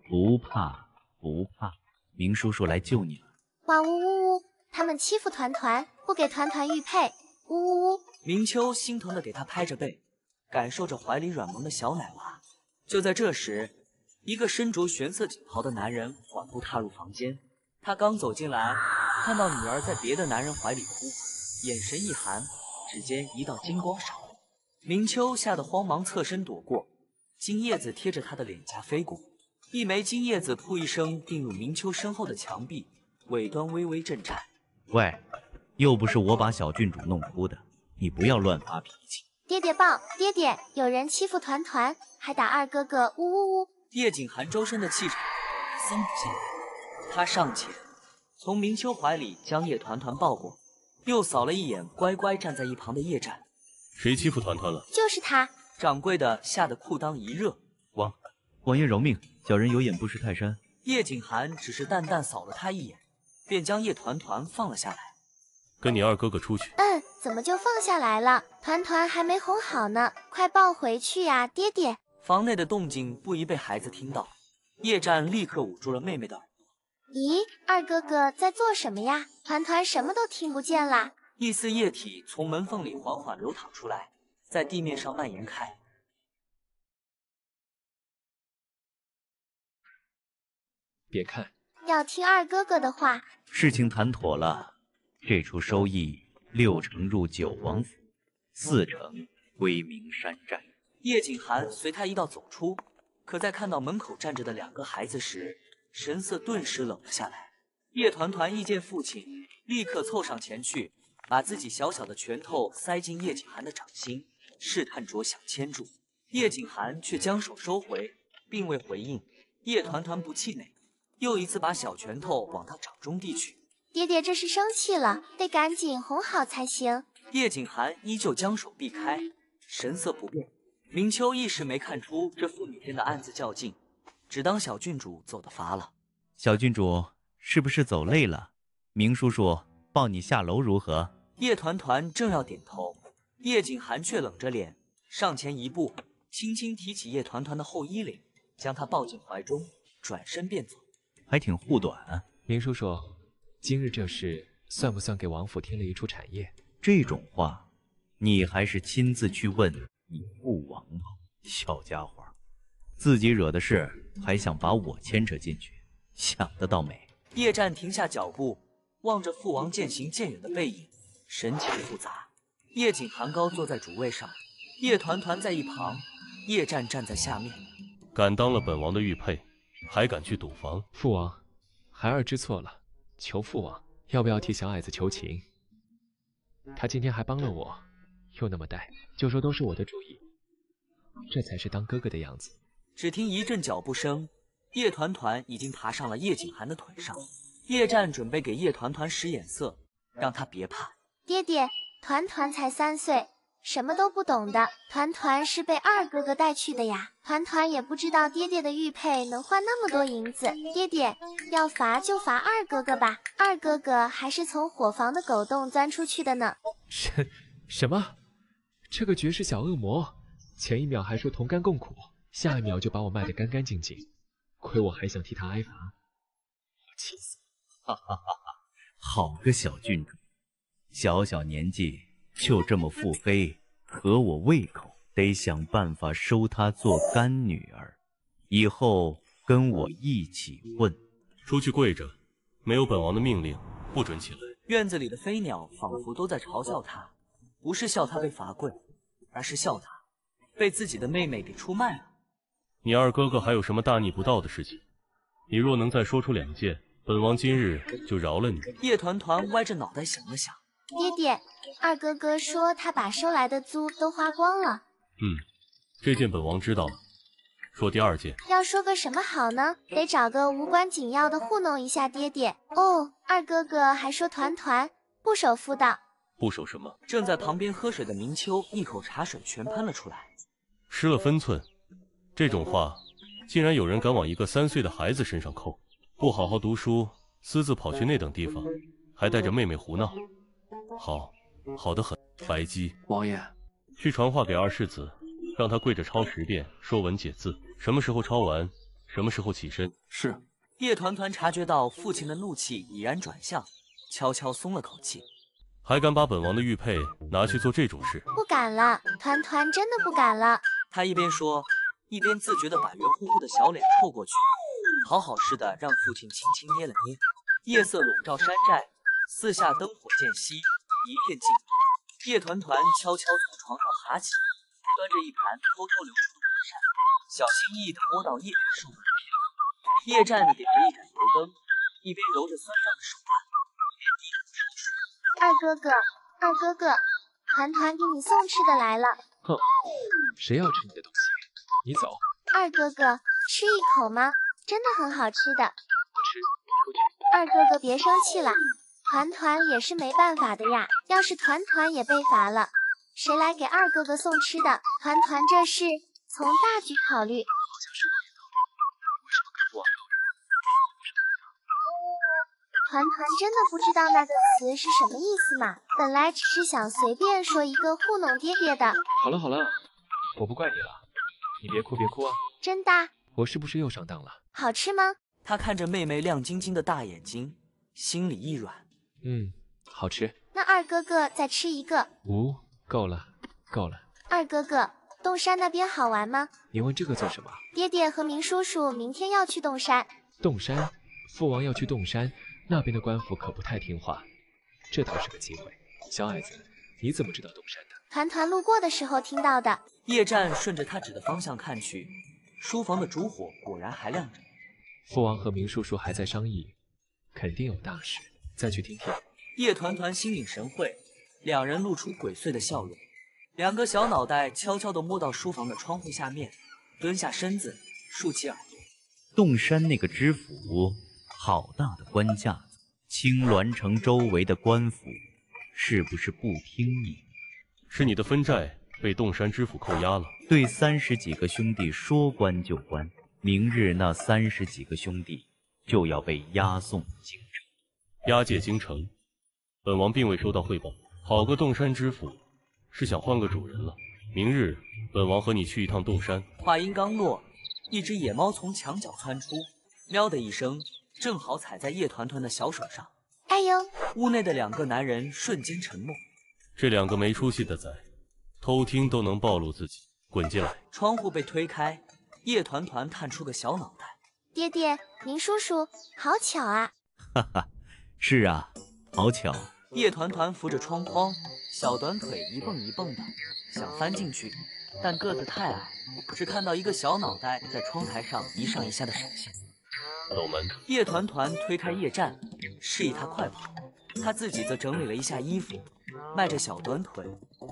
不怕不怕，明叔叔来救你了。哇呜呜呜！他们欺负团团，不给团团玉佩，呜呜呜！明秋心疼的给他拍着背，感受着怀里软萌的小奶娃。就在这时，一个身着玄色锦袍的男人缓步踏入房间。他刚走进来，看到女儿在别的男人怀里哭，眼神一寒，指尖一道金光闪过。明秋吓得慌忙侧身躲过，金叶子贴着他的脸颊飞过，一枚金叶子噗一声钉入明秋身后的墙壁，尾端微微震颤。喂，又不是我把小郡主弄哭的，你不要乱发脾气。爹爹棒，爹爹，有人欺负团团，还打二哥哥，呜呜呜！叶景寒周身的气场森不下来，他上前从明秋怀里将叶团团抱过，又扫了一眼乖乖站在一旁的叶战。谁欺负团团了？就是他！掌柜的吓得裤裆一热。王爷饶命，小人有眼不识泰山。叶景寒只是淡淡扫了他一眼，便将叶团团放了下来。跟你二哥哥出去。怎么就放下来了？团团还没哄好呢，快抱回去呀，爹爹！房内的动静不宜被孩子听到，叶战立刻捂住了妹妹的耳朵。咦，二哥哥在做什么呀？团团什么都听不见啦。一丝液体从门缝里缓缓流淌出来，在地面上蔓延开。别看，要听二哥哥的话。事情谈妥了，这出收益6成入九王府，4成归明山寨。叶景寒随他一道走出，可在看到门口站着的2个孩子时，神色顿时冷了下来。叶团团一见父亲，立刻凑上前去，把自己小小的拳头塞进叶景寒的掌心，试探着想牵住。叶景寒却将手收回，并未回应。叶团团不气馁，又一次把小拳头往他掌中递去。爹爹这是生气了，得赶紧哄好才行。叶景寒依旧将手避开，神色不变。明秋一时没看出这父女间的暗自较劲，只当小郡主走得乏了。小郡主是不是走累了？明叔叔抱你下楼如何？叶团团正要点头，叶景寒却冷着脸上前一步，轻轻提起叶团团的后衣领，将她抱进怀中，转身便走。还挺护短啊。明叔叔，今日这事算不算给王府添了一处产业？这种话，你还是亲自去问你父王吧。小家伙，自己惹的事还想把我牵扯进去，想得到没？叶战停下脚步，望着父王渐行渐远的背影，神情复杂。叶景寒高坐在主位上，叶团团在一旁，叶战站在下面。敢当了本王的玉佩，还敢去赌房？父王，孩儿知错了，求父王要不要替小矮子求情？他今天还帮了我，又那么带，就说都是我的主意，这才是当哥哥的样子。只听一阵脚步声，叶团团已经爬上了叶景寒的腿上。叶战准备给叶团团使眼色，让他别怕。爹爹，团团才3岁，什么都不懂的。团团是被二哥哥带去的呀，团团也不知道爹爹的玉佩能换那么多银子。爹爹，要罚就罚二哥哥吧，二哥哥还是从伙房的狗洞钻出去的呢。什么？这个绝世小恶魔，前一秒还说同甘共苦，下一秒就把我卖得干干净净，亏我还想替他挨罚，我气死！哈哈哈哈！好个小郡主，小小年纪就这么腹黑，合我胃口，得想办法收她做干女儿，以后跟我一起混。出去跪着，没有本王的命令，不准起来。院子里的飞鸟仿佛都在嘲笑他，不是笑他被罚跪，而是笑他被自己的妹妹给出卖了。你二哥哥还有什么大逆不道的事情？你若能再说出2件，本王今日就饶了你。叶团团歪着脑袋想了想，爹爹，二哥哥说他把收来的租都花光了。这件本王知道了。说第2件。要说个什么好呢？得找个无关紧要的糊弄一下爹爹。哦，二哥哥还说团团不守妇道。不守什么？正在旁边喝水的明秋一口茶水全喷了出来。失了分寸，这种话竟然有人敢往一个3岁的孩子身上扣。不好好读书，私自跑去那等地方，还带着妹妹胡闹。好得很。白姬，王爷，去传话给二世子，让他跪着抄10遍，说文解字。什么时候抄完，什么时候起身。是。叶团团察觉到父亲的怒气已然转向，悄悄松了口气。还敢把本王的玉佩拿去做这种事？不敢了，团团真的不敢了。他一边说，一边自觉地把圆乎乎的小脸凑过去，好好似的让父亲轻轻捏了捏。夜色笼罩山寨，四下灯火渐熄，一片静谧。叶团团悄悄从床上爬起，端着一盘偷偷流出的晚膳，小心翼翼地摸到叶战手里。叶战点着一盏油灯，一边揉着酸胀的手腕，一边低头抽水。二哥哥，二哥哥，团团给你送吃的来了。哼，谁要吃你的东西？你走。二哥哥，吃一口吗？真的很好吃的。不吃，出去。二哥哥别生气了，团团也是没办法的呀。要是团团也被罚了，谁来给二哥哥送吃的？团团这是从大局考虑。好像是我也道理，为什么跟我团团真的不知道那个词是什么意思嘛？本来只是想随便说一个糊弄爹爹的。好了好了，我不怪你了，你别哭别哭啊。真的？我是不是又上当了？好吃吗？他看着妹妹亮晶晶的大眼睛，心里一软。好吃。那二哥哥再吃一个。够了够了。二哥哥，洞山那边好玩吗？你问这个做什么？爹爹和明叔叔明天要去洞山。洞山？父王要去洞山，那边的官府可不太听话，这倒是个机会。小矮子，你怎么知道洞山的？团团路过的时候听到的。叶战顺着他指的方向看去，书房的烛火果然还亮着。父王和明叔叔还在商议，肯定有大事，再去听听。叶团团心领神会，两人露出鬼祟的笑容，两个小脑袋悄悄地摸到书房的窗户下面，蹲下身子，竖起耳朵。洞山那个知府，好大的官架子，青鸾城周围的官府是不是不听你？是你的分寨被洞山知府扣押了。对30几个兄弟说关就关，明日那30几个兄弟就要被押送京城。押解京城，本王并未收到汇报。好个洞山知府，是想换个主人了。明日本王和你去一趟洞山。话音刚落，一只野猫从墙角窜出，喵的一声，正好踩在叶团团的小手上。哎呦！屋内的两个男人瞬间沉默。这两个没出息的崽，偷听都能暴露自己，滚进来！窗户被推开，叶团团探出个小脑袋。爹爹，明叔叔，好巧啊！哈哈，是啊，好巧。叶团团扶着窗框，小短腿一蹦一蹦的，想翻进去，但个子太矮，只看到一个小脑袋在窗台上一上一下的闪现。走门。叶团团推开叶战，示意他快跑，他自己则整理了一下衣服，迈着小短腿，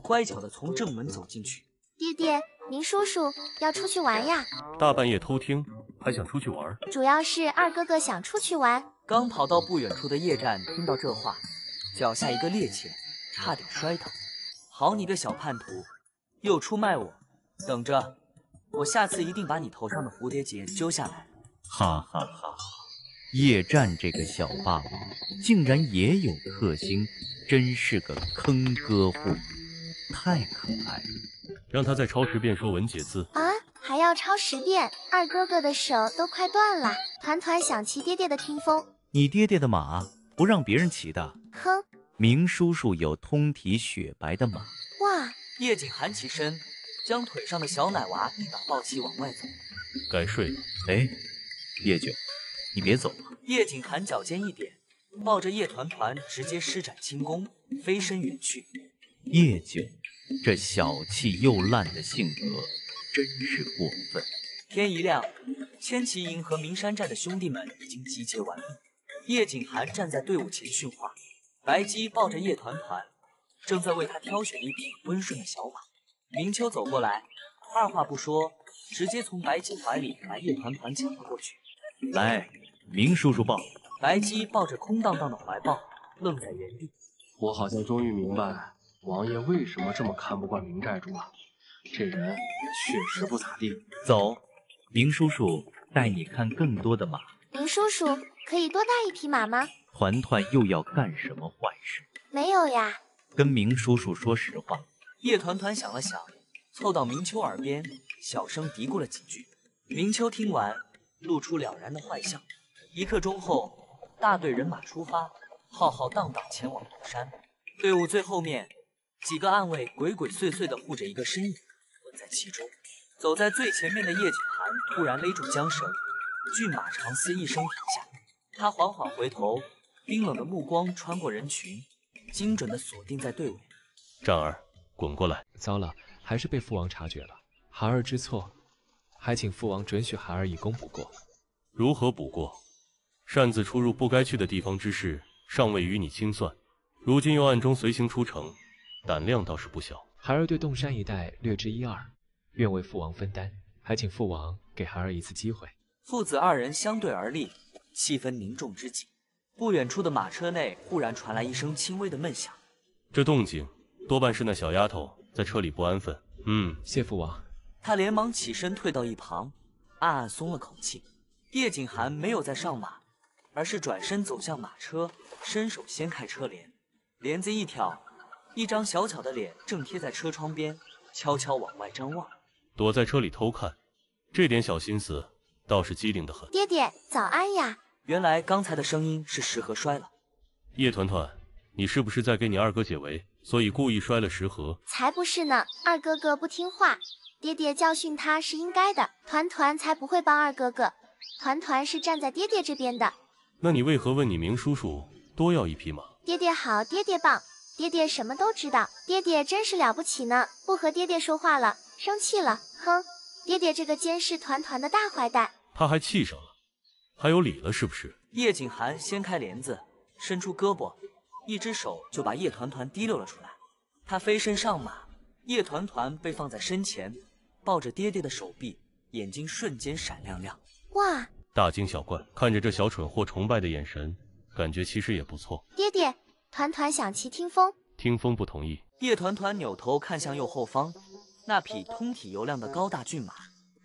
乖巧地从正门走进去。爹爹，明叔叔要出去玩呀！大半夜偷听，还想出去玩？主要是二哥哥想出去玩。刚跑到不远处的叶战听到这话，脚下一个趔趄，差点摔倒。好你个小叛徒，又出卖我！等着，我下次一定把你头上的蝴蝶结揪下来。哈哈哈！叶战这个小霸王竟然也有克星，真是个坑哥户，太可爱了。让他再抄10遍说文解字啊！还要抄10遍，二哥哥的手都快断了。团团想骑爹爹的听风，你爹爹的马不让别人骑的。哼，明叔叔有通体雪白的马。哇！叶瑾喊起身，将腿上的小奶娃一把抱起往外走。该睡了。哎，叶九，你别走了。叶瑾喊脚尖一点，抱着叶团团直接施展轻功，飞身远去。叶九，这小气又烂的性格真是过分。天一亮，千骑营和名山寨的兄弟们已经集结完毕。叶景寒站在队伍前训话，白姬抱着叶团团，正在为他挑选一匹温顺的小马。明秋走过来，二话不说，直接从白姬怀里把叶团团抢了过去。来，明叔叔抱。白姬抱着空荡荡的怀抱，愣在原地。我好像终于明白王爷为什么这么看不惯明寨主了，这人确实不咋地。走，明叔叔带你看更多的马。明叔叔，可以多带一匹马吗？团团又要干什么坏事？没有呀。跟明叔叔说实话。叶团团想了想，凑到明秋耳边，小声嘀咕了几句。明秋听完，露出了然的坏笑。1刻钟后，大队人马出发，浩浩荡荡前往龙山。队伍最后面，几个暗卫鬼鬼祟祟地护着一个身影，混在其中。走在最前面的叶景寒突然勒住缰绳，骏马长嘶一声停下。他缓缓回头，冰冷的目光穿过人群，精准地锁定在队尾。战儿，滚过来！糟了，还是被父王察觉了。孩儿知错，还请父王准许孩儿以功补过。如何补过？擅自出入不该去的地方之事，尚未与你清算，如今又暗中随行出城，胆量倒是不小。孩儿对洞山一带略知一二，愿为父王分担，还请父王给孩儿一次机会。父子二人相对而立，气氛凝重之极。不远处的马车内忽然传来一声轻微的闷响，这动静多半是那小丫头在车里不安分。谢父王。他连忙起身退到一旁，暗暗松了口气。叶景寒没有再上马，而是转身走向马车，伸手掀开车帘，帘子一挑，一张小巧的脸正贴在车窗边，悄悄往外张望。躲在车里偷看，这点小心思倒是机灵得很。爹爹，早安呀！原来刚才的声音是食盒摔了。叶团团，你是不是在给你二哥解围，所以故意摔了食盒？才不是呢，二哥哥不听话，爹爹教训他是应该的。团团才不会帮二哥哥，团团是站在爹爹这边的。那你为何问你明叔叔多要一匹马？爹爹好，爹爹棒，爹爹什么都知道，爹爹真是了不起呢。不和爹爹说话了，生气了，哼！爹爹这个监视团团的大坏蛋。他还气上了，还有理了是不是？叶景寒掀开帘子，伸出胳膊，一只手就把叶团团提溜了出来。他飞身上马，叶团团被放在身前，抱着爹爹的手臂，眼睛瞬间闪亮亮。哇！大惊小怪，看着这小蠢货崇拜的眼神，感觉其实也不错。爹爹，团团想骑听风。听风不同意。叶团团扭头看向右后方，那匹通体油亮的高大骏马，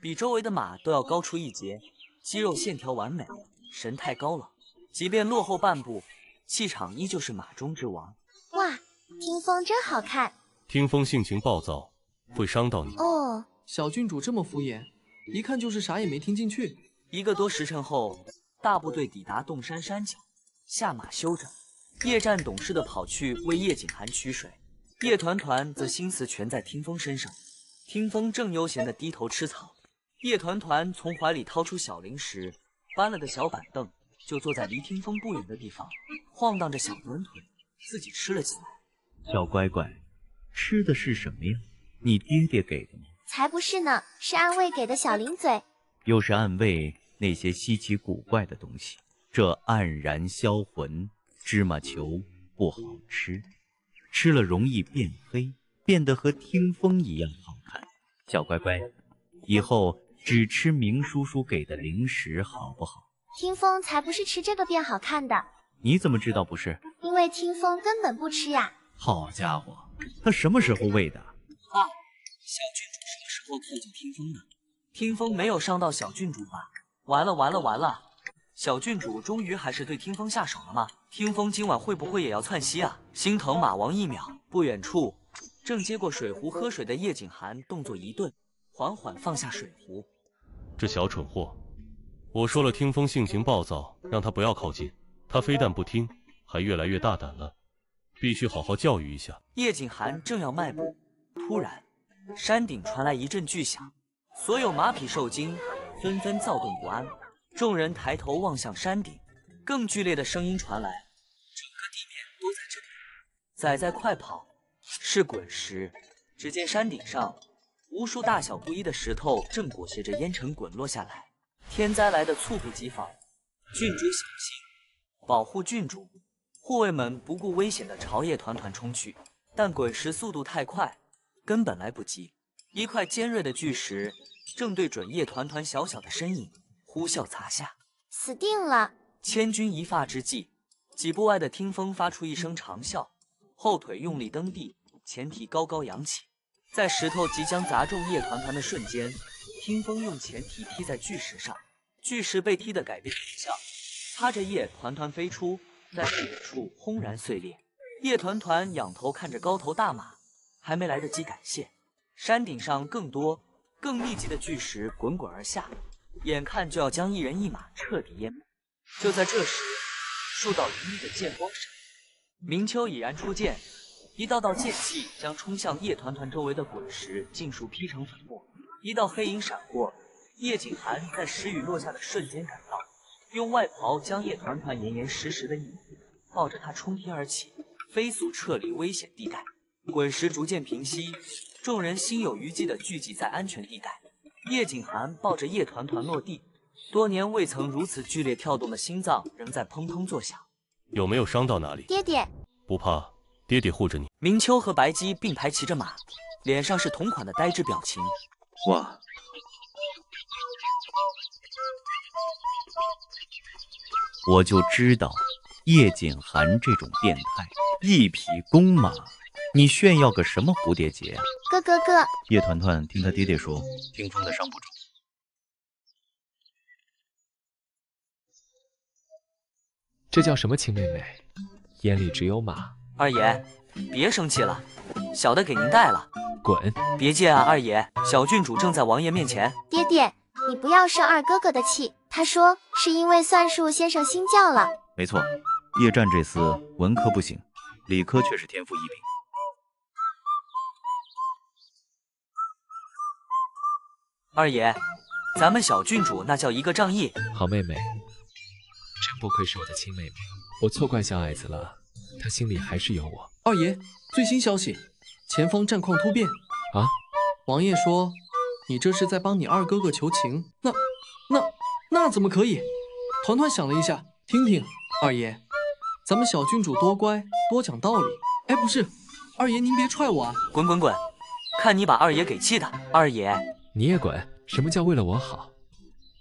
比周围的马都要高出一截，肌肉线条完美，神态高冷，即便落后半步，气场依旧是马中之王。哇，听风真好看。听风性情暴躁，会伤到你。哦，小郡主这么敷衍，一看就是啥也没听进去。1个多时辰后，大部队抵达洞山山脚，下马休整。叶战懂事的跑去为叶景寒取水，叶团团则心思全在听风身上。听风正悠闲地低头吃草，叶团团从怀里掏出小零食，搬了个小板凳，就坐在离听风不远的地方，晃荡着小短腿，自己吃了起来。小乖乖，吃的是什么呀？你爹爹给的吗？才不是呢，是暗卫给的小零嘴。又是暗卫那些稀奇古怪的东西，这黯然销魂芝麻球不好吃，吃了容易变黑，变得和听风一样好看。小乖乖，以后只吃明叔叔给的零食好不好？听风才不是吃这个变好看的。你怎么知道不是？因为听风根本不吃呀。好家伙，他什么时候喂的？小郡主什么时候靠近听风的？听风没有伤到小郡主吧？完了完了完了！小郡主终于还是对听风下手了吗？听风今晚会不会也要窜稀啊？心疼马王一秒。不远处，正接过水壶喝水的叶景寒动作一顿，缓缓放下水壶。这小蠢货，我说了，听风性情暴躁，让他不要靠近。他非但不听，还越来越大胆了，必须好好教育一下。叶景寒正要迈步，突然，山顶传来一阵巨响，所有马匹受惊，纷纷躁动不安。众人抬头望向山顶，更剧烈的声音传来，整个地面都在震动。仔仔快跑！是滚石！只见山顶上无数大小不一的石头正裹挟着烟尘滚落下来，天灾来得猝不及防。郡主小心，保护郡主！护卫们不顾危险的朝叶团团冲去，但滚石速度太快，根本来不及。一块尖锐的巨石正对准叶团团小小的身影呼啸砸下，死定了！千钧一发之际，几步外的听风发出一声长啸，后腿用力蹬地，前蹄高高扬起。在石头即将砸中叶团团的瞬间，听风用前蹄踢在巨石上，巨石被踢得改变方向，擦着叶团团飞出，在不远处轰然碎裂。叶团团仰头看着高头大马，还没来得及感谢，山顶上更多更密集的巨石滚滚而下，眼看就要将一人一马彻底淹没。就在这时，数道凌厉的剑光闪现，明秋已然出剑，一道道剑气将冲向叶团团周围的滚石尽数劈成粉末。一道黑影闪过，叶景寒在石雨落下的瞬间赶到，用外袍将叶团团严严实实的一裹，抱着他冲天而起，飞速撤离危险地带。滚石逐渐平息，众人心有余悸地聚集在安全地带。叶景寒抱着叶团团落地，多年未曾如此剧烈跳动的心脏仍在砰砰作响。有没有伤到哪里？爹爹，不怕，爹爹护着你。明秋和白姬并排骑着马，脸上是同款的呆滞表情。哇，我就知道叶锦寒这种变态，一匹公马，你炫耀个什么蝴蝶结啊？哥。叶团团听他爹爹说，听风的伤不重。这叫什么亲妹妹？眼里只有马。二爷，别生气了，小的给您带了。滚！别介啊，二爷，小郡主正在王爷面前。爹爹，你不要生二哥哥的气，他说是因为算术先生新教了。没错，叶战这厮文科不行，理科却是天赋异禀。二爷，咱们小郡主那叫一个仗义。好妹妹，真不愧是我的亲妹妹，我错怪小矮子了，她心里还是有我。二爷，最新消息，前方战况突变啊！王爷说你这是在帮你二哥哥求情，那怎么可以？团团想了一下，听听，二爷，咱们小郡主多乖，多讲道理。哎，不是，二爷您别踹我啊！滚！看你把二爷给气的。二爷，你也滚！什么叫为了我好？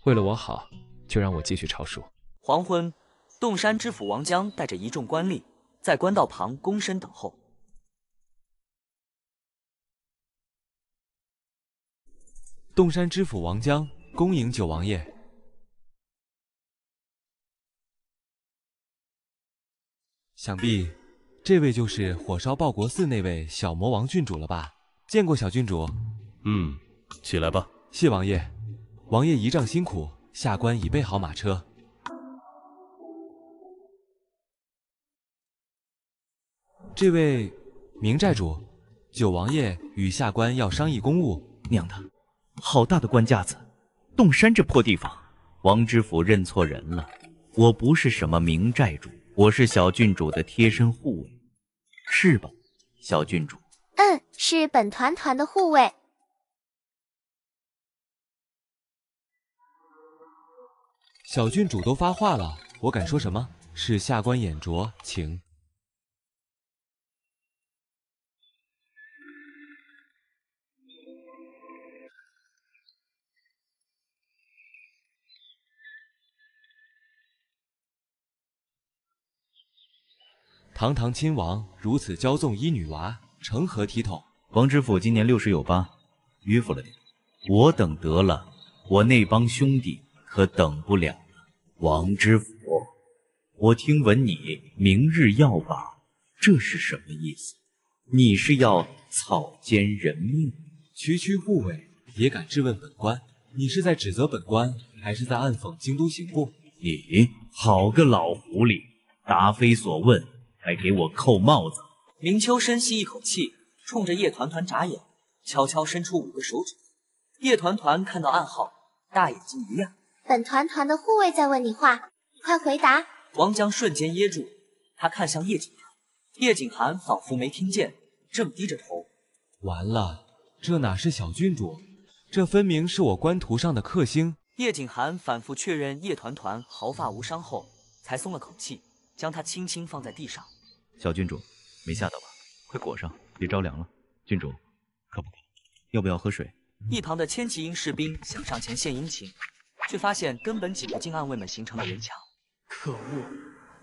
为了我好，就让我继续抄书。黄昏，洞山知府王江带着一众官吏在官道旁躬身等候。洞山知府王江恭迎九王爷。想必这位就是火烧报国寺那位小魔王郡主了吧？见过小郡主。起来吧。谢王爷。王爷仪仗辛苦，下官已备好马车。这位明寨主，九王爷与下官要商议公务。娘的，好大的官架子！洞山这破地方，王知府认错人了。我不是什么明寨主，我是小郡主的贴身护卫，是吧，小郡主？是本团团的护卫。小郡主都发话了，我敢说什么？是下官眼拙，请。堂堂亲王如此骄纵一女娃，成何体统？王知府今年60有8，迂腐了点。我等得了，我那帮兄弟可等不了了。王知府，我听闻你明日要把，这是什么意思？你是要草菅人命？区护卫也敢质问本官？你是在指责本官，还是在暗讽京都刑部？你好个老狐狸，答非所问，还给我扣帽子！明秋深吸一口气，冲着叶团团眨眼，悄悄伸出5个手指。叶团团看到暗号，大眼睛一亮。本团团的护卫在问你话，你快回答。王江瞬间噎住，他看向叶景寒，叶景寒仿佛没听见，正低着头。完了，这哪是小郡主，这分明是我官图上的克星。叶景寒反复确认叶团团毫发无伤后，才松了口气，将她轻轻放在地上。小郡主，没吓到吧？快裹上，别着凉了。郡主，渴不渴？要不要喝水？一旁的千骑营士兵想上前献殷勤，却发现根本挤不进暗卫们形成的人墙。可恶！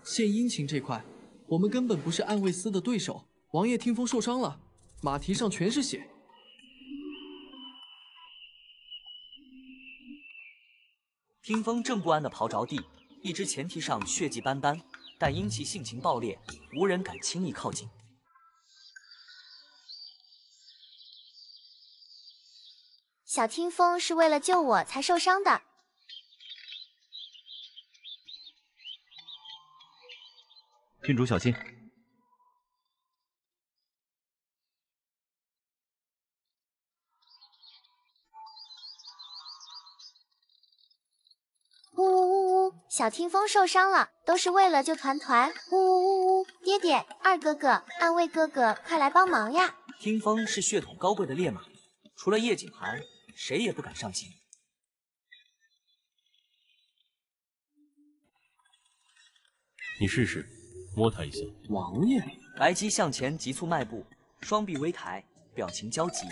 献殷勤这块，我们根本不是暗卫司的对手。王爷听风受伤了，马蹄上全是血。听风正不安地刨着地，一只前蹄上血迹斑斑，但因其性情暴烈，无人敢轻易靠近。小听风是为了救我才受伤的。郡主小心！呜呜呜呜！小听风受伤了，都是为了救团团。呜呜呜呜！爹爹、二哥哥、暗卫哥哥，快来帮忙呀！听风是血统高贵的烈马，除了叶景寒，谁也不敢上前。你试试，摸他一下。王爷，白姬向前急促迈步，双臂微抬，表情焦急。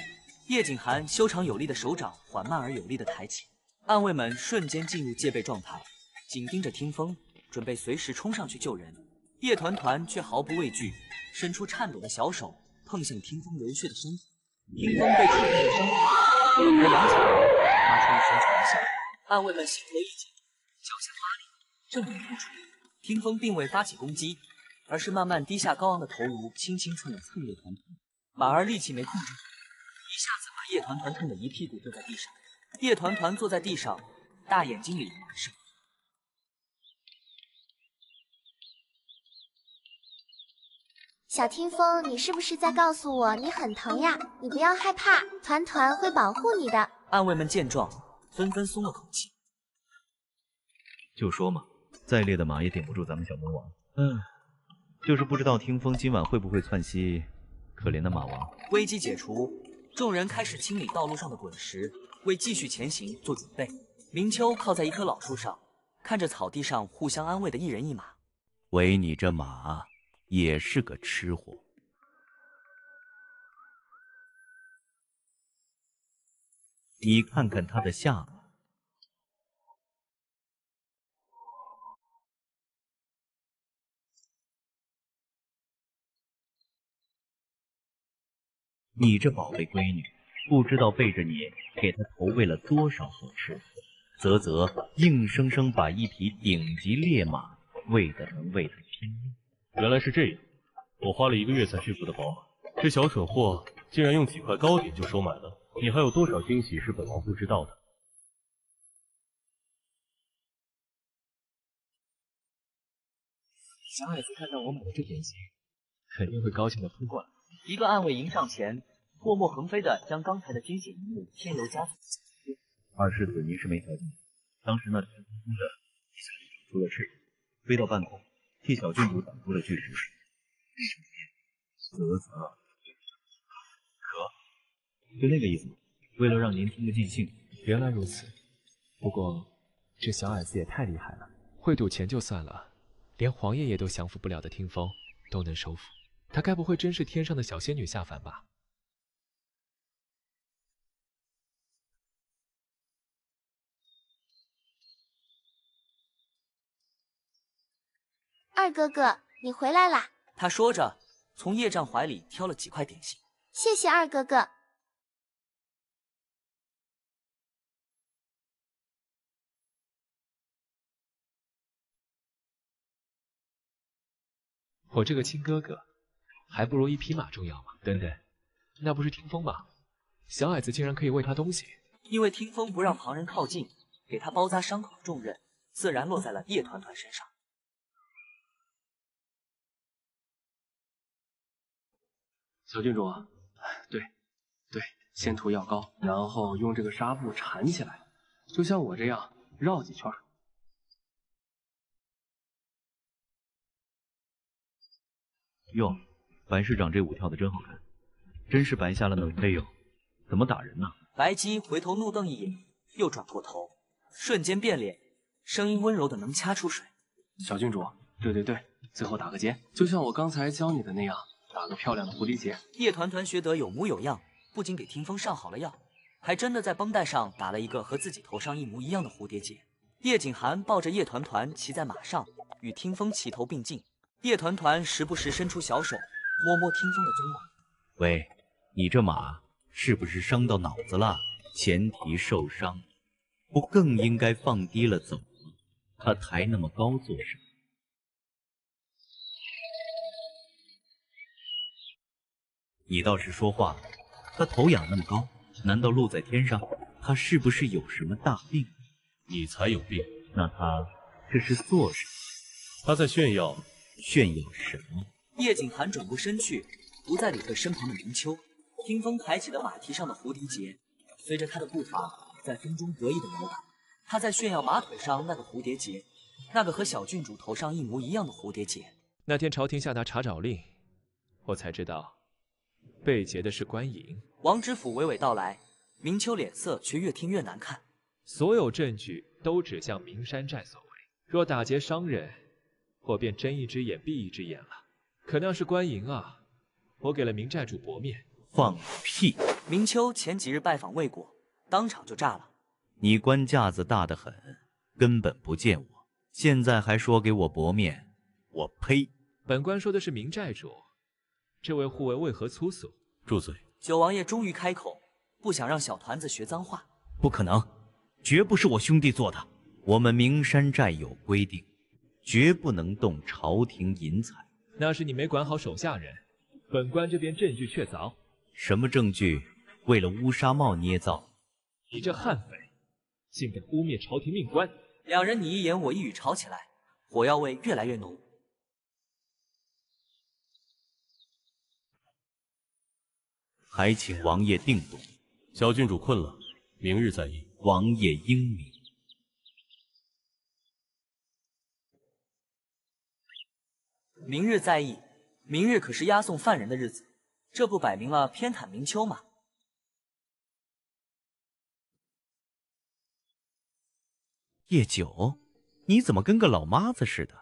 叶景寒修长有力的手掌缓慢而有力地抬起，暗卫们瞬间进入戒备状态，紧盯着听风，准备随时冲上去救人。叶团团却毫不畏惧，伸出颤抖的小手碰向听风流血的身体。听风被触碰的身体猛地扬起来，发出一声长啸。暗卫们心头一紧，脚下发力，正面突出。听风并未发起攻击，而是慢慢低下高昂的头颅，轻轻蹭了蹭叶团团。马儿力气没控制好，一下子把叶团团蹭得一屁股坐在地上。叶团团坐在地上，大眼睛里满是。小听风，你是不是在告诉我你很疼呀？你不要害怕，团团会保护你的。暗卫们见状，纷纷松了口气。就说嘛，再烈的马也顶不住咱们小魔王。就是不知道听风今晚会不会窜稀可怜的马王。危机解除，众人开始清理道路上的滚石，为继续前行做准备。明秋靠在一棵老树上，看着草地上互相安慰的一人一马。唯你这马也是个吃货。你看看他的下巴。你这宝贝闺女，不知道背着你给她投喂了多少好吃的，啧，硬生生把一匹顶级烈马喂得能为她拼命。原来是这样，我花了1个月才驯服的宝马，这小蠢货竟然用几块糕点就收买了。你还有多少惊喜是本王不知道的？小矮子看到我买的这点心，肯定会高兴的扑过来。一个暗卫迎上前，唾沫横飞的将刚才的惊险一幕添油加醋。二世子您是没瞧见，当时那天空中的一小里长出了翅膀，飞到半空，替小郡主挡住了巨石。啧，可就那个意思。为了让您听得尽兴。原来如此，不过这小矮子也太厉害了，会赌钱就算了，连皇爷爷都降服不了的听风都能收服。她该不会真是天上的小仙女下凡吧？二哥哥，你回来啦！他说着，从叶障怀里挑了几块点心。谢谢二哥哥。我这个亲哥哥，还不如一匹马重要嘛。等等，那不是听风吗？小矮子竟然可以喂他东西。因为听风不让旁人靠近，给他包扎伤口的重任，自然落在了叶团团身上。小郡主，对，先涂药膏，然后用这个纱布缠起来，就像我这样绕几圈。哟，白市长这舞跳的真好看，真是白瞎了能力哟！怎么打人呢？白姬回头怒瞪一眼，又转过头，瞬间变脸，声音温柔的能掐出水。小郡主，对，最后打个结，就像我刚才教你的那样，打个漂亮的蝴蝶结。叶团团学得有模有样，不仅给听风上好了药，还真的在绷带上打了一个和自己头上一模一样的蝴蝶结。叶景寒抱着叶团团骑在马上，与听风齐头并进。叶团团时不时伸出小手，摸摸听风的鬃毛。喂，你这马是不是伤到脑子了？前蹄受伤，不更应该放低了走吗？他抬那么高做什么？你倒是说话，他头仰那么高，难道落在天上？他是不是有什么大病？你才有病。那他这是做什么？他在炫耀。炫耀什么？叶景寒转过身去，不再理会身旁的明秋。听风抬起的马蹄上的蝴蝶结，随着他的步伐在风中得意的摇摆。他在炫耀马腿上那个蝴蝶结，那个和小郡主头上一模一样的蝴蝶结。那天朝廷下达查找令，我才知道被劫的是关颖。王知府娓娓道来，明秋脸色却越听越难看。所有证据都指向明山寨所为，若打劫商人，我便睁一只眼闭一只眼了。可那是关颖啊，我给了明寨主薄面。放屁！明秋前几日拜访未果，当场就炸了。你官架子大得很，根本不见我，现在还说给我薄面，我呸！本官说的是明寨主，这位护卫为何粗俗？住嘴！九王爷终于开口，不想让小团子学脏话。不可能，绝不是我兄弟做的。我们明山寨有规定，绝不能动朝廷银财。那是你没管好手下人，本官这边证据确凿。什么证据？为了乌纱帽捏造？你这悍匪，竟敢污蔑朝廷命官！两人你一言我一语吵起来，火药味越来越浓。还请王爷定夺。小郡主困了，明日再议。王爷英明。明日再议，明日可是押送犯人的日子，这不摆明了偏袒明秋吗？叶九，你怎么跟个老妈子似的？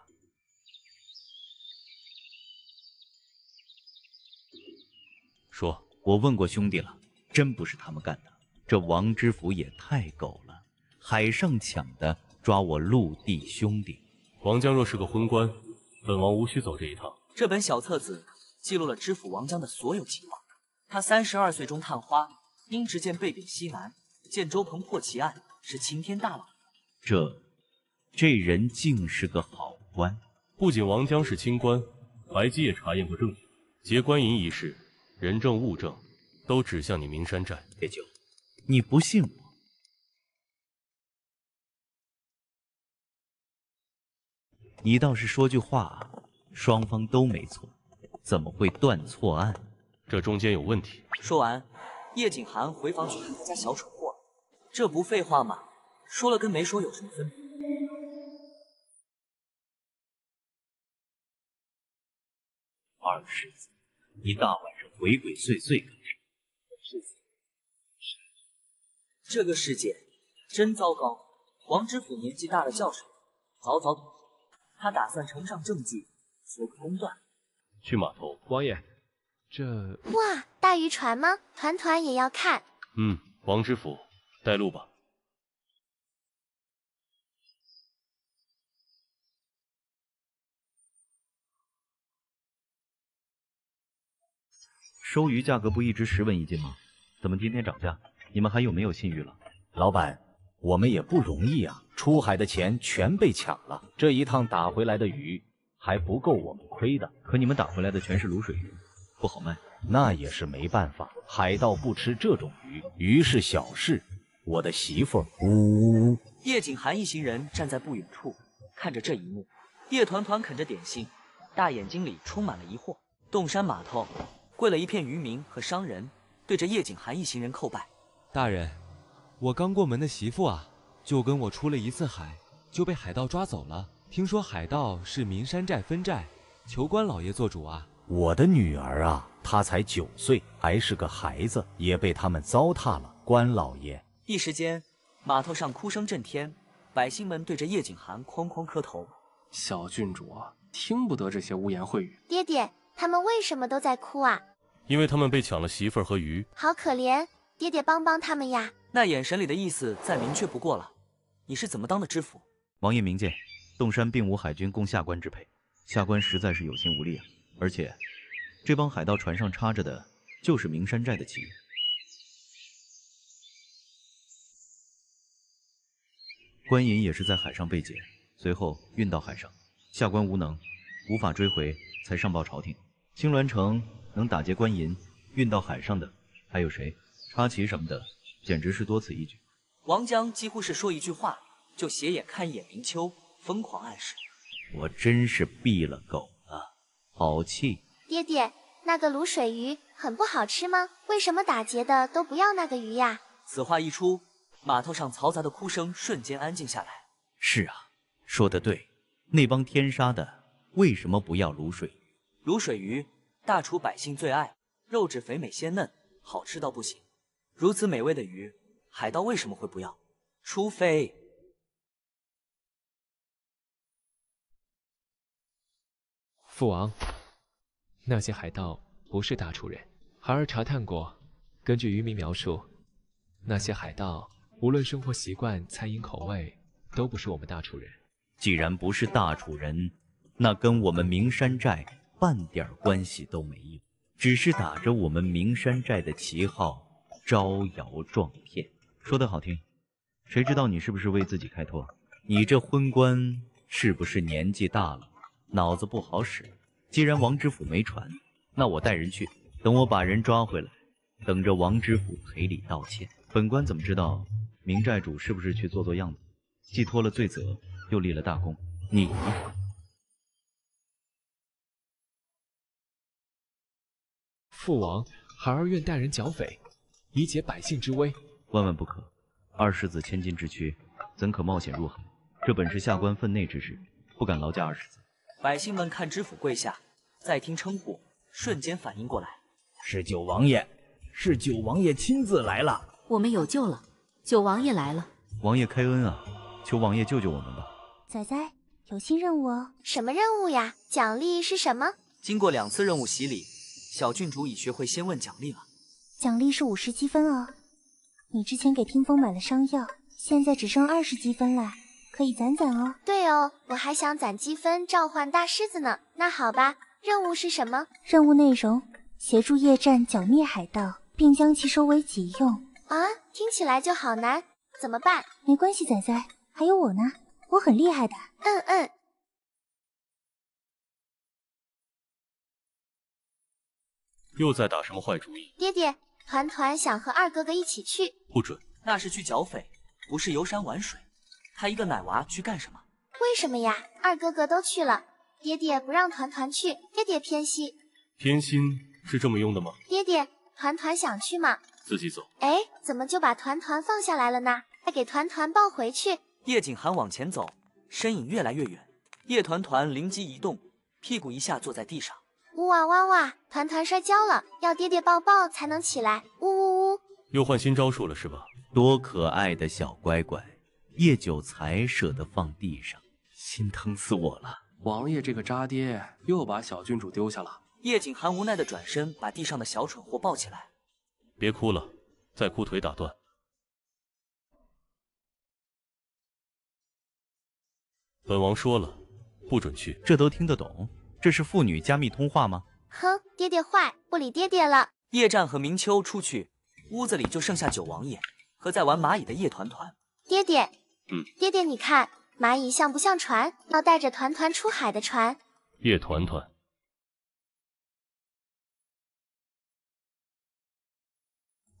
说，我问过兄弟了，真不是他们干的。这王知府也太狗了，海上抢的抓我陆地兄弟。王江若是个昏官，本王无需走这一趟。这本小册子记录了知府王江的所有情况。他32岁中探花，因执剑被贬西南，见周鹏破奇案，是青天大老。这人竟是个好官。不仅王江是清官，白姬也查验过证据，劫官银一事，人证物证都指向你明山寨。叶九，你不信我？你倒是说句话，双方都没错，怎么会断错案？这中间有问题。说完，叶景寒回房去看他家小蠢货，这不废话吗？说了跟没说有什么分别？二世子，你大晚上鬼鬼祟祟干什么？这个世界真糟糕。王知府年纪大了叫什么？早早躲。他打算呈上证据，说个公断。去码头。王爷，这……哇，大渔船吗？团团也要看。王知府，带路吧。收鱼价格不一直10文一斤吗？怎么今天涨价？你们还有没有信誉了？老板，我们也不容易啊，出海的钱全被抢了，这一趟打回来的鱼还不够我们亏的。可你们打回来的全是卤水鱼，不好卖。那也是没办法，海盗不吃这种鱼，鱼是小事。我的媳妇儿，呜。叶景寒一行人站在不远处，看着这一幕。叶团团啃着点心，大眼睛里充满了疑惑。洞山码头跪了一片渔民和商人，对着叶景寒一行人叩拜。大人，我刚过门的媳妇啊，就跟我出了一次海，就被海盗抓走了。听说海盗是明山寨分寨，求关老爷做主啊。我的女儿啊，她才9岁，还是个孩子，也被他们糟蹋了。关老爷。一时间，码头上哭声震天，百姓们对着叶景寒哐哐磕头。小郡主啊，听不得这些污言秽语。爹爹，他们为什么都在哭啊？因为他们被抢了媳妇儿和鱼。好可怜，爹爹帮帮他们呀！那眼神里的意思再明确不过了。你是怎么当的知府？王爷明鉴，洞山并无海军供下官支配，下官实在是有心无力啊。而且，这帮海盗船上插着的就是名山寨的旗。官银也是在海上被劫，随后运到海上，下官无能，无法追回，才上报朝廷。青鸾城能打劫官银运到海上的还有谁？插旗什么的，简直是多此一举。王江几乎是说一句话，就斜眼看一眼明秋，疯狂暗示。我真是毙了狗了，好气！爹爹，那个卤水鱼很不好吃吗？为什么打劫的都不要那个鱼呀？此话一出，码头上嘈杂的哭声瞬间安静下来。是啊，说得对，那帮天杀的为什么不要卤水鱼？卤水鱼，大厨百姓最爱，肉质肥美鲜嫩，好吃到不行。如此美味的鱼，海盗为什么会不要？除非……父王，那些海盗不是大厨人。孩儿查探过，根据渔民描述，那些海盗无论生活习惯、餐饮口味，都不是我们大厨人。既然不是大厨人，那跟我们名山寨半点关系都没有，只是打着我们名山寨的旗号招摇撞骗。说得好听，谁知道你是不是为自己开脱？你这昏官是不是年纪大了，脑子不好使？既然王知府没传，那我带人去，等我把人抓回来，等着王知府赔礼道歉。本官怎么知道明寨主是不是去做样子，既脱了罪责，又立了大功？你父王，孩儿愿带人剿匪，以解百姓之危。万万不可！2世子千金之躯，怎可冒险入海？这本是下官分内之事，不敢劳驾2世子。百姓们看知府跪下，再听称呼，瞬间反应过来，是九王爷，是九王爷亲自来了。我们有救了，九王爷来了。王爷开恩啊，求王爷救救我们吧。仔仔，有新任务哦。什么任务呀？奖励是什么？经过2次任务洗礼，小郡主已学会先问奖励了。奖励是50积分哦。你之前给听风买了伤药，现在只剩20积分了，可以攒攒哦。对哦，我还想攒积分召唤大狮子呢。那好吧，任务是什么？任务内容：协助夜战剿灭海盗，并将其收为己用。啊，听起来就好难，怎么办？没关系，仔仔，还有我呢，我很厉害的。又在打什么坏主意？爹爹，团团想和二哥哥一起去。不准！那是去剿匪，不是游山玩水。他一个奶娃去干什么？为什么呀？二哥哥都去了，爹爹不让团团去，爹爹偏心。偏心是这么用的吗？爹爹，团团想去吗？自己走。哎，怎么就把团团放下来了呢？再给团团抱回去。叶景寒往前走，身影越来越远。叶团团灵机一动，屁股一下坐在地上。呜哇哇哇！团团摔跤了，要爹爹抱抱才能起来。呜呜呜！又换新招数了是吧？多可爱的小乖乖，叶九才舍得放地上，心疼死我了。王爷这个渣爹又把小郡主丢下了。叶景寒无奈的转身，把地上的小蠢货抱起来。别哭了，再哭腿打断。本王说了，不准去。这都听得懂？这是父女加密通话吗？哼，爹爹坏，不理爹爹了。叶战和明秋出去，屋子里就剩下九王爷和在玩蚂蚁的叶团团。爹爹，爹爹，你看蚂蚁像不像船？要带着团团出海的船。叶团团，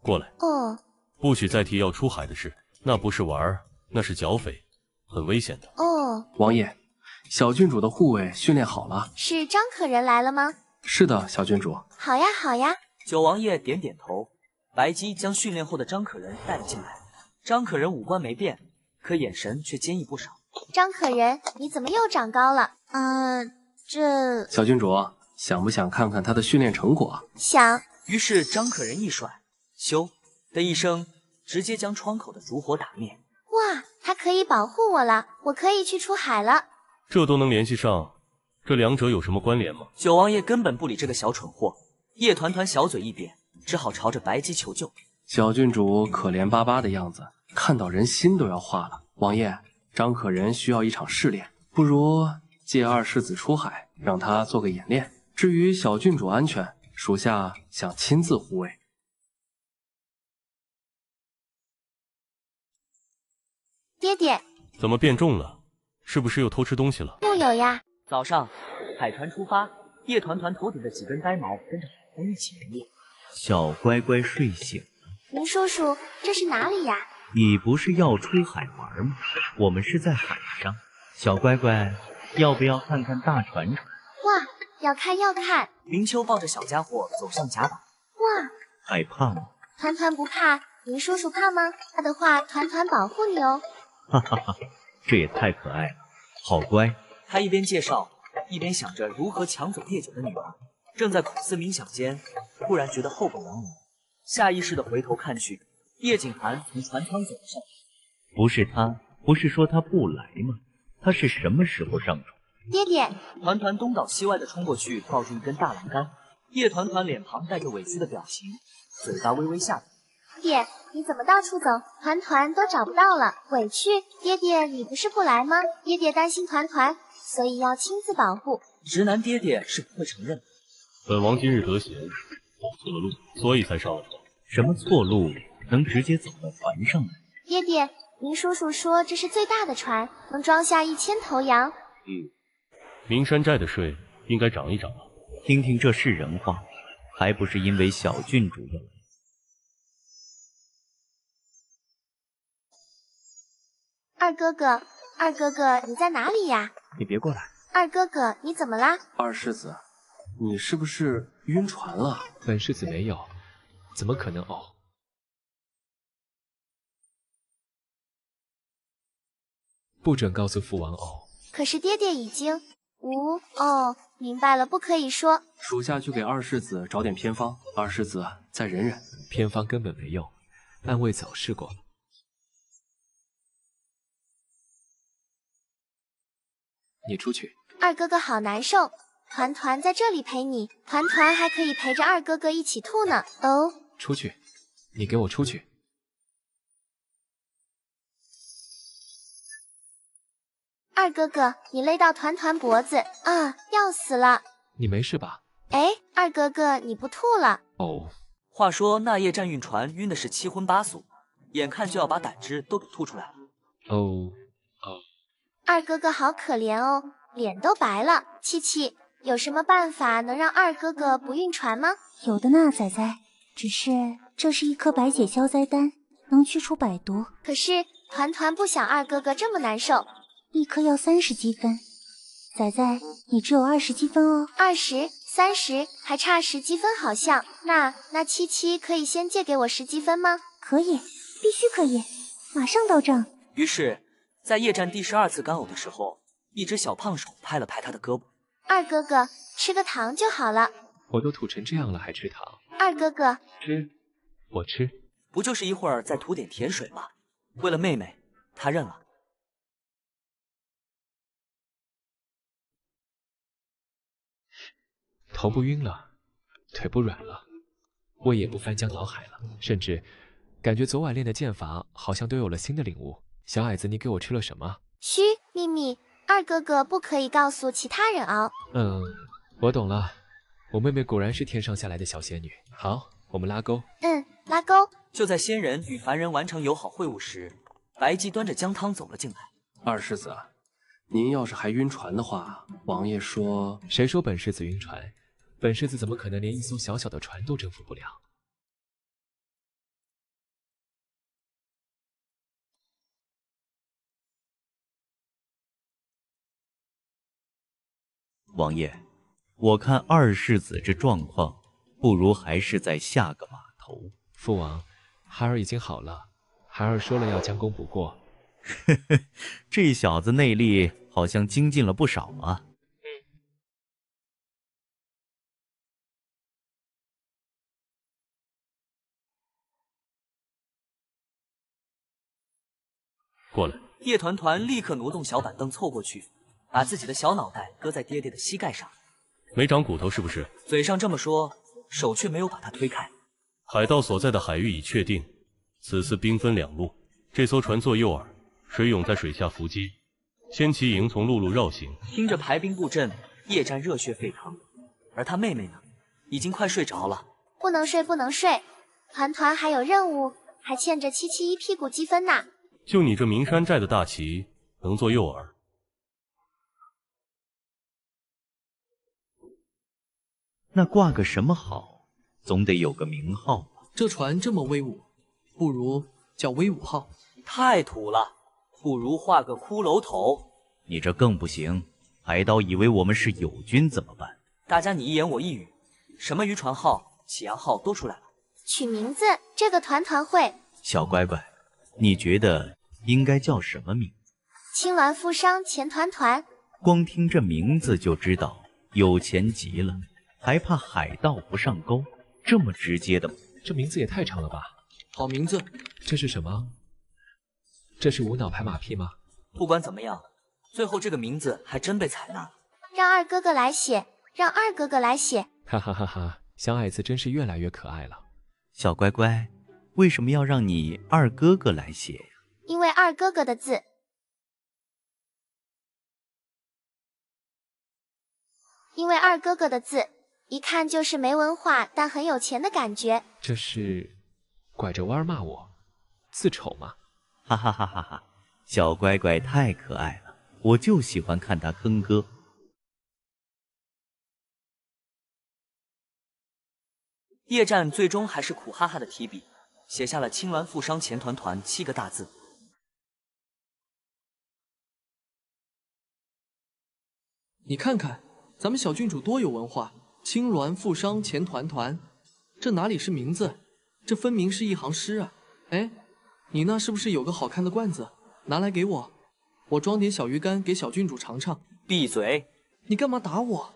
过来。哦，不许再提要出海的事，那不是玩，那是剿匪，很危险的。哦，王爷。小郡主的护卫训练好了，是张可人来了吗？是的，小郡主。好呀，好呀。九王爷点点头。白姬将训练后的张可人带了进来。张可人五官没变，可眼神却坚毅不少。张可人，你怎么又长高了？这……小郡主，想不想看看他的训练成果？想。于是张可人一甩，咻的一声，直接将窗口的烛火打灭。哇，他可以保护我了，我可以去出海了。这都能联系上，这两者有什么关联吗？九王爷根本不理这个小蠢货，叶团团小嘴一扁，只好朝着白姬求救。小郡主可怜巴巴的样子，看到人心都要化了。王爷，张可人需要一场试炼，不如借二世子出海，让他做个演练。至于小郡主安全，属下想亲自护卫。爹爹，怎么变重了？是不是又偷吃东西了？木有呀。早上，海船出发，叶团团头顶的几根呆毛跟着海风一起游猎。小乖乖睡醒了。林叔叔，这是哪里呀？你不是要出海玩吗？我们是在海上。小乖乖，要不要看看大船船？哇，要看要看。明秋抱着小家伙走向甲板。哇，害怕吗？团团不怕，林叔叔怕吗？怕的话，团团保护你哦。哈哈哈，这也太可爱了，好乖。他一边介绍，一边想着如何抢走叶九的女儿。正在苦思冥想间，突然觉得后背凉凉，下意识地回头看去，叶景涵从船舱走了上来。不是他，不是说他不来吗？他是什么时候上船？爹爹，团团东倒西歪地冲过去，抱住一根大栏杆。叶团团脸庞带着委屈的表情，嘴巴微微下垂。爹，你怎么到处走？团团都找不到了，委屈。爹爹，你不是不来吗？爹爹担心团团，所以要亲自保护。直男爹爹是不会承认的。本王今日得闲，走错了路，所以才上了船。什么错路能直接走到船上来？爹爹，林叔叔说这是最大的船，能装下1000头羊。名山寨的税应该涨一涨了。听听这是人话，还不是因为小郡主要来。二哥哥，二哥哥，你在哪里呀？你别过来。二哥哥，你怎么啦？二世子，你是不是晕船了？本世子没有，怎么可能呕？不准告诉父王呕。可是爹爹已经哦，明白了，不可以说。属下去给二世子找点偏方，二世子再忍忍。偏方根本没用，暗卫早试过了。你出去。二哥哥好难受，团团在这里陪你，团团还可以陪着二哥哥一起吐呢。哦，出去，你给我出去。二哥哥，你勒到团团脖子啊，要死了。你没事吧？哎，二哥哥，你不吐了？哦，话说那夜战运船晕的是7荤8素，眼看就要把胆汁都给吐出来了。哦。二哥哥好可怜哦，脸都白了。七七，有什么办法能让二哥哥不晕船吗？有的呢，仔仔。只是这是一颗百解消灾丹，能去除百毒。可是团团不想二哥哥这么难受。一颗要30积分，仔仔，你只有20积分哦。20、30，还差10积分好像。那七七可以先借给我10积分吗？可以，必须可以，马上到账。于是，在夜战第12次干呕的时候，一只小胖手拍了拍他的胳膊。二哥哥，吃个糖就好了。我都吐成这样了，还吃糖？二哥哥，吃，我吃。不就是一会儿再涂点甜水吗？为了妹妹，他认了。头不晕了，腿不软了，胃也不翻江倒海了，甚至感觉昨晚练的剑法好像都有了新的领悟。小矮子，你给我吃了什么？嘘，秘密，二哥哥不可以告诉其他人哦。我懂了，我妹妹果然是天上下来的小仙女。好，我们拉钩。拉钩。就在仙人与凡人完成友好会晤时，白姬端着姜汤走了进来。二世子，您要是还晕船的话，王爷说……谁说本世子晕船？本世子怎么可能连一艘小小的船都征服不了？王爷，我看二世子这状况，不如还是再下个码头。父王，孩儿已经好了，孩儿说了要将功补过。这小子内力好像精进了不少啊。过来。叶团团立刻挪动小板凳凑过去，把自己的小脑袋搁在爹爹的膝盖上。没长骨头是不是？嘴上这么说，手却没有把他推开。海盗所在的海域已确定，此次兵分两路，这艘船做诱饵，水勇在水下伏击，千骑营从陆路绕行。听着排兵布阵，叶战热血沸腾，而他妹妹呢，已经快睡着了。不能睡，不能睡，团团还有任务，还欠着77一屁股积分呢。就你这名山寨的大旗，能做诱饵？那挂个什么好？总得有个名号吧。这船这么威武，不如叫威武号。太土了，不如画个骷髅头。你这更不行，海盗以为我们是友军怎么办？大家你一言我一语，什么渔船号、启阳号都出来了。取名字，这个团团会。小乖乖，你觉得应该叫什么名？青鸾富商钱团团。光听这名字就知道有钱极了，还怕海盗不上钩？这么直接的吗？这名字也太长了吧！好名字。这是什么？这是无脑拍马屁吗？不管怎么样，最后这个名字还真被采纳了。让二哥哥来写，让二哥哥来写。哈哈哈哈！小矮子真是越来越可爱了。小乖乖，为什么要让你二哥哥来写呀？因为二哥哥的字。因为二哥哥的字，一看就是没文化但很有钱的感觉。这是拐着弯骂我，字丑吗？哈哈哈哈哈！小乖乖太可爱了，我就喜欢看他哼歌。叶战最终还是苦哈哈的提笔，写下了青鸾富商钱团团7个大字。你看看，咱们小郡主多有文化，青鸾富商钱团团，这哪里是名字，这分明是一行诗啊！哎，你那是不是有个好看的罐子？拿来给我，我装点小鱼干给小郡主尝尝。闭嘴！你干嘛打我？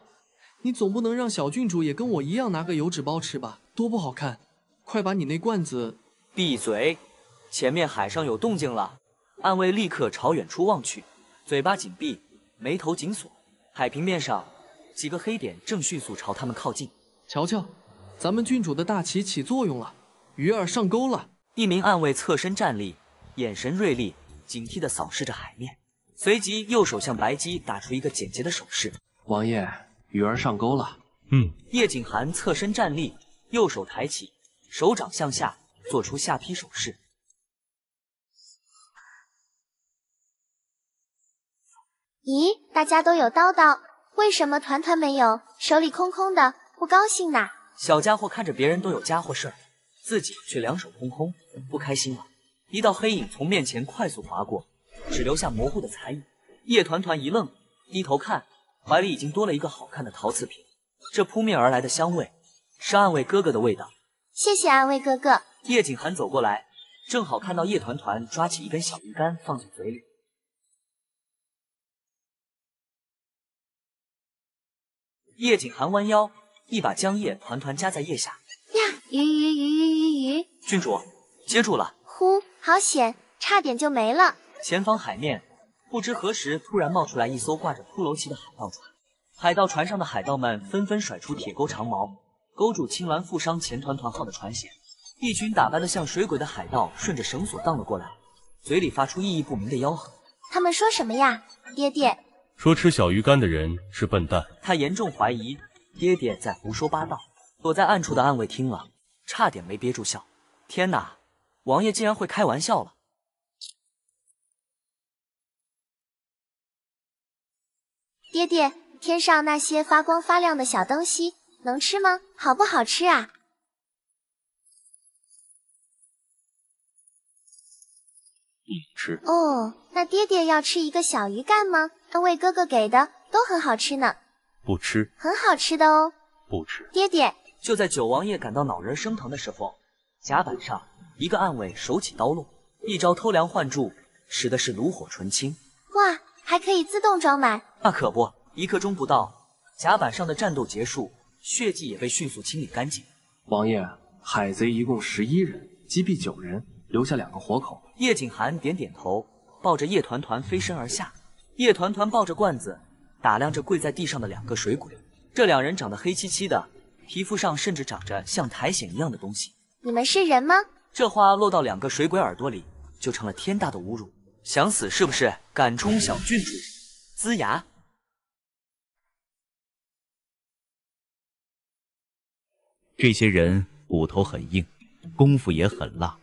你总不能让小郡主也跟我一样拿个油纸包吃吧？多不好看！快把你那罐子……闭嘴！前面海上有动静了。暗卫立刻朝远处望去，嘴巴紧闭，眉头紧锁。海平面上，几个黑点正迅速朝他们靠近。瞧瞧，咱们郡主的大旗起作用了，鱼儿上钩了。一名暗卫侧身站立，眼神锐利，警惕地扫视着海面，随即右手向白姬打出一个简洁的手势。王爷，鱼儿上钩了。叶景寒侧身站立，右手抬起，手掌向下，做出下劈手势。咦，大家都有叨叨，为什么团团没有？手里空空的，不高兴呐？小家伙看着别人都有家伙事儿，自己却两手空空，不开心了。一道黑影从面前快速划过，只留下模糊的残影。叶团团一愣，低头看，怀里已经多了一个好看的陶瓷瓶。这扑面而来的香味，是暗卫哥哥的味道。谢谢暗卫哥哥。叶景寒走过来，正好看到叶团团抓起一根小鱼干放进嘴里。叶景寒弯腰，一把将叶团团夹在腋下。呀，鱼！郡主，接住了！呼，好险，差点就没了。前方海面，不知何时突然冒出来一艘挂着骷髅旗的海盗船。海盗船上的海盗们纷纷甩出铁钩长矛，勾住青鸾富商钱团团号的船舷。一群打扮得像水鬼的海盗顺着绳索荡了过来，嘴里发出意义不明的吆喝。他们说什么呀？爹爹说吃小鱼干的人是笨蛋。他严重怀疑爹爹在胡说八道。躲在暗处的暗卫听了，差点没憋住笑。天哪，王爷竟然会开玩笑了！爹爹，天上那些发光发亮的小东西能吃吗？好不好吃啊？吃。哦，那爹爹要吃一个小鱼干吗？暗卫哥哥给的都很好吃呢。不吃。很好吃的哦。不吃。爹爹。就在九王爷感到脑仁生疼的时候，甲板上一个暗卫手起刀落，一招偷梁换柱，使的是炉火纯青。哇，还可以自动装满。那可不，一刻钟不到，甲板上的战斗结束，血迹也被迅速清理干净。王爷，海贼一共11人，击毙9人，留下2个活口。叶景寒点点头，抱着叶团团飞身而下。叶团团抱着罐子，打量着跪在地上的2个水鬼。这2人长得黑漆漆的，皮肤上甚至长着像苔藓一样的东西。你们是人吗？这话落到2个水鬼耳朵里，就成了天大的侮辱。想死是不是？敢冲小郡主！龇牙！这些人骨头很硬，功夫也很辣。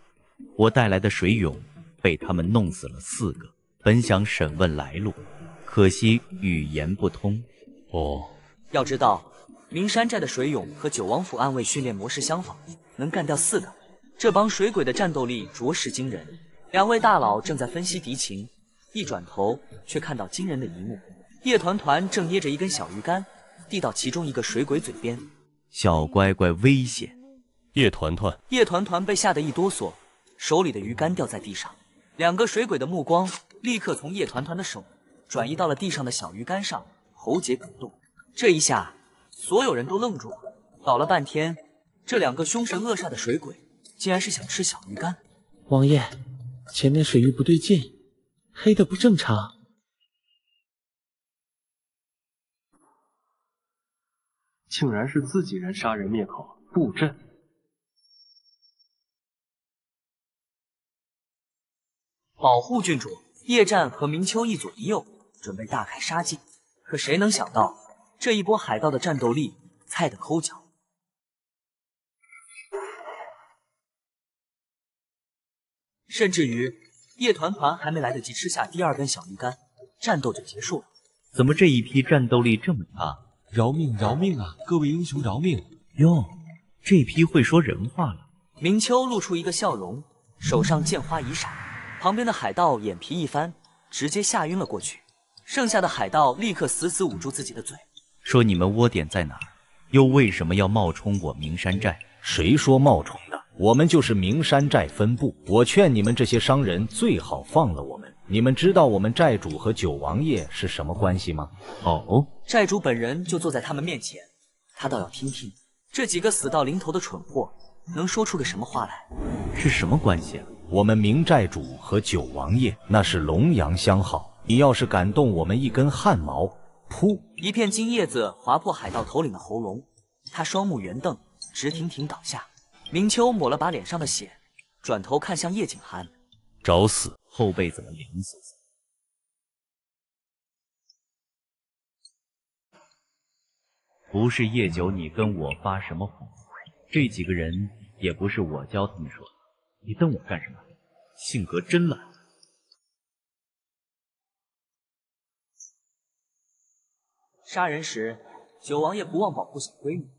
我带来的水俑被他们弄死了4个。本想审问来路，可惜语言不通。哦，要知道，名山寨的水俑和九王府暗卫训练模式相仿，能干掉4个。这帮水鬼的战斗力着实惊人。2位大佬正在分析敌情，一转头却看到惊人的一幕：叶团团正捏着一根小鱼竿，递到其中一个水鬼嘴边。小乖乖，危险！叶团团，叶团团被吓得一哆嗦，手里的鱼竿掉在地上。2个水鬼的目光立刻从叶团团的手转移到了地上的小鱼竿上，喉结鼓动。这一下，所有人都愣住了。搞了半天，这2个凶神恶煞的水鬼，竟然是想吃小鱼干。王爷，前面水域不对劲，黑的不正常。竟然是自己人杀人灭口，布阵。保护郡主，叶战和明秋一左一右，准备大开杀戒。可谁能想到，这一波海盗的战斗力菜得抠脚。甚至于叶团团还没来得及吃下第2根小鱼干，战斗就结束了。怎么这一批战斗力这么差？饶命饶命啊！各位英雄饶命！哟，这批会说人话了。明秋露出一个笑容，手上剑花一闪，旁边的海盗眼皮一翻，直接吓晕了过去。剩下的海盗立刻死死捂住自己的嘴，说你们窝点在哪儿？又为什么要冒充我名山寨？谁说冒充的？我们就是名山寨分部。我劝你们这些商人最好放了我们。你们知道我们寨主和九王爷是什么关系吗？哦，寨主本人就坐在他们面前，他倒要听听这几个死到临头的蠢货能说出个什么话来。是什么关系啊？我们明寨主和九王爷那是龙阳相好，你要是敢动我们一根汗毛，噗！一片金叶子划破海盗头领的喉咙，他双目圆瞪，直挺挺倒下。明秋抹了把脸上的血，转头看向叶景寒，找死！后辈怎么凉死死？不是叶九，你跟我发什么火？这几个人也不是我教他们说的，你瞪我干什么？性格真烂。杀人时，九王爷不忘保护小闺女。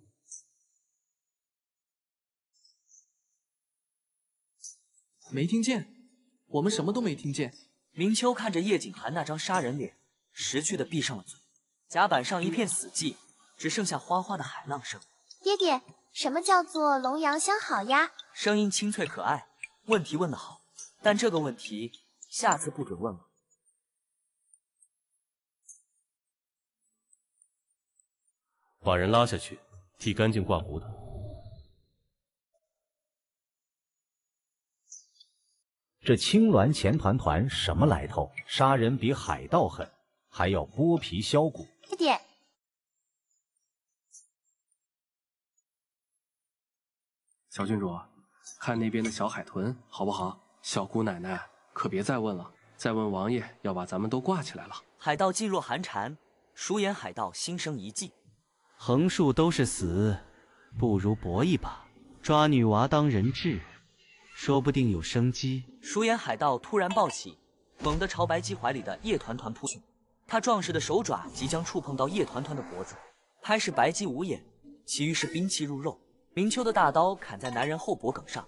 没听见，我们什么都没听见。明秋看着叶景寒那张杀人脸，识趣的闭上了嘴。甲板上一片死寂，只剩下哗哗的海浪声。爹爹，什么叫做龙阳相好呀？声音清脆可爱，问题问得好，但这个问题下次不准问了。把人拉下去，剃干净挂骨头。这青鸾钱团团什么来头？杀人比海盗狠，还要剥皮削骨。爹爹，小郡主，看那边的小海豚好不好？小姑奶奶可别再问了，再问王爷要把咱们都挂起来了。海盗噤若寒蝉，熟眼海盗心生一计。横竖都是死，不如搏一把，抓女娃当人质，说不定有生机。熟眼海盗突然暴起，猛地朝白姬怀里的叶团团扑去。他壮实的手爪即将触碰到叶团团的脖子，拍是白姬无眼，其余是兵器入肉。明秋的大刀砍在男人后脖梗上，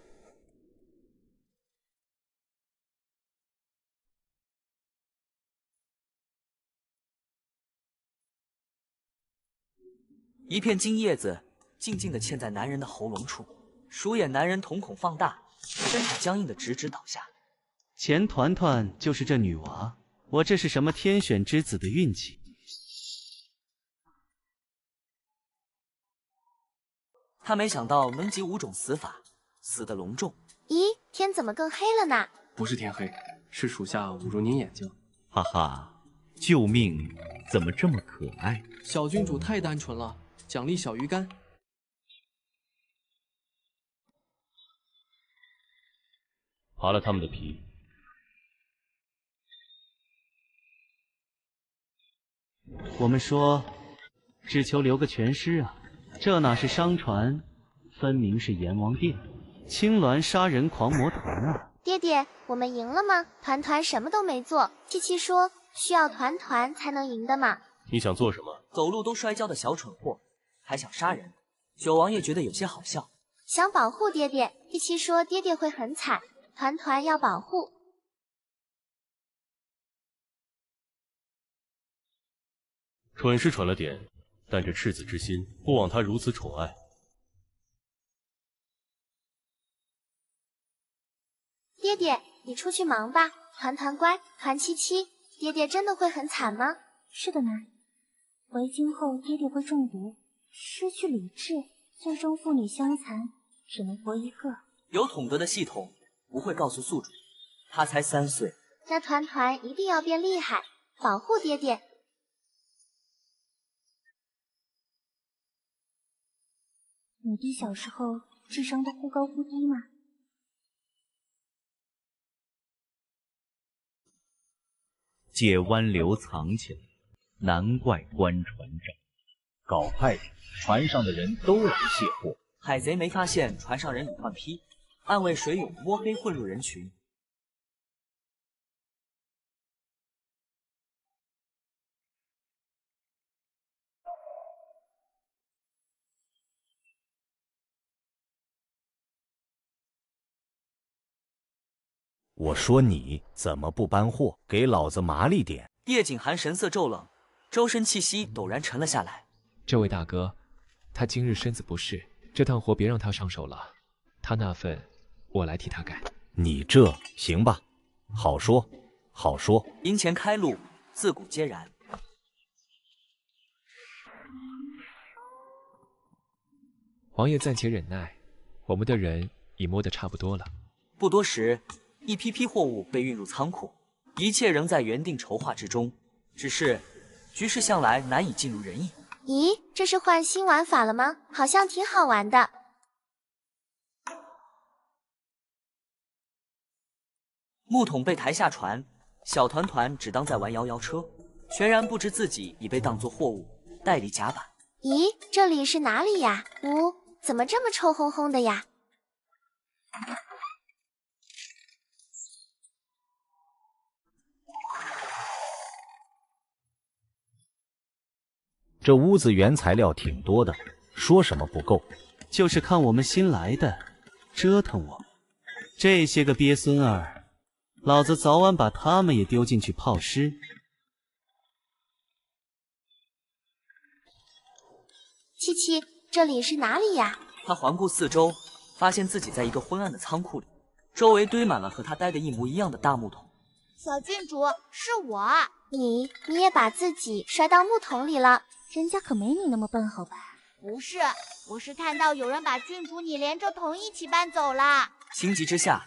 一片金叶子静静地嵌在男人的喉咙处，熟眼男人瞳孔放大，身体僵硬的直直倒下。钱团团就是这女娃，我这是什么天选之子的运气？他没想到能集5种死法，死得隆重。咦，天怎么更黑了呢？不是天黑，是属下误入您眼睛。哈哈，救命怎么这么可爱？小郡主太单纯了，奖励小鱼干。扒了他们的皮。我们说，只求留个全尸啊，这哪是商船，分明是阎王殿，青鸾杀人狂魔团啊！爹爹，我们赢了吗？团团什么都没做，七七说需要团团才能赢的嘛。你想做什么？走路都摔跤的小蠢货，还想杀人？九王爷觉得有些好笑。想保护爹爹，七七说爹爹会很惨，团团要保护。蠢是蠢了点，但这赤子之心不枉他如此宠爱。爹爹，你出去忙吧。团团乖，团七七，爹爹真的会很惨吗？是的，奶。围巾后，爹爹会中毒，失去理智，最终父女相残，只能活一个。有统德的系统不会告诉宿主，他才3岁。那团团一定要变厉害，保护爹爹。你弟小时候智商都忽高忽低吗？借湾流藏起来，难怪官船长搞派的，船上的人都来卸货。海贼没发现船上人已换披，暗卫水勇摸黑混入人群。我说你怎么不搬货？给老子麻利点！叶景寒神色骤冷，周身气息陡然沉了下来。这位大哥，他今日身子不适，这趟活别让他上手了，他那份我来替他干。你这行吧？好说，好说。营前开路，自古皆然。王爷暂且忍耐，我们的人已摸得差不多了。不多时，一批批货物被运入仓库，一切仍在原定筹划之中，只是局势向来难以尽如人意。咦，这是换新玩法了吗？好像挺好玩的。木桶被抬下船，小团团只当在玩摇摇车，全然不知自己已被当作货物带离甲板。咦，这里是哪里呀？怎么这么臭烘烘的呀？这屋子原材料挺多的，说什么不够？就是看我们新来的，折腾我们。这些个鳖孙儿，老子早晚把他们也丢进去泡尸。七七，这里是哪里呀？他环顾四周，发现自己在一个昏暗的仓库里，周围堆满了和他待的一模一样的大木桶。小郡主，是我。你也把自己摔到木桶里了？人家可没你那么笨，好吧？不是，我是看到有人把郡主你连着桶一起搬走了。心急之下，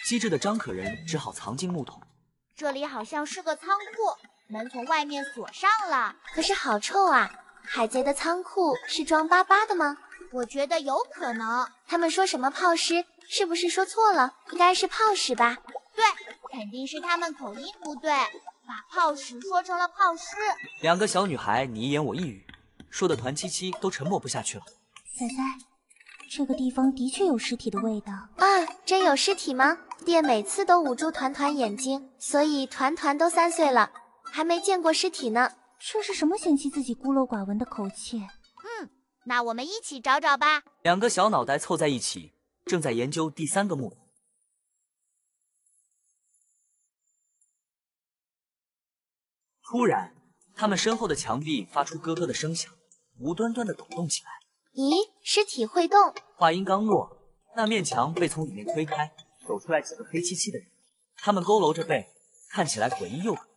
机智的张可人只好藏进木桶。这里好像是个仓库，门从外面锁上了。可是好臭啊！海贼的仓库是装巴巴的吗？我觉得有可能。他们说什么泡尸，是不是说错了？应该是泡屎吧？对，肯定是他们口音不对，把泡屎说成了泡尸。两个小女孩你一言我一语，说的团七七都沉默不下去了。仔仔，这个地方的确有尸体的味道啊！真有尸体吗？爹每次都捂住团团眼睛，所以团团都3岁了，还没见过尸体呢。这是什么嫌弃自己孤陋寡闻的口气？那我们一起找找吧。两个小脑袋凑在一起，正在研究第3个木桶。突然，他们身后的墙壁发出咯咯的声响，无端端的抖动起来。咦，尸体会动！话音刚落，那面墙被从里面推开，走出来几个黑漆漆的人，他们佝偻着背，看起来诡异又可怕。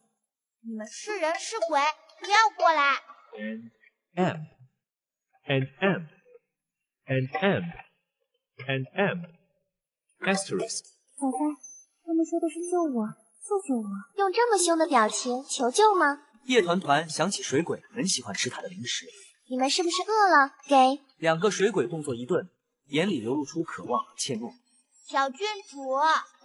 你们是人是鬼？不要过来 ！And M. Asterisk。仔仔，他们说的是救我，救救我！用这么凶的表情求救吗？叶团团想起水鬼很喜欢吃他的零食，你们是不是饿了？给。两个水鬼动作一顿，眼里流露出渴望和怯懦。小郡主，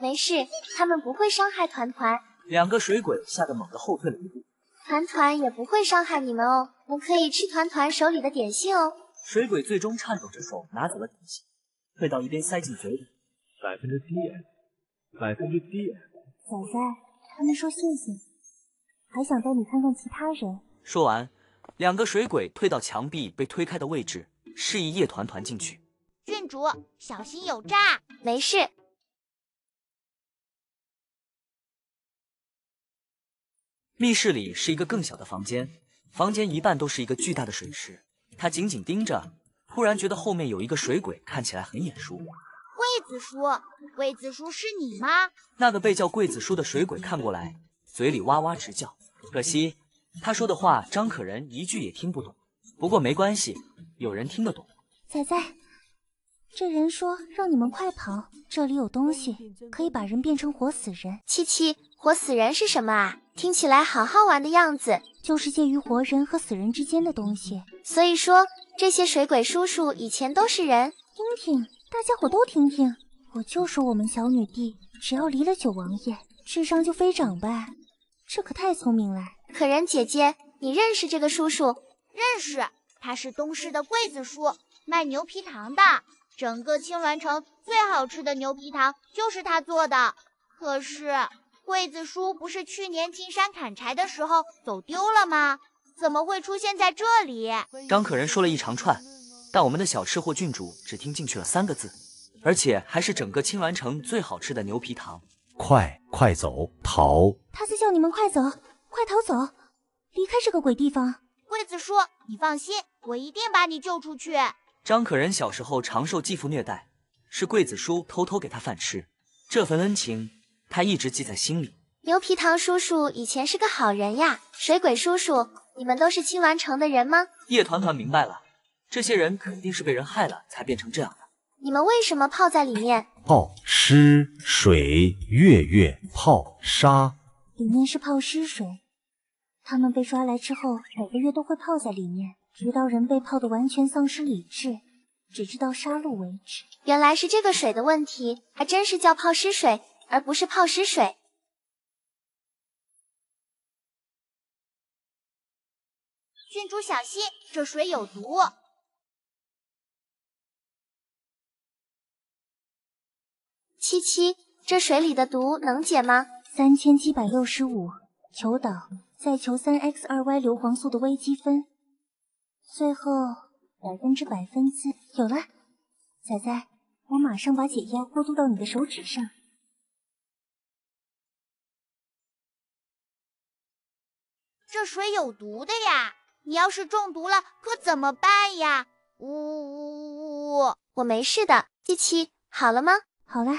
没事，他们不会伤害团团。两个水鬼吓得猛地后退了一步。团团也不会伤害你们哦，我可以吃团团手里的点心哦。水鬼最终颤抖着手拿走了点心，退到一边塞进嘴里。DF。仔仔，他们说谢谢，还想带你看看其他人。说完，两个水鬼退到墙壁被推开的位置，示意叶团团进去。郡主，小心有诈。没事。密室里是一个更小的房间，房间一半都是一个巨大的水池。他紧紧盯着，突然觉得后面有一个水鬼，看起来很眼熟。桂子叔，桂子叔是你吗？那个被叫桂子叔的水鬼看过来，嘴里哇哇直叫。可惜他说的话张可人一句也听不懂。不过没关系，有人听得懂。仔仔，这人说让你们快跑，这里有东西可以把人变成活死人。七七，活死人是什么啊？听起来好好玩的样子。就是介于活人和死人之间的东西。所以说这些水鬼叔叔以前都是人？听听，大家伙都听听，我就说我们小女帝只要离了九王爷，智商就飞涨吧。这可太聪明了。可人姐姐，你认识这个叔叔？认识，他是东市的桂子叔，卖牛皮糖的。整个青鸾城最好吃的牛皮糖就是他做的。可是桂子叔不是去年进山砍柴的时候走丢了吗？怎么会出现在这里？张可人说了一长串，但我们的小吃货郡主只听进去了3个字，而且还是整个青鸾城最好吃的牛皮糖。快走，逃！他在叫你们快走，快逃走，离开这个鬼地方。桂子叔，你放心，我一定把你救出去。张可人小时候常受继父虐待，是桂子叔偷偷给他饭吃，这份恩情他一直记在心里。牛皮糖叔叔以前是个好人呀。水鬼叔叔，你们都是青鸾城的人吗？叶团团明白了，这些人肯定是被人害了才变成这样的。你们为什么泡在里面？泡湿水月泡沙，里面是泡湿水。他们被抓来之后，每个月都会泡在里面，直到人被泡得完全丧失理智，只知道杀戮为止。原来是这个水的问题，还真是叫泡湿水，而不是泡湿水。郡主小心，这水有毒。七七，这水里的毒能解吗？3765，求导，再求3x2y 硫磺素的微积分，最后100%分子。有了，仔仔，我马上把解药过渡到你的手指上。这水有毒的呀，你要是中毒了可怎么办呀？呜，我没事的。七七，好了吗？好了，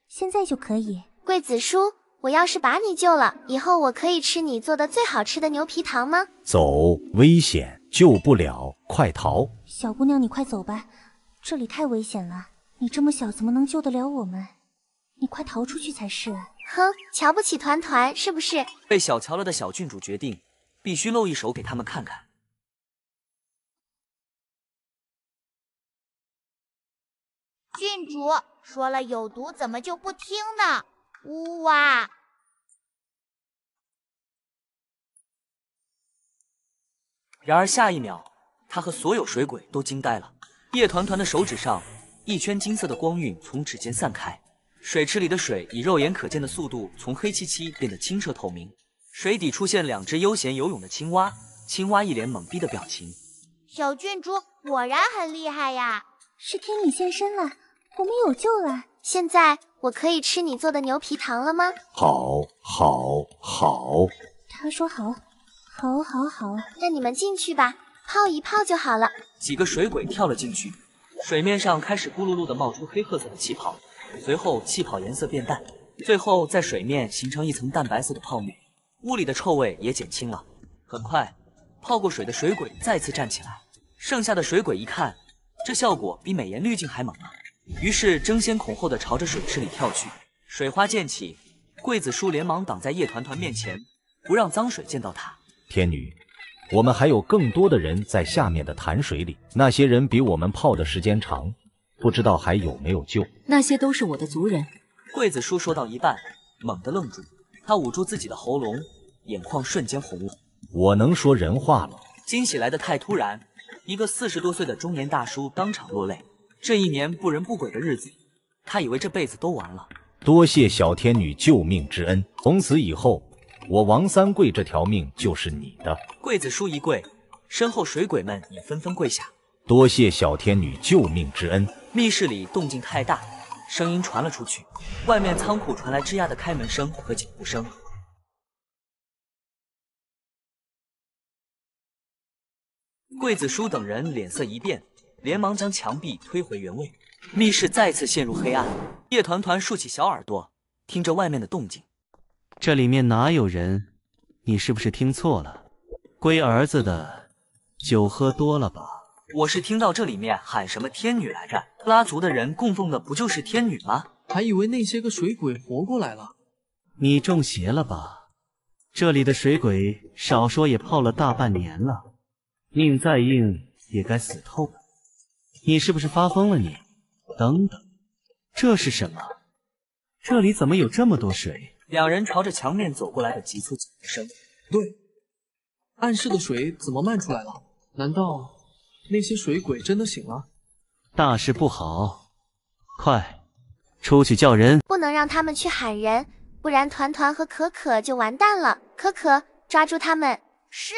现在就可以。桂子叔，我要是把你救了，以后我可以吃你做的最好吃的牛皮糖吗？走，危险，救不了，快逃！小姑娘，你快走吧，这里太危险了。你这么小，怎么能救得了我们？你快逃出去才是。哼，瞧不起团团是不是？被小瞧了的小郡主决定，必须露一手给他们看看。郡主说了有毒，怎么就不听呢？呜哇！然而下一秒，他和所有水鬼都惊呆了。叶团团的手指上，一圈金色的光晕从指尖散开，水池里的水以肉眼可见的速度从黑漆漆变得清澈透明。水底出现2只悠闲游泳的青蛙，青蛙一脸懵逼的表情。小郡主果然很厉害呀！是天女现身了，我们有救了。现在我可以吃你做的牛皮糖了吗？好。他说好。那你们进去吧，泡一泡就好了。几个水鬼跳了进去，水面上开始咕噜噜地冒出黑褐色的气泡，随后气泡颜色变淡，最后在水面形成一层淡白色的泡沫，屋里的臭味也减轻了。很快，泡过水的水鬼再次站起来，剩下的水鬼一看，这效果比美颜滤镜还猛啊！于是争先恐后地朝着水池里跳去，水花溅起，桂子叔连忙挡在叶团团面前，不让脏水溅到他。天女，我们还有更多的人在下面的潭水里，那些人比我们泡的时间长，不知道还有没有救。那些都是我的族人。桂子叔说到一半，猛地愣住，他捂住自己的喉咙，眼眶瞬间红了。我能说人话了。惊喜来得太突然，一个40多岁的中年大叔当场落泪。这一年不人不鬼的日子，他以为这辈子都完了。多谢小天女救命之恩，从此以后，我王三桂这条命就是你的。桂子叔一跪，身后水鬼们也纷纷跪下。多谢小天女救命之恩。密室里动静太大，声音传了出去，外面仓库传来吱呀的开门声和脚步声。桂子叔等人脸色一变，连忙将墙壁推回原位。密室再次陷入黑暗，叶团团竖起小耳朵，听着外面的动静。这里面哪有人？你是不是听错了？龟儿子的酒喝多了吧？我是听到这里面喊什么天女来着？布拉族的人供奉的不就是天女吗？还以为那些个水鬼活过来了。你中邪了吧？这里的水鬼少说也泡了大半年了，命再硬也该死透了。你是不是发疯了你？等等，这是什么？这里怎么有这么多水？两人朝着墙面走过来的急促脚步声。对，暗室的水怎么漫出来了？难道那些水鬼真的醒了？大事不好，快出去叫人！不能让他们去喊人，不然团团和可可就完蛋了。可可，抓住他们！是。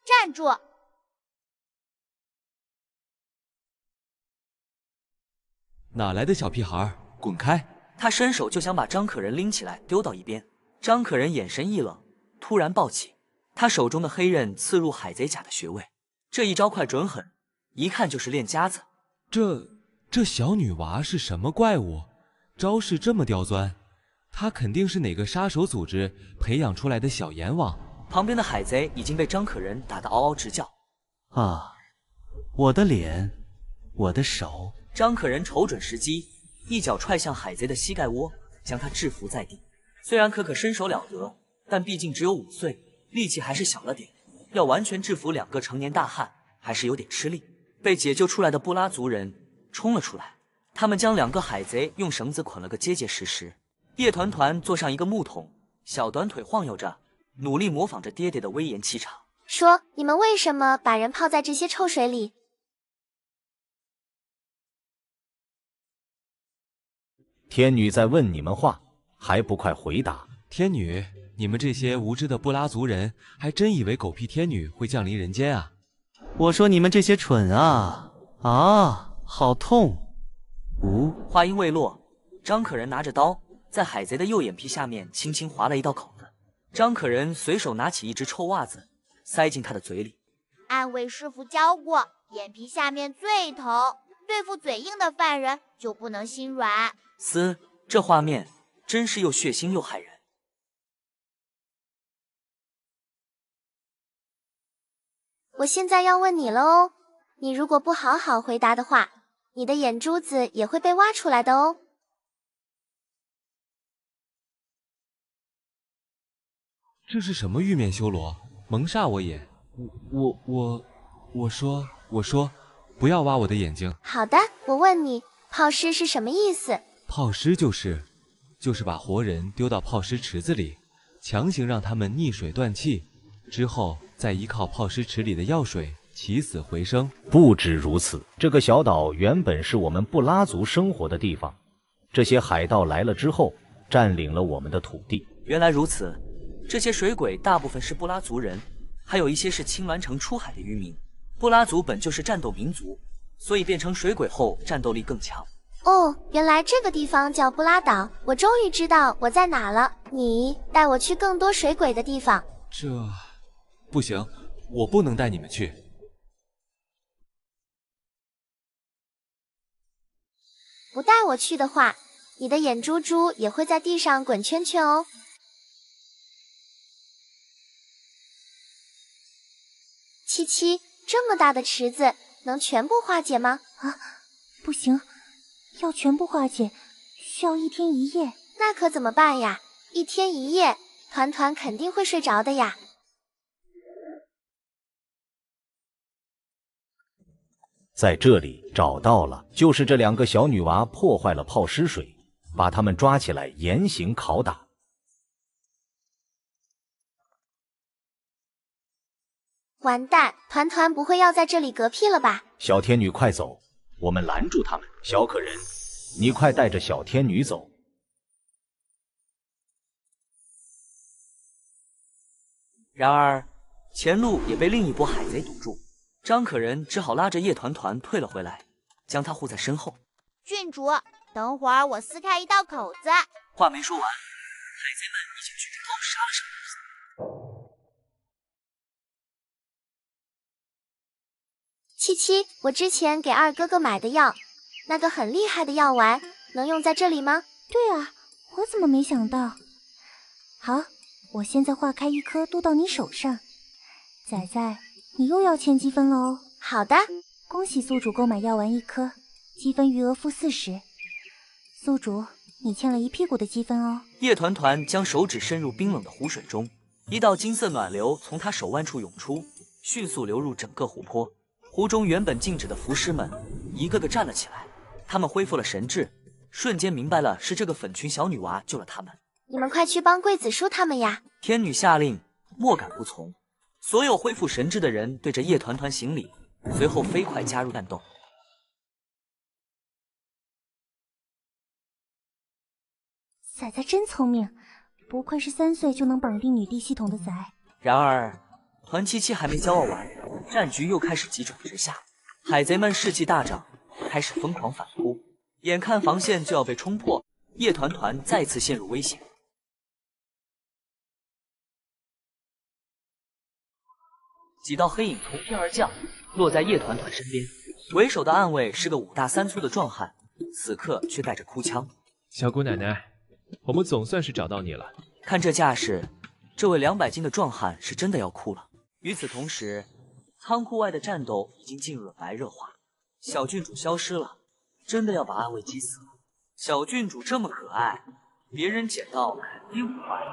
站住！哪来的小屁孩，滚开！他伸手就想把张可人拎起来丢到一边。张可人眼神一冷，突然抱起，他手中的黑刃刺入海贼甲的穴位。这一招快准狠，一看就是练家子。这小女娃是什么怪物？招式这么刁钻，她肯定是哪个杀手组织培养出来的小阎王。旁边的海贼已经被张可人打得嗷嗷直叫。啊！我的脸，我的手！张可人瞅准时机，一脚踹向海贼的膝盖窝，将他制服在地。虽然可可身手了得，但毕竟只有5岁，力气还是小了点，要完全制服2个成年大汉还是有点吃力。被解救出来的布拉族人冲了出来，他们将2个海贼用绳子捆了个结结实实。叶团团坐上一个木桶，小短腿晃悠着，努力模仿着爹爹的威严气场。说，你们为什么把人泡在这些臭水里？天女在问你们话，还不快回答！天女，你们这些无知的布拉族人，还真以为狗屁天女会降临人间啊？我说你们这些蠢啊！啊，好痛！话音未落，张可人拿着刀在海贼的右眼皮下面轻轻划了一道口子。张可人随手拿起一只臭袜子塞进他的嘴里。暗卫师傅教过，眼皮下面最疼，对付嘴硬的犯人就不能心软。这画面真是又血腥又骇人。我现在要问你了哦，你如果不好好回答的话，你的眼珠子也会被挖出来的哦。这是什么玉面修罗？蒙煞我也！我说，不要挖我的眼睛。好的，我问你，泡尸是什么意思？泡尸就是把活人丢到泡尸池子里，强行让他们溺水断气，之后再依靠泡尸池里的药水起死回生。不止如此，这个小岛原本是我们布拉族生活的地方，这些海盗来了之后，占领了我们的土地。原来如此，这些水鬼大部分是布拉族人，还有一些是青鸾城出海的渔民。布拉族本就是战斗民族，所以变成水鬼后战斗力更强。哦，原来这个地方叫布拉岛，我终于知道我在哪了。你带我去更多水鬼的地方。这不行，我不能带你们去。不带我去的话，你的眼珠珠也会在地上滚圈圈哦。77，这么大的池子能全部化解吗？不行，要全部化解，需要1天1夜。那可怎么办呀？1天1夜，团团肯定会睡着的呀。在这里找到了，就是这2个小女娃破坏了泡尸水，把她们抓起来严刑拷打。完蛋，团团不会要在这里嗝屁了吧？小天女，快走！我们拦住他们。小可人，你快带着小天女走。然而，前路也被另一波海贼堵住，张可人只好拉着叶团团退了回来，将他护在身后。郡主，等会儿我撕开一道口子。话没说完，海贼们已经举着刀杀了上来。七七，我之前给2哥哥买的药，那个很厉害的药丸，能用在这里吗？对啊，我怎么没想到？好，我现在化开1颗渡到你手上。仔仔，你又要欠积分了哦。好的，恭喜宿主购买药丸1颗，积分余额负40。宿主，你欠了1屁股的积分哦。叶团团将手指伸入冰冷的湖水中，一道金色暖流从他手腕处涌出，迅速流入整个湖泊。湖中原本静止的浮尸们一个个站了起来，他们恢复了神智，瞬间明白了是这个粉裙小女娃救了他们。你们快去帮桂子叔他们呀！天女下令，莫敢不从。所有恢复神智的人对着叶团团行礼，随后飞快加入战斗。仔仔真聪明，不愧是3岁就能绑定女帝系统的仔。然而，团77还没骄傲完，战局又开始急转直下，海贼们士气大涨，开始疯狂反扑。眼看防线就要被冲破，叶团团再次陷入危险。几道黑影从天而降，落在叶团团身边。为首的暗卫是个5大3粗的壮汉，此刻却带着哭腔：“小姑奶奶，我们总算是找到你了。”看这架势，这位200斤的壮汉是真的要哭了。与此同时，仓库外的战斗已经进入了白热化，小郡主消失了，真的要把暗卫击死了。小郡主这么可爱，别人捡到肯定不坏。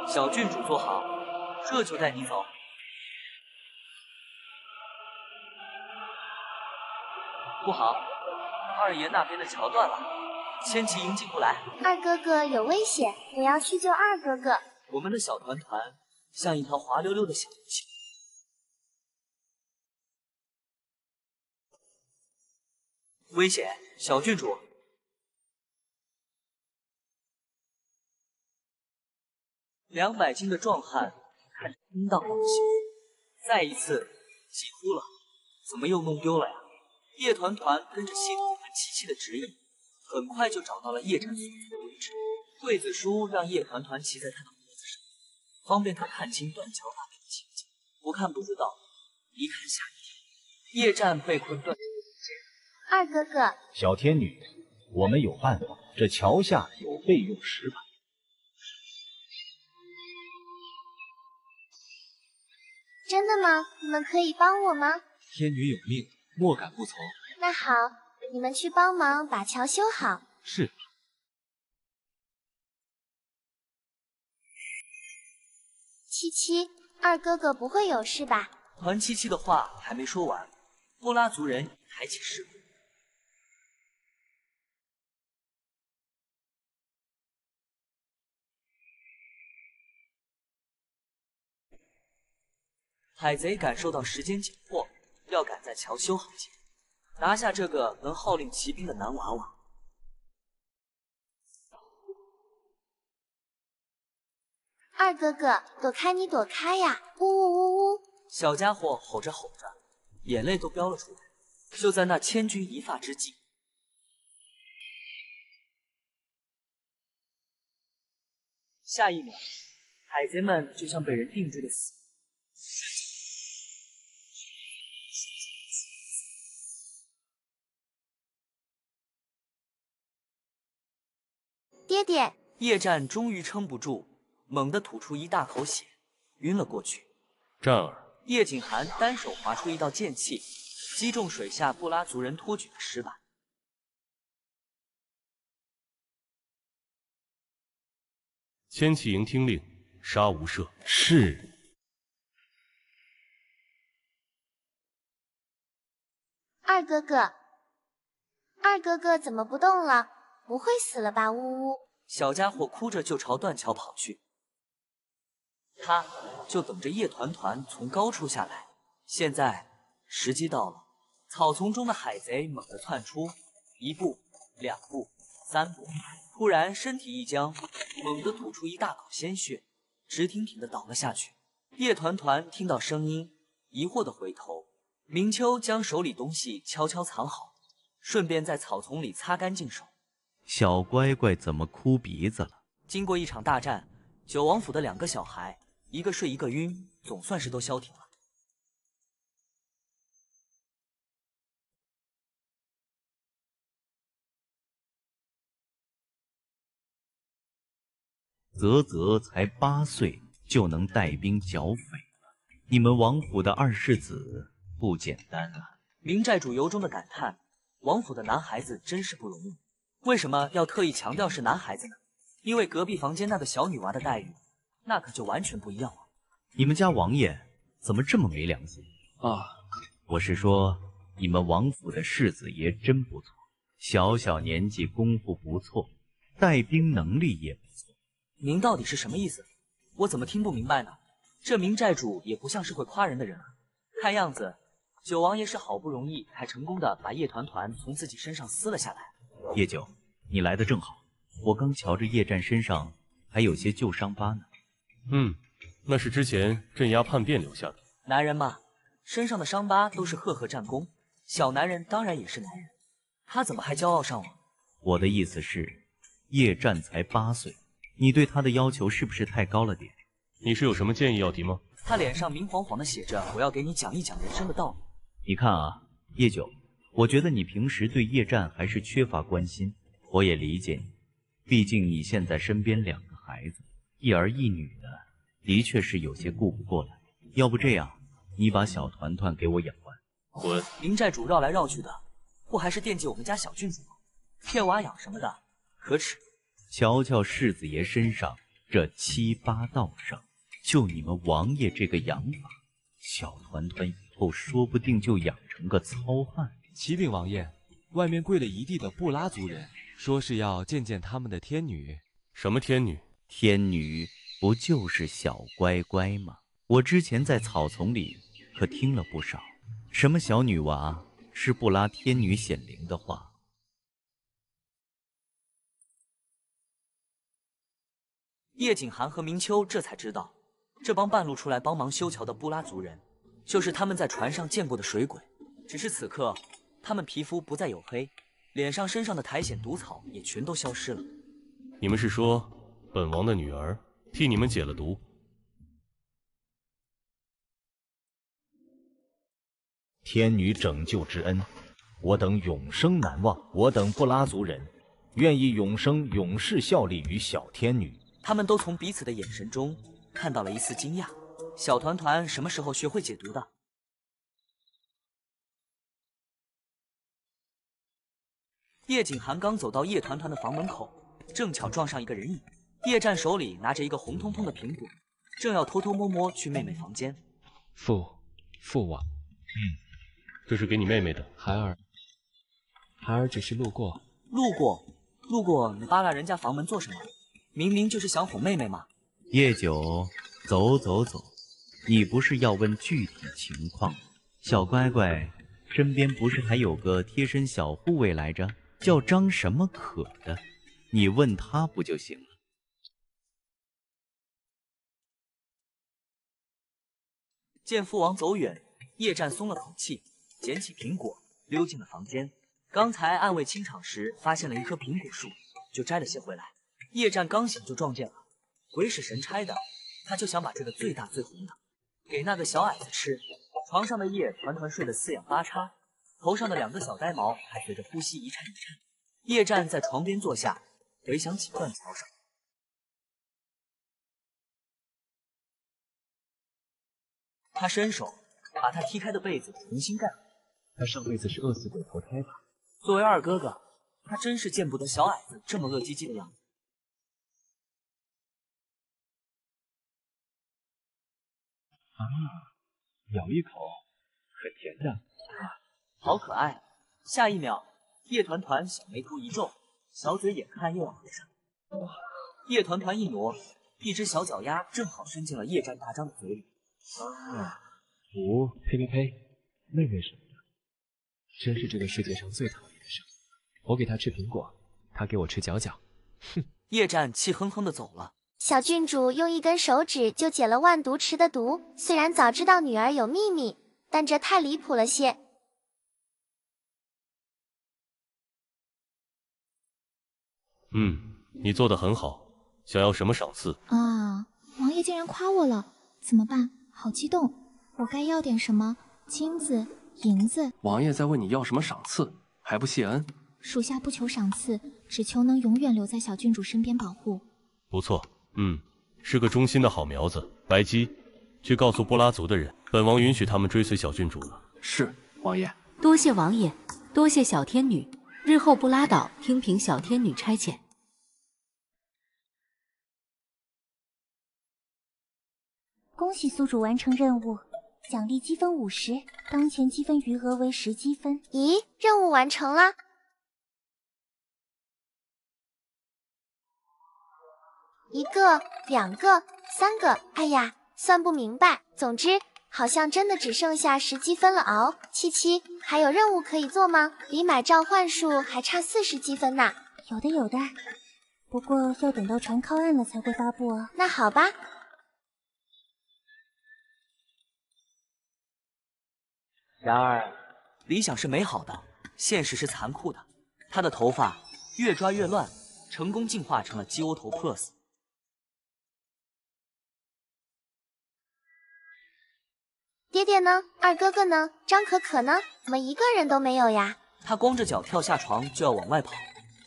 小郡主坐好，这就带你走。不好，二爷那边的桥断了。千骑营进不来，2哥哥有危险，我要去救2哥哥。我们的小团团像一条滑溜溜的小鱼球。危险，小郡主！200斤的壮汉看着空荡荡的心，再一次急哭了。怎么又弄丢了呀？叶团团跟着系统跟77的指引，很快就找到了叶战所在的位置。桂子叔让叶团团骑在他的脖子上，方便他看清断桥那边的情景。不看不知道，一看吓一跳。叶战被困断桥2哥哥，小天女，我们有办法，这桥下有备用石板。真的吗？你们可以帮我吗？天女有命，莫敢不从。那好，你们去帮忙把桥修好。是。77，2哥哥不会有事吧？团77的话还没说完，布拉族人抬起石鼓。海贼感受到时间紧迫，要赶在桥修好前拿下这个能号令骑兵的男娃娃。2哥哥，躲开你躲开呀！呜呜呜呜！小家伙吼着吼着，眼泪都飙了出来。就在那千钧一发之际，下一秒，海贼们就像被人定住的死。爹爹，叶战终于撑不住，猛地吐出一大口血，晕了过去。战儿，叶景寒单手划出一道剑气，击中水下布拉族人托举的石板。千骑营听令，杀无赦。是。二哥哥，二哥哥怎么不动了？不会死了吧？呜呜！小家伙哭着就朝断桥跑去。他就等着叶团团从高处下来。现在时机到了，草丛中的海贼猛地窜出，一步、两步、三步，突然身体一僵，猛地吐出一大口鲜血，直挺挺地倒了下去。叶团团听到声音，疑惑地回头。明秋将手里东西悄悄藏好，顺便在草丛里擦干净手。小乖乖怎么哭鼻子了？经过一场大战，九王府的2个小孩，一个睡一个晕，总算是都消停了。啧啧才8岁就能带兵剿匪了，你们王府的二世子不简单啊！明寨主由衷的感叹：王府的男孩子真是不容易。为什么要特意强调是男孩子呢？因为隔壁房间那个小女娃的待遇，那可就完全不一样了。你们家王爷怎么这么没良心啊？我是说，你们王府的世子爷真不错，小小年纪功夫不错，带兵能力也不错。您到底是什么意思？我怎么听不明白呢？这明寨主也不像是会夸人的人啊。看样子，九王爷是好不容易才成功的把叶团团从自己身上撕了下来。叶九，你来的正好，我刚瞧着叶战身上还有些旧伤疤呢。那是之前镇压叛变留下的。男人嘛，身上的伤疤都是赫赫战功，小男人当然也是男人，他怎么还骄傲上了？我的意思是，叶战才8岁，你对他的要求是不是太高了点？你是有什么建议要提吗？他脸上明晃晃的写着：“我要给你讲一讲人生的道理。”你看啊，叶九，我觉得你平时对叶战还是缺乏关心。我也理解你，毕竟你现在身边2个孩子，一儿一女的，的确是有些顾不过来。要不这样，你把小团团给我养完。滚！明寨主绕来绕去的，不还是惦记我们家小郡主吗？骗娃养什么的，可耻！瞧瞧世子爷身上这7、8道伤，就你们王爷这个养法，小团团以后说不定就养成个糙汉。启禀王爷，外面跪了一地的布拉族人，说是要见见他们的天女。什么天女？天女不就是小乖乖吗？我之前在草丛里可听了不少，什么小女娃是布拉天女显灵的话。叶景寒和明秋这才知道，这帮半路出来帮忙修桥的布拉族人，就是他们在船上见过的水鬼。只是此刻，他们皮肤不再黝黑，脸上身上的苔藓毒草也全都消失了。你们是说，本王的女儿替你们解了毒？天女拯救之恩，我等永生难忘。我等布拉族人，愿意永生永世效力于小天女。他们都从彼此的眼神中看到了一丝惊讶。小团团什么时候学会解毒的？叶景寒刚走到叶团团的房门口，正巧撞上一个人影。叶战手里拿着一个红彤彤的苹果，正要偷偷摸摸去妹妹房间。父王，这是给你妹妹的。孩儿只是路过。路过，你扒拉人家房门做什么？明明就是想哄妹妹嘛。叶九，走，你不是要问具体情况吗？小乖乖，身边不是还有个贴身小护卫来着，叫张什么可的，你问他不就行了？见父王走远，叶战松了口气，捡起苹果，溜进了房间。刚才暗卫清场时发现了一棵苹果树，就摘了些回来。叶战刚醒就撞见了，鬼使神差的，他就想把这个最大最红的给那个小矮子吃。床上的叶团团睡得四仰八叉，头上的2个小呆毛还随着呼吸一颤一颤。叶战在床边坐下，回想起断桥上他伸手把他踢开的被子重新盖好。他上辈子是饿死鬼投胎吧？作为二哥哥，他真是见不得小矮子这么恶唧唧的样子。啊，咬一口，很甜的，好可爱。下一秒，叶团团小眉头一皱，小嘴眼看又要合上。叶团团一挪，一只小脚丫正好伸进了叶战大张的嘴里。呸呸呸，妹妹什么的，真是这个世界上最讨厌的生物。我给他吃苹果，他给我吃角角。哼！叶战气哼哼的走了。小郡主用一根手指就解了万毒池的毒，虽然早知道女儿有秘密，但这太离谱了些。你做得很好，想要什么赏赐？啊，王爷竟然夸我了，怎么办？好激动，我该要点什么？金子、银子？王爷在问你要什么赏赐，还不谢恩？属下不求赏赐，只求能永远留在小郡主身边保护。不错，是个忠心的好苗子。白姬，去告诉布拉族的人，本王允许他们追随小郡主了。是，王爷。多谢王爷，多谢小天女。日后不拉倒，听凭小天女差遣。恭喜宿主完成任务，奖励积分50，当前积分余额为10积分。咦，任务完成了。1个、2个、3个，哎呀，算不明白。总之，好像真的只剩下10积分了哦。七七，还有任务可以做吗？离买召唤术还差40积分呢。有的，不过要等到船靠岸了才会发布哦。那好吧。然而，理想是美好的，现实是残酷的。他的头发越抓越乱，成功进化成了鸡窝头 Plus。爹爹呢？二哥哥呢？张可可呢？怎么一个人都没有呀？他光着脚跳下床就要往外跑。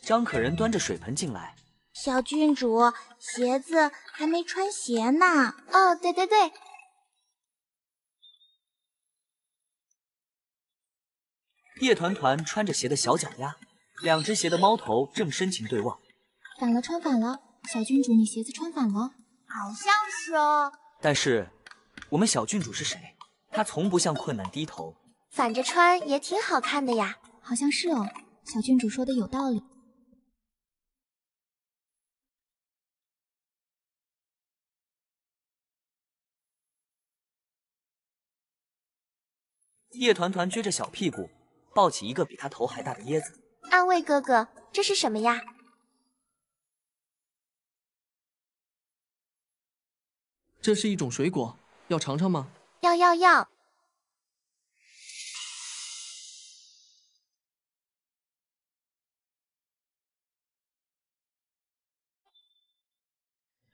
张可人端着水盆进来。小郡主，鞋子还没穿鞋呢。哦，对。叶团团穿着鞋的小脚丫，两只鞋的猫头正深情对望。反了，穿反了，小郡主，你鞋子穿反了。好像是哦。但是，我们小郡主是谁？她从不向困难低头。反着穿也挺好看的呀。好像是哦，小郡主说的有道理。叶团团撅着小屁股，抱起一个比他头还大的椰子。暗卫哥哥，这是什么呀？这是一种水果，要尝尝吗？要。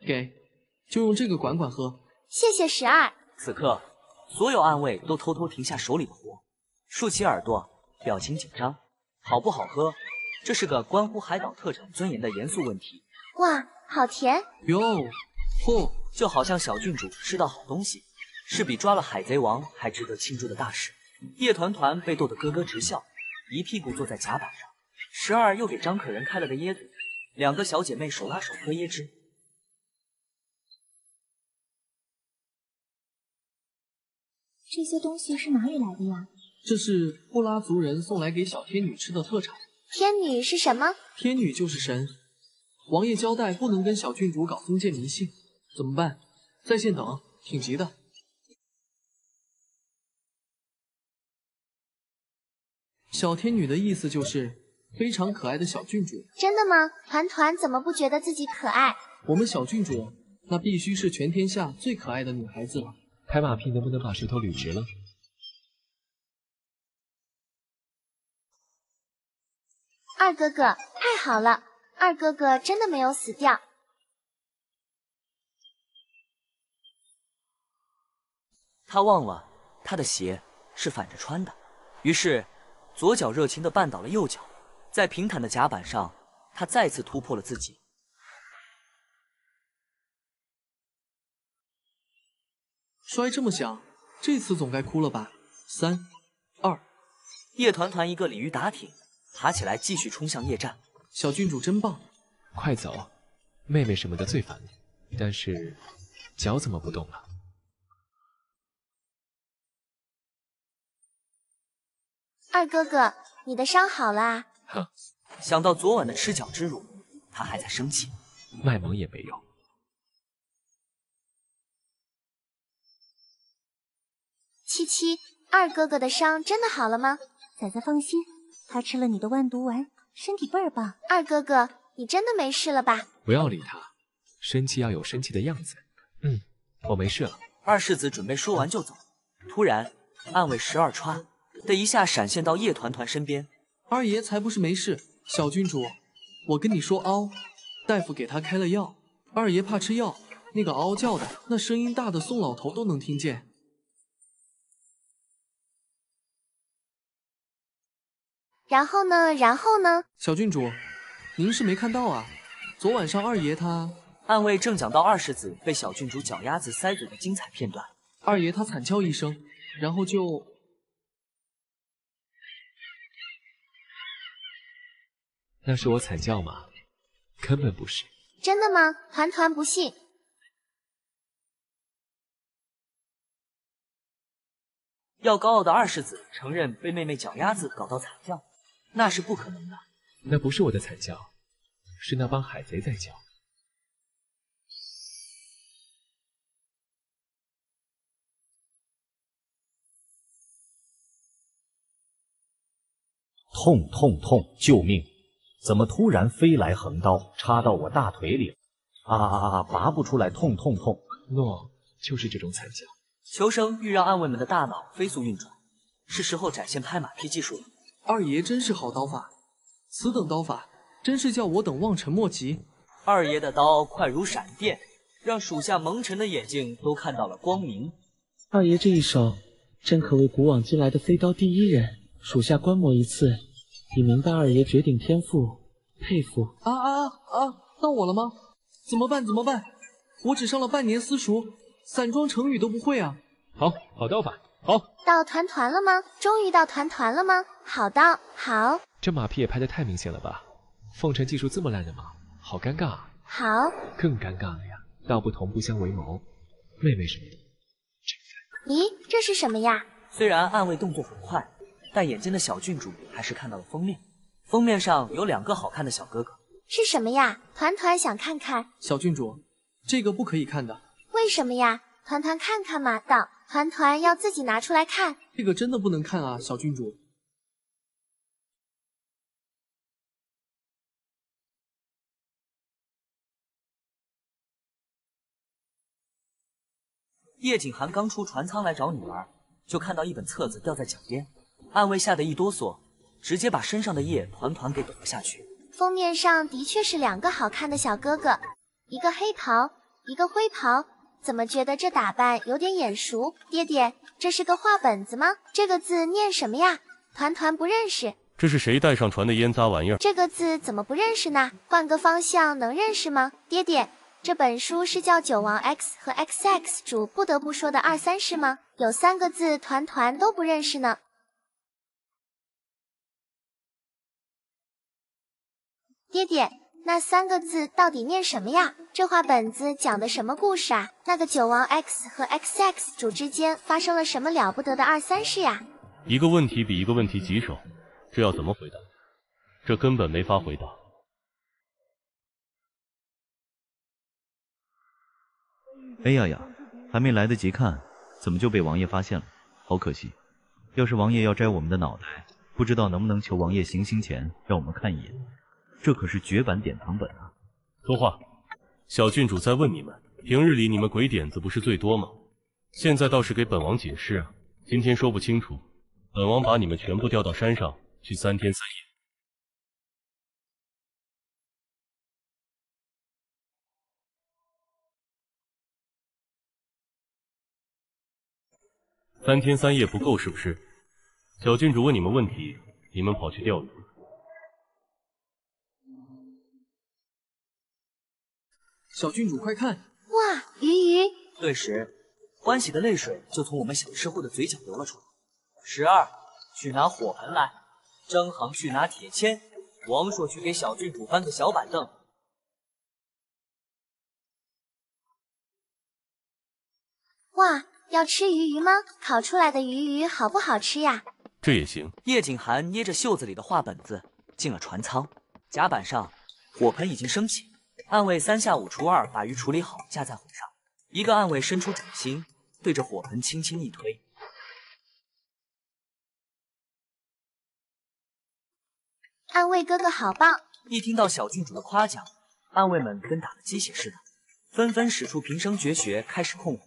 给，就用这个管管喝。谢谢12。此刻，所有暗卫都偷偷停下手里的活，竖起耳朵，表情紧张。好不好喝，这是个关乎海岛特产尊严的严肃问题。哇，好甜哟！嚯，就好像小郡主吃到好东西，是比抓了海贼王还值得庆祝的大事。叶团团被逗得咯咯直笑，一屁股坐在甲板上。12又给张可人开了个椰子，两个小姐妹手拉手喝椰汁。这些东西是哪里来的呀？这是布拉族人送来给小天女吃的特产。天女是什么？天女就是神。王爷交代不能跟小郡主搞封建迷信，怎么办？在线等，挺急的。小天女的意思就是非常可爱的小郡主。真的吗？团团怎么不觉得自己可爱？我们小郡主那必须是全天下最可爱的女孩子了。拍马屁能不能把舌头捋直了？二哥哥，太好了！二哥哥真的没有死掉。他忘了他的鞋是反着穿的，于是左脚热情地绊倒了右脚，在平坦的甲板上，他再次突破了自己。摔这么响，这次总该哭了吧？3、2，叶团团一个鲤鱼打挺，爬起来继续冲向夜战。小郡主真棒！快走，妹妹什么的最烦了。但是脚怎么不动了？二哥哥，你的伤好啦？哼，想到昨晚的吃脚之辱，他还在生气。卖萌也没用。七七，二哥哥的伤真的好了吗？仔仔放心，他吃了你的万毒丸，身体倍儿棒。二哥哥，你真的没事了吧？不要理他，生气要有生气的样子。我没事了。二世子准备说完就走，突然暗卫12歘的一下闪现到叶团团身边。二爷才不是没事，小郡主，我跟你说嗷，大夫给他开了药，二爷怕吃药，那个嗷嗷叫的，那声音大的宋老头都能听见。然后呢？然后呢？小郡主，您是没看到啊，昨晚上二爷他……暗卫正讲到二世子被小郡主脚丫子塞嘴的精彩片段，二爷他惨叫一声，然后就……那是我惨叫吗？根本不是。真的吗？团团不信。要高傲的二世子承认被妹妹脚丫子搞到惨叫，那是不可能的。那不是我的惨叫，是那帮海贼在叫。痛痛痛！救命！怎么突然飞来横刀，插到我大腿里了？拔不出来，痛痛痛！诺，就是这种惨叫。求生欲让暗卫们的大脑飞速运转，是时候展现拍马屁技术了。二爷真是好刀法，此等刀法，真是叫我等望尘莫及。二爷的刀快如闪电，让属下蒙尘的眼睛都看到了光明。二爷这一手，真可谓古往今来的飞刀第一人。属下观摩一次，已明白二爷绝顶天赋，佩服。到我了吗？怎么办？怎么办？我只上了半年私塾，散装成语都不会啊！好刀法，好。到团团了吗？终于到团团了吗？好刀，好。这马屁也拍得太明显了吧？凤尘技术这么烂的吗？好尴尬啊！好，更尴尬了呀！道不同不相为谋，妹妹什么的，真烦。咦，这是什么呀？虽然暗卫动作很快，但眼尖的小郡主还是看到了封面。封面上有2个好看的小哥哥。是什么呀？团团想看看。小郡主，这个不可以看的。为什么呀？团团看看嘛，道团团要自己拿出来看。这个真的不能看啊，小郡主。叶景寒刚出船舱来找女儿，就看到一本册子掉在脚边，暗卫吓得一哆嗦，直接把身上的叶团团给抖了下去。封面上的确是2个好看的小哥哥，一个黑袍，一个灰袍，怎么觉得这打扮有点眼熟？爹爹，这是个画本子吗？这个字念什么呀？团团不认识。这是谁带上船的烟杂玩意儿？这个字怎么不认识呢？换个方向能认识吗？爹爹，这本书是叫九王 X 和 XX 主不得不说的23是吗？有3个字团团都不认识呢。爹爹，那3个字到底念什么呀？这画本子讲的什么故事啊？那个九王 X 和 XX 主之间发生了什么了不得的23事呀？一个问题比一个问题棘手，这要怎么回答？这根本没法回答。哎呀呀，还没来得及看，怎么就被王爷发现了？好可惜！要是王爷要摘我们的脑袋，不知道能不能求王爷行刑前让我们看一眼。这可是绝版典藏本啊！说话，小郡主在问你们，平日里你们鬼点子不是最多吗？现在倒是给本王解释啊！今天说不清楚，本王把你们全部调到山上去3天3夜。3天3夜不够是不是？小郡主问你们问题，你们跑去钓鱼。小郡主快看！哇，鱼！顿时，欢喜的泪水就从我们小吃货的嘴角流了出来。12，去拿火盆来。张航去拿铁签。王硕去给小郡主搬个小板凳。哇，要吃鱼吗？烤出来的鱼好不好吃呀？这也行。叶景涵捏着袖子里的画本子进了船舱，甲板上火盆已经升起，暗卫3下5除2把鱼处理好，架在火上。一个暗卫伸出掌心，对着火盆轻轻一推。暗卫哥哥好棒！一听到小郡主的夸奖，暗卫们跟打了鸡血似的，纷纷使出平生绝学，开始控火。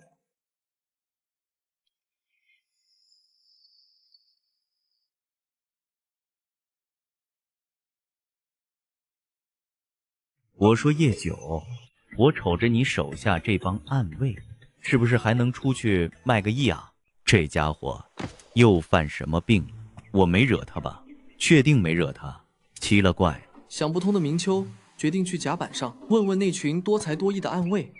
我说叶九，我瞅着你手下这帮暗卫，是不是还能出去卖个艺啊？这家伙又犯什么病？我没惹他吧？确定没惹他？奇了怪！想不通的明秋决定去甲板上问问那群多才多艺的暗卫。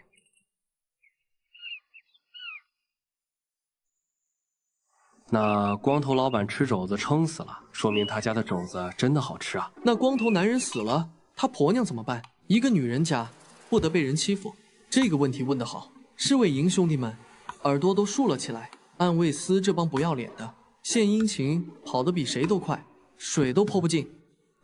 那光头老板吃肘子撑死了，说明他家的肘子真的好吃啊。那光头男人死了，他婆娘怎么办？一个女人家不得被人欺负。这个问题问得好，侍卫营兄弟们耳朵都竖了起来。暗卫司这帮不要脸的，献殷勤跑得比谁都快，水都泼不进。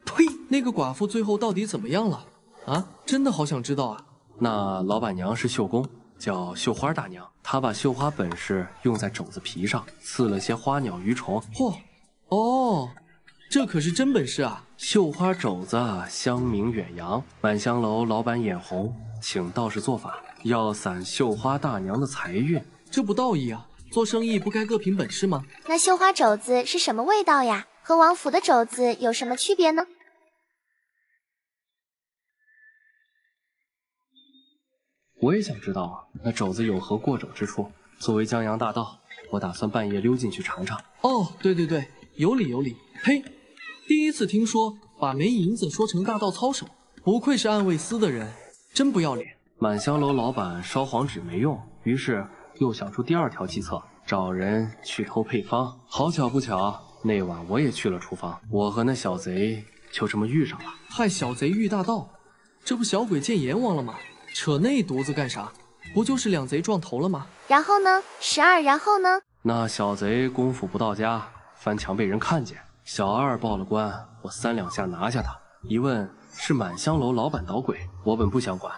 呸！那个寡妇最后到底怎么样了？啊，真的好想知道啊。那老板娘是绣工，叫绣花大娘，她把绣花本事用在肘子皮上，刺了些花鸟鱼虫。嚯，哦，这可是真本事啊！绣花肘子香名远扬，满香楼老板眼红，请道士做法，要散绣花大娘的财运。这不道义啊！做生意不该各凭本事吗？那绣花肘子是什么味道呀？和王府的肘子有什么区别呢？我也想知道啊，那肘子有何过肘之处？作为江洋大盗，我打算半夜溜进去尝尝。哦，对对对，有理有理。呸！第一次听说把没银子说成大盗操守，不愧是暗卫司的人，真不要脸。满香楼老板烧黄纸没用，于是又想出第二条计策，找人去偷配方。好巧不巧，那晚我也去了厨房，我和那小贼就这么遇上了。害小贼遇大盗，这不小鬼见阎王了吗？扯那犊子干啥？不就是两贼撞头了吗？然后呢？12，然后呢？那小贼功夫不到家，翻墙被人看见，小二报了官，我3两下拿下他。一问是满香楼老板捣鬼，我本不想管，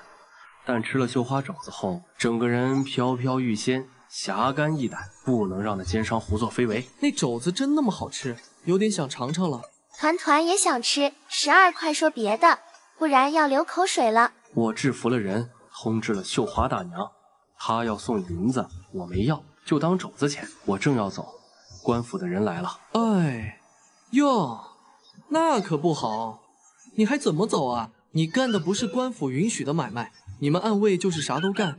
但吃了绣花肘子后，整个人飘飘欲仙，侠肝义胆，不能让那奸商胡作非为。那肘子真那么好吃？有点想尝尝了。团团也想吃，12快说别的，不然要流口水了。我制服了人，通知了绣花大娘，她要送银子，我没要，就当肘子钱。我正要走，官府的人来了。哎，哟，那可不好，你还怎么走啊？你干的不是官府允许的买卖，你们暗卫就是啥都干，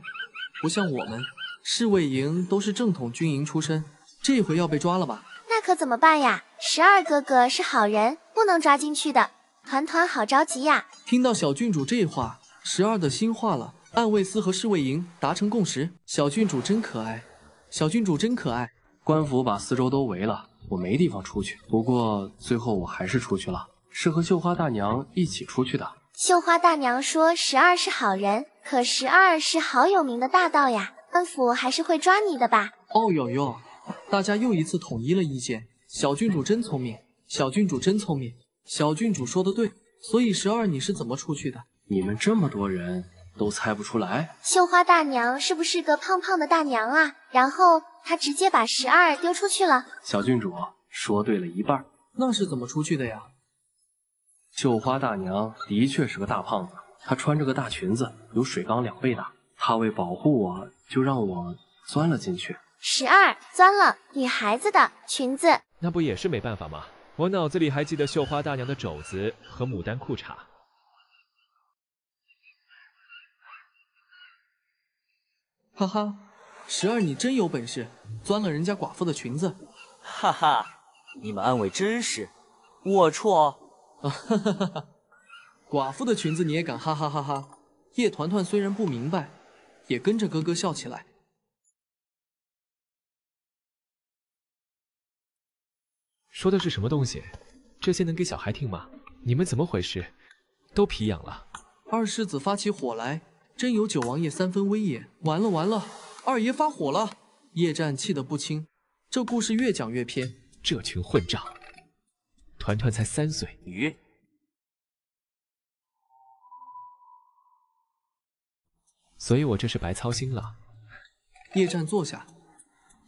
不像我们侍卫营都是正统军营出身，这回要被抓了吧？那可怎么办呀？12哥哥是好人，不能抓进去的。团团好着急呀！听到小郡主这话，12的心化了。暗卫司和侍卫营达成共识，小郡主真可爱，小郡主真可爱。官府把四周都围了，我没地方出去。不过最后我还是出去了，是和绣花大娘一起出去的。绣花大娘说12是好人，可12是好有名的大盗呀，官府还是会抓你的吧？哦哟哟，大家又一次统一了意见。小郡主真聪明，小郡主真聪明，小郡主说的对。所以12你是怎么出去的？你们这么多人都猜不出来？绣花大娘是不是个胖胖的大娘啊？然后她直接把12丢出去了。小郡主说对了一半。那是怎么出去的呀？绣花大娘的确是个大胖子，她穿着个大裙子，有水缸2倍大。她为保护我，就让我钻了进去。12钻了女孩子的裙子，那不也是没办法吗？我脑子里还记得绣花大娘的肘子和牡丹裤衩。哈哈，12你真有本事，钻了人家寡妇的裙子。哈哈，你们暗卫真是龌龊哦。哈哈哈哈，寡妇的裙子你也敢哈哈哈哈？叶团团虽然不明白，也跟着咯咯笑起来。说的是什么东西？这些能给小孩听吗？你们怎么回事？都皮痒了。二世子发起火来，真有九王爷3分威严。完了完了，二爷发火了！叶战气得不轻。这故事越讲越偏。这群混账！团团才3岁，所以我这是白操心了。叶战坐下，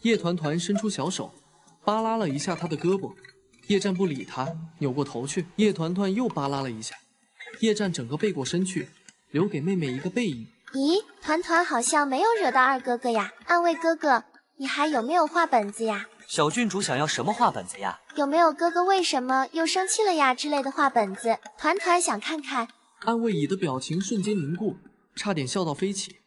叶团团伸出小手，扒拉了一下他的胳膊。叶战不理他，扭过头去。叶团团又扒拉了一下，叶战整个背过身去，留给妹妹一个背影。咦，团团好像没有惹到二哥哥呀。暗卫哥哥，你还有没有画本子呀？小郡主想要什么画本子呀？有没有哥哥为什么又生气了呀之类的画本子？团团想看看。暗卫乙的表情瞬间凝固，差点笑到飞起。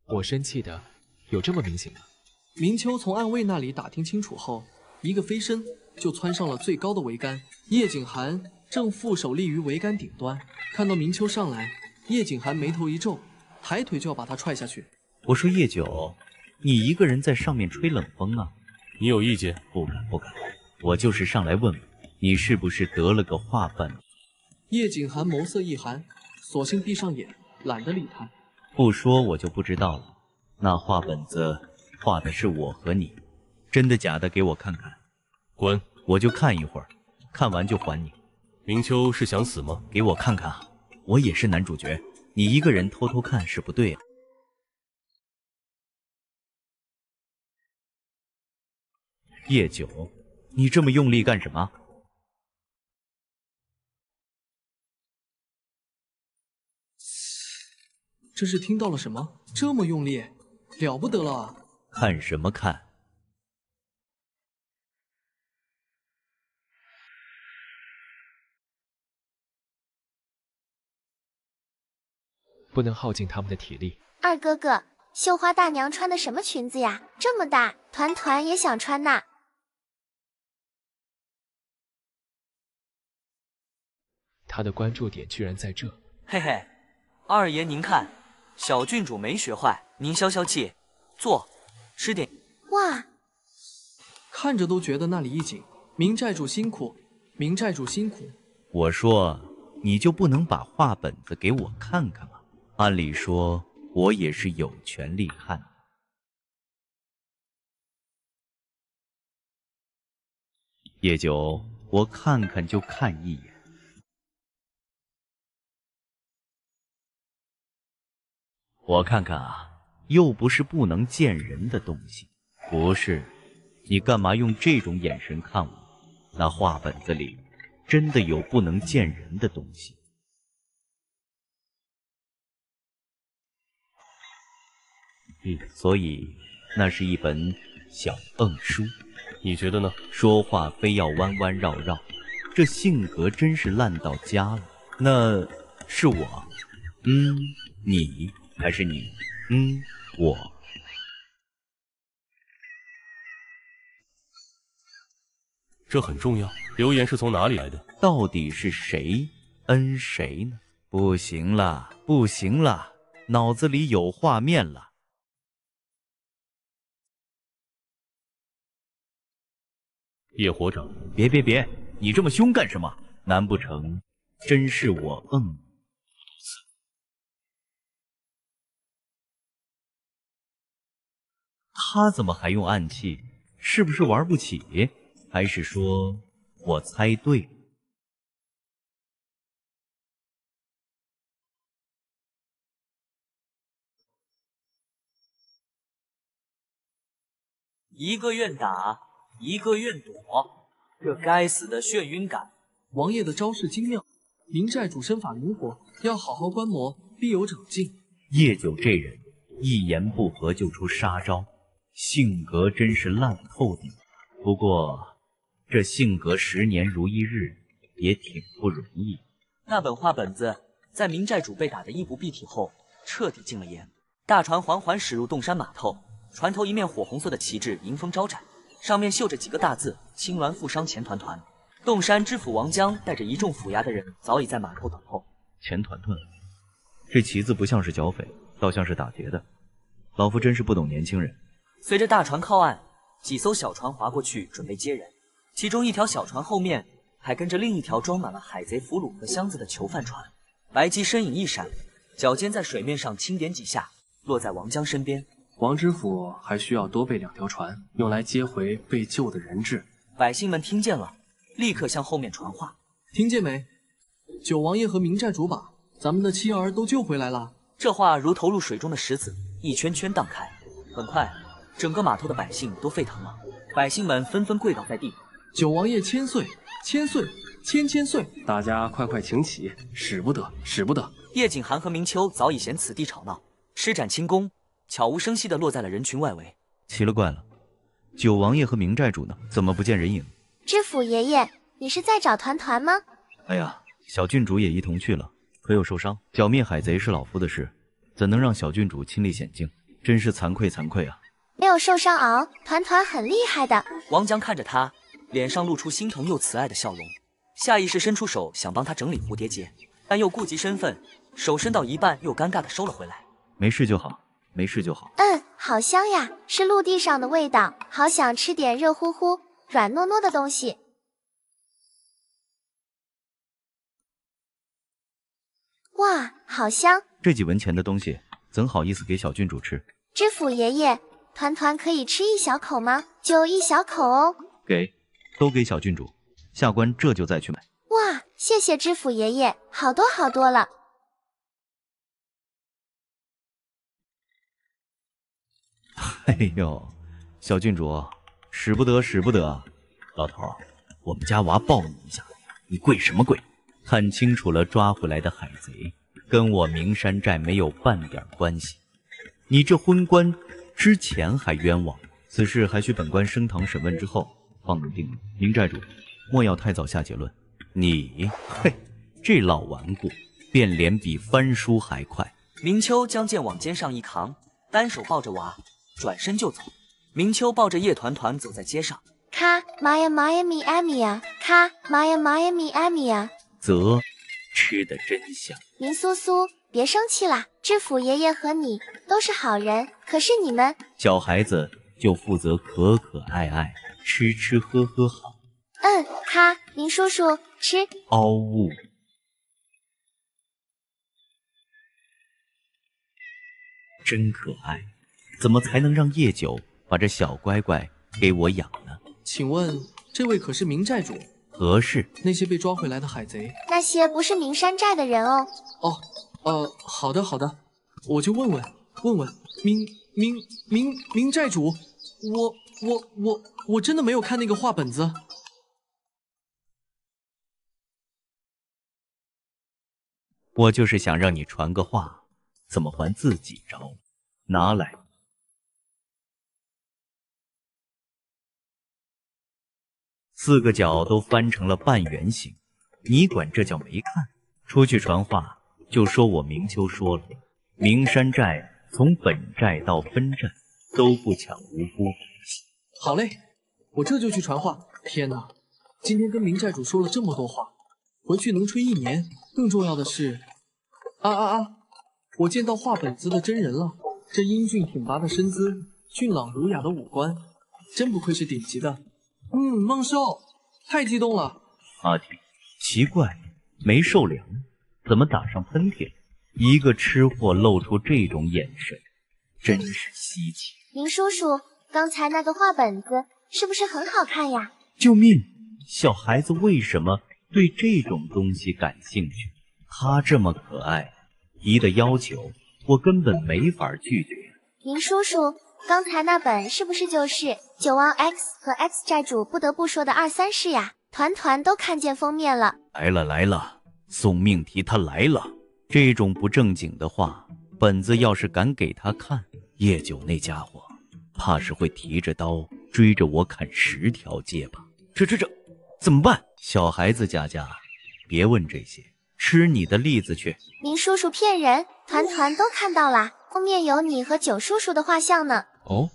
我生气的有这么明显吗？明秋从暗卫那里打听清楚后，一个飞身就窜上了最高的桅杆。叶景寒正负手立于桅杆顶端，看到明秋上来，叶景寒眉头一皱，抬腿就要把他踹下去。我说叶九，你一个人在上面吹冷风啊？你有意见？不敢不敢，我就是上来问问你是不是得了个画本。叶景寒眸色一寒，索性闭上眼，懒得理他。不说我就不知道了。那画本子画的是我和你，真的假的？给我看看。滚！我就看一会儿，看完就还你。明秋是想死吗？给我看看啊！我也是男主角，你一个人偷偷看是不对的。叶九，你这么用力干什么？这是听到了什么？这么用力，了不得了啊！看什么看？不能耗尽他们的体力。二哥哥，绣花大娘穿的什么裙子呀？这么大，团团也想穿呐。他的关注点居然在这。嘿嘿，二爷您看，小郡主没学坏，您消消气，坐，吃点。哇，看着都觉得那里一紧。明寨主辛苦，明寨主辛苦。我说，你就不能把画本子给我看看吗？按理说，我也是有权利看的。叶九，我看看就看一眼。我看看啊，又不是不能见人的东西。不是，你干嘛用这种眼神看我？那画本子里真的有不能见人的东西。所以那是一本小硬书。你觉得呢？说话非要弯弯绕绕，这性格真是烂到家了。那是我，你还是你，我。这很重要。留言是从哪里来的？到底是谁恩谁呢？不行了，不行了，脑子里有画面了。叶火长，别，你这么凶干什么？难不成真是我他怎么还用暗器？是不是玩不起？还是说我猜对了？一个愿打，一个愿躲，这该死的眩晕感！王爷的招式精妙，明寨主身法灵活，要好好观摩，必有长进。叶九这人一言不合就出杀招，性格真是烂透顶。不过这性格10年如一日，也挺不容易。那本画本子在明寨主被打得衣不蔽体后，彻底禁了言。大船缓缓驶入洞山码头，船头一面火红色的旗帜迎风招展，上面绣着几个大字：青鸾富商钱团团。洞山知府王江带着一众府衙的人早已在码头等候。钱团团，这旗子不像是剿匪，倒像是打劫的。老夫真是不懂年轻人，随着大船靠岸，几艘小船划过去，准备接人。其中一条小船后面还跟着另一条装满了海贼俘虏和箱子的囚犯船。白姬身影一闪，脚尖在水面上轻点几下，落在王江身边。王知府还需要多备2条船，用来接回被救的人质。百姓们听见了，立刻向后面传话：听见没？九王爷和明寨主把咱们的妻儿都救回来了。这话如投入水中的石子，一圈圈荡开。很快，整个码头的百姓都沸腾了，百姓们纷纷跪倒在地。九王爷千岁，千岁，千岁！大家快快请起，使不得，使不得！叶景寒和明秋早已嫌此地吵闹，施展轻功，悄无声息地落在了人群外围。奇了怪了，九王爷和明寨主呢？怎么不见人影？知府爷爷，你是在找团团吗？哎呀，小郡主也一同去了，可有受伤。剿灭海贼是老夫的事，怎能让小郡主亲历险境？真是惭愧惭愧啊！没有受伤熬，团团很厉害的。王江看着他，脸上露出心疼又慈爱的笑容，下意识伸出手想帮他整理蝴蝶结，但又顾及身份，手伸到一半又尴尬地收了回来。没事就好，没事就好。好香呀，是陆地上的味道，好想吃点热乎乎、软糯糯的东西。哇，好香！这几文钱的东西，怎好意思给小郡主吃？知府爷爷，团团可以吃一小口吗？就一小口哦。给，都给小郡主。下官这就再去买。哇，谢谢知府爷爷，好多好多了。哎呦，小郡主，使不得，使不得！老头，我们家娃抱你一下，你跪什么跪？看清楚了，抓回来的海贼跟我明山寨没有半点关系。你这昏官之前还冤枉，此事还需本官升堂审问之后方能定论。明寨主，莫要太早下结论。你，嘿，这老顽固，变脸比翻书还快。明秋将剑往肩上一扛，单手抱着娃，转身就走。明秋抱着叶团团走在街上，咔，妈呀妈呀咪艾米呀，咔，妈呀妈呀咪艾米呀。则吃得真香。明苏苏，别生气啦，知府爷爷和你都是好人，可是你们小孩子就负责可可爱爱，吃吃喝喝好。咔，明叔叔吃。嗷呜！真可爱，怎么才能让叶九把这小乖乖给我养呢？请问这位可是明寨主？何事？那些被抓回来的海贼，那些不是明山寨的人哦。好的好的，我就问问明寨主，我真的没有看那个画本子。我就是想让你传个话，怎么还自己招？拿来。4个角都翻成了半圆形，你管这叫没看？出去传话，就说我明秋说了，明山寨从本寨到分寨都不抢无辜。好嘞，我这就去传话。天哪，今天跟明寨主说了这么多话，回去能吹1年。更重要的是，我见到画本子的真人了，这英俊挺拔的身姿，俊朗儒雅的五官，真不愧是顶级的。孟寿，太激动了。阿弟，奇怪，没受凉，怎么打上喷嚏了？一个吃货露出这种眼神，真是稀奇。明叔叔，刚才那个画本子是不是很好看呀？救命！小孩子为什么对这种东西感兴趣？他这么可爱，提的要求我根本没法拒绝。明叔叔，刚才那本是不是就是九王 X 和 X 寨主不得不说的2、3事呀？团团都看见封面了。来了，送命题他来了。这种不正经的话，本子要是敢给他看，叶九那家伙怕是会提着刀追着我砍10条街吧。这怎么办？小孩子家，别问这些，吃你的栗子去。明叔叔骗人，团团都看到啦，封面有你和九叔叔的画像呢。哦，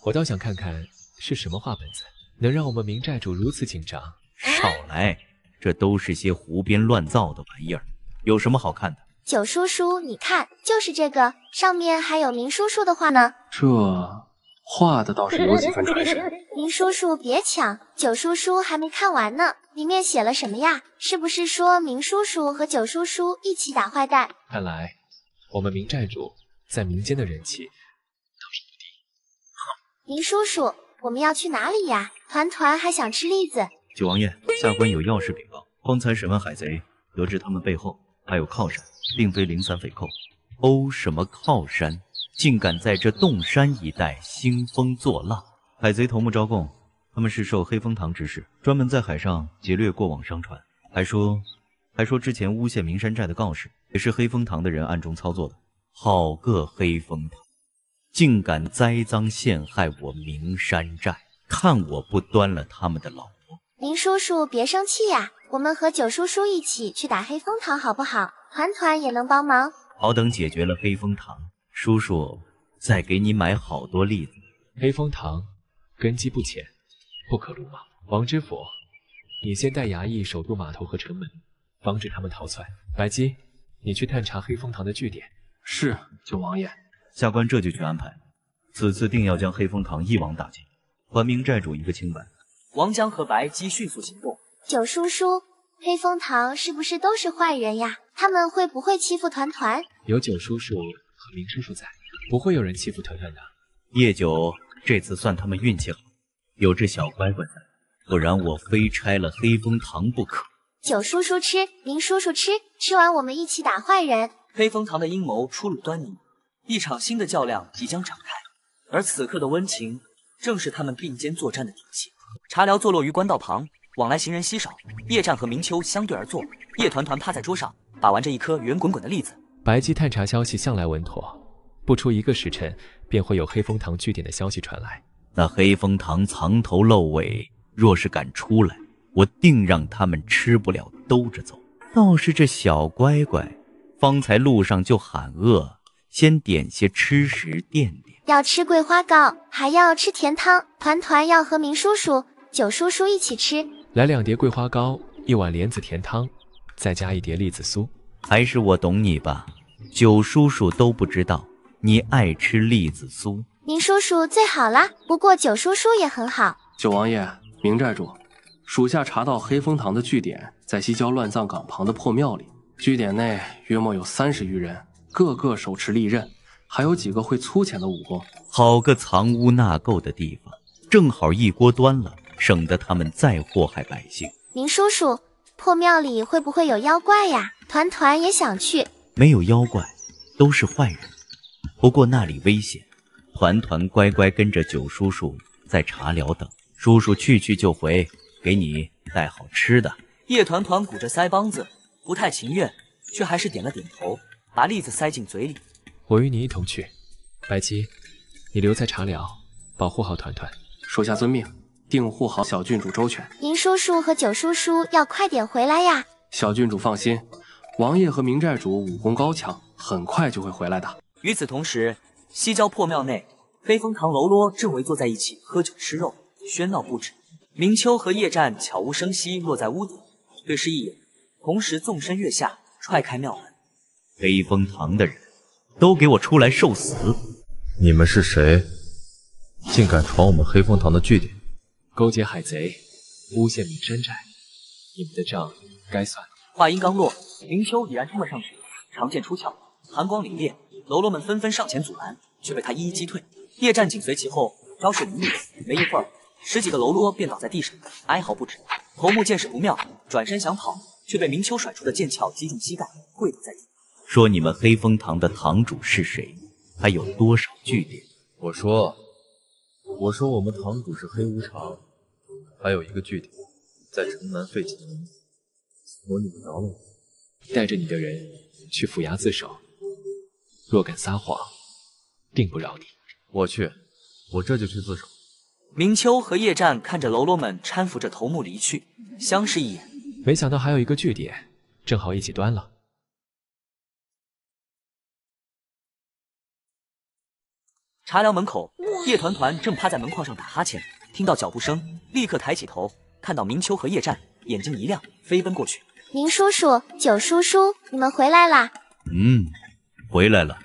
我倒想看看是什么画本子，能让我们明寨主如此紧张。少来，这都是些胡编乱造的玩意儿，有什么好看的？九叔叔，你看，就是这个，上面还有明叔叔的画呢。这画的倒是有几分传神。明叔叔别抢，九叔叔还没看完呢，里面写了什么呀？是不是说明叔叔和九叔叔一起打坏蛋？看来我们明寨主在民间的人气倒是不低。明叔叔，我们要去哪里呀？团团还想吃栗子。九王爷，下官有要事禀报。方才审问海贼，得知他们背后还有靠山，并非零散匪寇。哦，什么靠山，竟敢在这洞山一带兴风作浪！海贼头目招供，他们是受黑风堂指使，专门在海上劫掠过往商船，还说之前诬陷名山寨的告示也是黑风堂的人暗中操作的。好个黑风堂，竟敢栽赃陷害我名山寨，看我不端了他们的老窝！明叔叔别生气呀，我们和九叔叔一起去打黑风堂好不好？团团也能帮忙。好，等解决了黑风堂，叔叔再给你买好多栗子。黑风堂根基不浅，不可鲁莽。王知府，你先带衙役守住码头和城门，防止他们逃窜。白姬，你去探查黑风堂的据点。是，九王爷。下官这就去安排。此次定要将黑风堂一网打尽，还明寨主一个清白。王江和白姬迅速行动。九叔叔，黑风堂是不是都是坏人呀？他们会不会欺负团团？有九叔叔和明叔叔在，不会有人欺负团团的。叶九这次算他们运气好，有这小乖乖在，不然我非拆了黑风堂不可。九叔叔吃，明叔叔吃，吃完我们一起打坏人。黑风堂的阴谋初露端倪，一场新的较量即将展开，而此刻的温情正是他们并肩作战的底气。茶寮坐落于官道旁，往来行人稀少。叶战和明秋相对而坐，叶团团趴在桌上，把玩着一颗圆滚滚的栗子。白姬探查消息向来稳妥，不出1个时辰，便会有黑风堂据点的消息传来。那黑风堂藏头露尾，若是敢出来，我定让他们吃不了兜着走。倒是这小乖乖，方才路上就喊饿，先点些吃食垫垫。要吃桂花糕，还要吃甜汤。团团要和明叔叔、九叔叔一起吃。来2碟桂花糕，1碗莲子甜汤，再加1碟栗子酥。还是我懂你吧，九叔叔都不知道你爱吃栗子酥。明叔叔最好啦，不过九叔叔也很好。九王爷，明寨主，属下查到黑风堂的据点在西郊乱葬岗旁的破庙里，据点内约莫有30余人，个个手持利刃，还有几个会粗浅的武功。好个藏污纳垢的地方，正好一锅端了，省得他们再祸害百姓。明叔叔，破庙里会不会有妖怪呀？团团也想去。没有妖怪，都是坏人。不过那里危险，团团乖乖跟着九叔叔在茶寮等，叔叔去就回，给你带好吃的。叶团团鼓着腮帮子，不太情愿，却还是点了点头，把栗子塞进嘴里。我与你一同去。白姬，你留在茶寮，保护好团团。属下遵命，定护好小郡主周全。明叔叔和九叔叔要快点回来呀！小郡主放心，王爷和明寨主武功高强，很快就会回来的。与此同时，西郊破庙内，黑风堂喽啰正围坐在一起喝酒吃肉，喧闹不止。明秋和叶战悄无声息落在屋顶，对视一眼，同时纵身跃下，踹开庙门。黑风堂的人都给我出来受死！你们是谁？竟敢闯我们黑风堂的据点？勾结海贼，诬陷名山寨，你们的账该算。话音刚落，明秋已然冲了上去，长剑出鞘，寒光凛冽，喽啰们纷纷上前阻拦，却被他一一击退。叶战紧随其后，招式凌厉，没一会儿，10几个喽啰便倒在地上，哀嚎不止。头目见势不妙，转身想跑，却被明秋甩出的剑鞘击中膝盖，跪倒在地。说你们黑风堂的堂主是谁？还有多少据点？我说我们堂主是黑无常，还有一个据点在城南废寝营，求你们饶了我。带着你的人去府衙自首，若敢撒谎，定不饶你。我去，我这就去自首。明秋和叶战看着喽啰们搀扶着头目离去，相视一眼。没想到还有一个据点，正好一起端了。茶寮门口，叶团团正趴在门框上打哈欠，听到脚步声，立刻抬起头，看到明秋和叶战，眼睛一亮，飞奔过去。明叔叔、九叔叔，你们回来啦！回来了，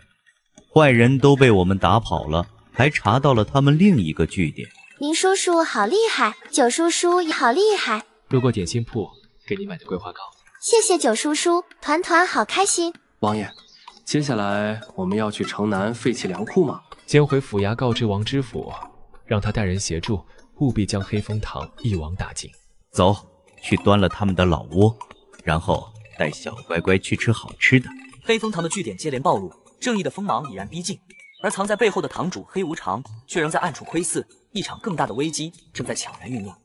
坏人都被我们打跑了，还查到了他们另一个据点。林叔叔好厉害，九叔叔也好厉害。路过点心铺，给你买的桂花糕。谢谢九叔叔，团团好开心。王爷，接下来我们要去城南废弃粮库吗？先回府衙告知王知府，让他带人协助，务必将黑风堂一网打尽。走，去端了他们的老窝，然后带小乖乖去吃好吃的。黑风堂的据点接连暴露，正义的锋芒已然逼近，而藏在背后的堂主黑无常却仍在暗处窥伺，一场更大的危机正在悄然酝酿。